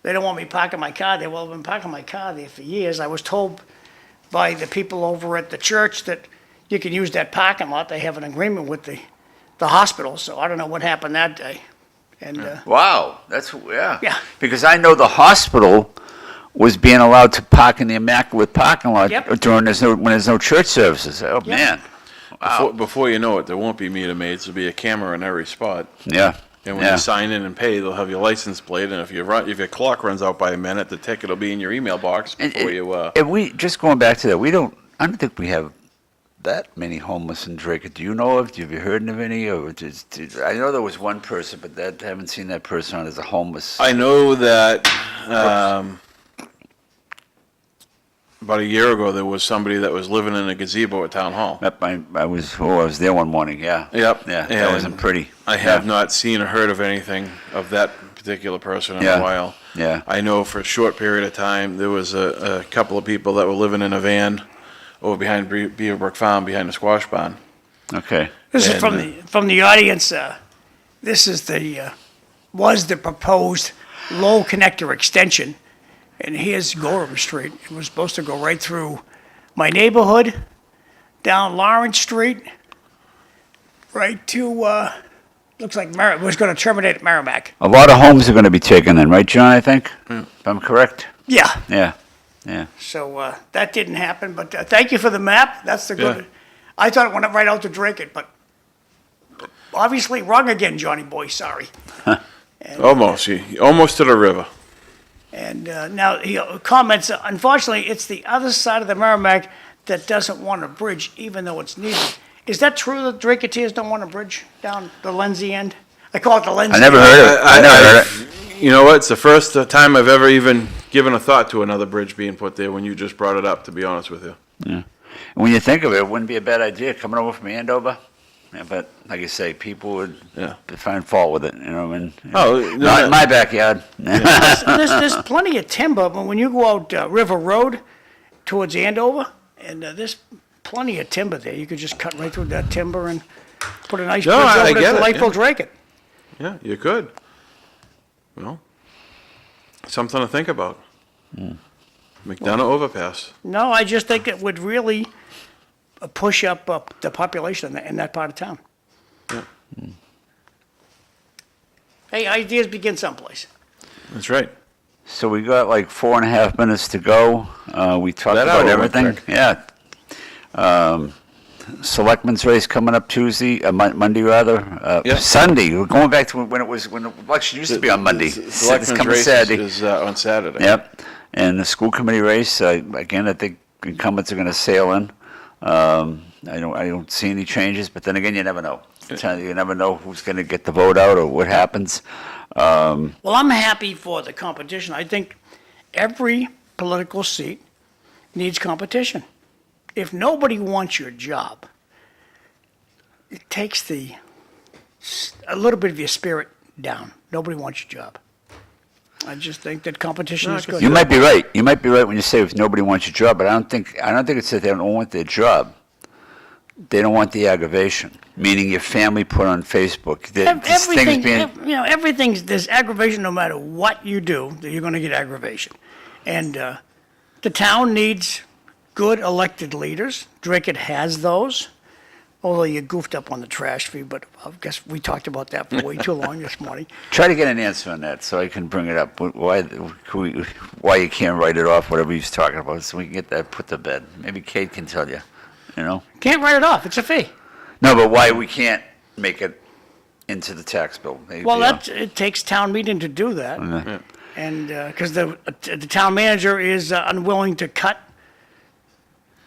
They don't want me parking my car there. Well, I've been parking my car there for years. I was told by the people over at the church that you can use that parking lot. They have an agreement with the hospital, so I don't know what happened that day. And Wow, that's yeah. Yeah. Because I know the hospital was being allowed to park in the Immaculate parking lot Yep. when there's no church services. Oh man. before you know it, there won't be meter maids. There'll be a camera in every spot. Yeah. And when yeah. you sign in and pay, they'll have your license plate, and if your clock runs out by a minute, the ticket will be in your email box before you. And we just going back to that, I don't think we have that many homeless in Dracut. Do you know of? Have you heard of any? Or I know there was one person, but I haven't seen that person as a homeless. I know that about a year ago there was somebody that was living in a gazebo at Town Hall. Yep, I was there one morning. Yeah. Yep. Yeah, that and wasn't pretty. I have not seen or heard of anything of that particular person in Yeah. a while. Yeah. I know for a short period of time there was a couple of people that were living in a van over behind Beaverbrook Farm, behind the squash barn. Okay. this is And, from the audience. This is was the proposed Lowell Connector extension, and here's Gorham Street. It was supposed to go right through my neighborhood, down Lawrence Street, right to looks like it was going to terminate at Merrimack. A lot of homes are going to be taken then, right, John? I think, if I'm correct. Yeah. Yeah. Yeah. So that didn't happen, but thank you for the map. That's the good. Yeah. I thought it went right out to Dracut, but obviously wrong again, Johnny boy. Sorry. Almost to the river. And now he comments. Unfortunately, it's the other side of the Merrimack that doesn't want a bridge, even though it's needed. Is that true that Dracuteers don't want a bridge down the Lindsay end? I call it the Lindsay. I never heard of it. I never heard it. You know what? It's the first time I've ever even given a thought to another bridge being put there when you just brought it up, to be honest with you. When you think of it, it wouldn't be a bad idea coming over from Andover. Yeah, but like you say, people would find fault with it. You know, and not in my backyard. There's plenty of timber, but when you go out River Road towards Andover, and there's plenty of timber there. You could just cut right through that timber and put a nice No, bridge I over get the it, delightful yeah. Dracut. Yeah, you could. Well, something to think about. McDonough overpass. No, I just think it would really push up the population in that part of town. Yeah, Hey, ideas begin someplace. that's right. So we got like 4.5 minutes to go. We talked That about hour went everything. quick. Yeah. Selectmen's race coming up Tuesday, Monday rather. Yeah. Sunday. We're going back to when the election used to be on Monday. The It's Selectmen's coming race Saturday. is on Saturday. Yep. And the school committee race, again, I think incumbents are going to sail in. I don't see any changes, but then again, you never know. You never know who's going to get the vote out or what happens. Well, I'm happy for the competition. I think every political seat needs competition. If nobody wants your job, it takes a little bit of your spirit down. Nobody wants your job. I just think that competition is good. You might be right. You might be right when you say if nobody wants your job, but I don't think it's that they don't want their job. They don't want the aggravation, meaning your family put on Facebook. There's aggravation no matter what you do, that you're going to get aggravation. And the town needs good elected leaders. Dracut has those, although you goofed up on the trash fee, but I guess we talked about that for way too long this morning. Try to get an answer on that so I can bring it up. Why you can't write it off, whatever he's talking about, so we can get that put to bed. Maybe Kate can tell you, Can't write it off, it's a fee. No, but why we can't make it into the tax bill? Maybe, Well, it takes town meeting to do that. Yeah. And, because the town manager is unwilling to cut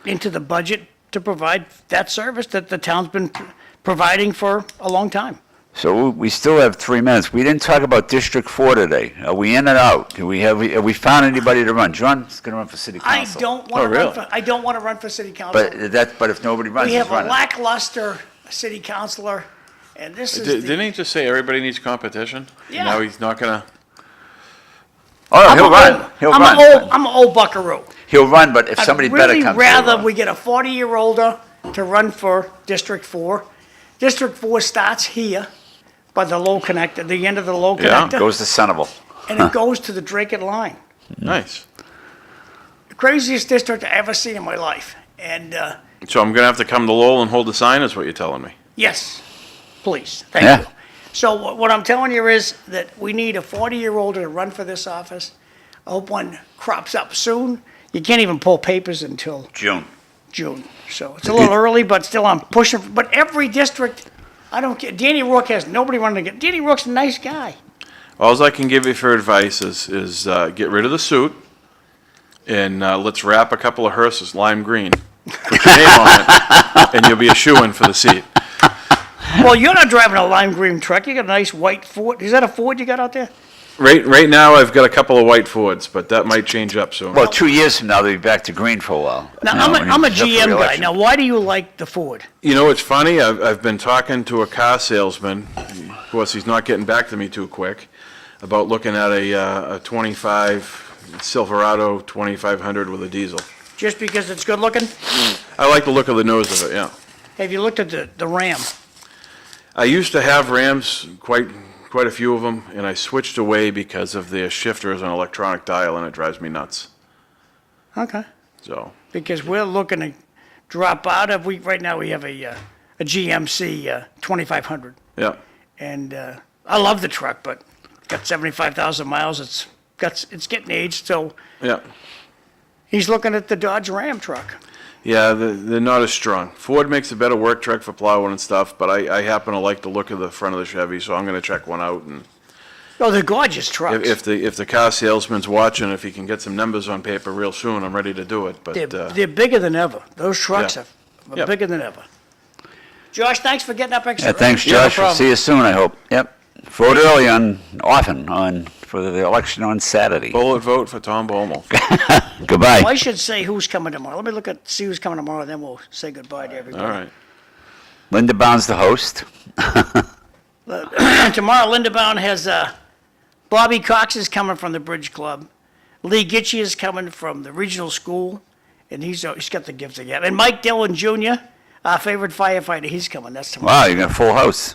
into the budget to provide that service that the town's been providing for a long time. So we still have 3 minutes. We didn't talk about District 4 today. Are we in and out? Have we found anybody to run? John's going to run for city I council. don't want to really? run for city council. But if nobody runs, We he's have a running. lackluster city councilor, and this is Didn't he just say everybody needs competition? Yeah. Now he's not gonna. Oh, he'll run. He'll run. I'm an old buckaroo. He'll run, but if somebody better comes I'd to really rather run. we get a 40-year-older to run for District 4. District 4 starts here by the low connector, the end of the low Yeah, connector, Goes to Senable. and it goes to the Dracut line. Nice. The craziest district I ever seen in my life. And So I'm gonna have to come to Lowell and hold the sign, is what you're telling me? yes, please, thank Yeah. you. So what I'm telling you is that we need a 40-year-older to run for this office. I hope one crops up soon. You can't even pull papers until June. June. So it's a little early, but still I'm pushing. But every district, I don't care. Danny Rourke has nobody running against. Danny Rourke's a nice guy. Alls I can give you for advice is get rid of the suit and let's wrap a couple of hearses lime green, put your name on it, and you'll be a shoo-in for the seat. Well, you're not driving a lime green truck. You got a nice white Ford. Is that a Ford you got out there? Right now, I've got a couple of white Fords, but that might change up soon. Well, 2 years from now, they'll be back to green for a while. Now, You know, when I'm a he's up for GM guy. re-election. Now, why do you like the Ford? You know, it's funny, I've been talking to a car salesman, of course, he's not getting back to me too quick, about looking at a 25 Silverado 2500 with a diesel. Just because it's good looking? I like the look of the nose of it, yeah. Have you looked at the Ram? I used to have Rams, quite a few of them, and I switched away because of their shifter as an electronic dial, and it drives me nuts. Okay. So, Because we're looking to drop out of, right now we have a GMC 2500. yeah. And I love the truck, but it's got 75,000 miles. It's getting aged, so Yeah. he's looking at the Dodge Ram truck. Yeah, they're not as strong. Ford makes a better work truck for plowing and stuff, but I happen to like the look of the front of the Chevy, so I'm gonna check one out. And Oh, they're gorgeous trucks. if the car salesman's watching, if he can get some numbers on paper real soon, I'm ready to do it. But They're bigger than ever. Those trucks Yeah. are Yep. bigger than ever. Josh, thanks for getting up extra Yeah, thanks, Yeah, no Josh. We'll problem. see you soon, I hope. Yep. Vote early for the election on Saturday. bullet vote for Tom Bomil. Goodbye. Well, I should say who's coming tomorrow. Let me see who's coming tomorrow, then we'll say goodbye to everybody. All right. Linda Bound's the host. Tomorrow, Linda Bound has Bobby Cox is coming from the Bridge Club. Lee Gitchie is coming from the regional school. And he's got the gift again. And Mike Dillon Jr., our favorite firefighter, he's coming. That's tomorrow. Wow, you got a full house.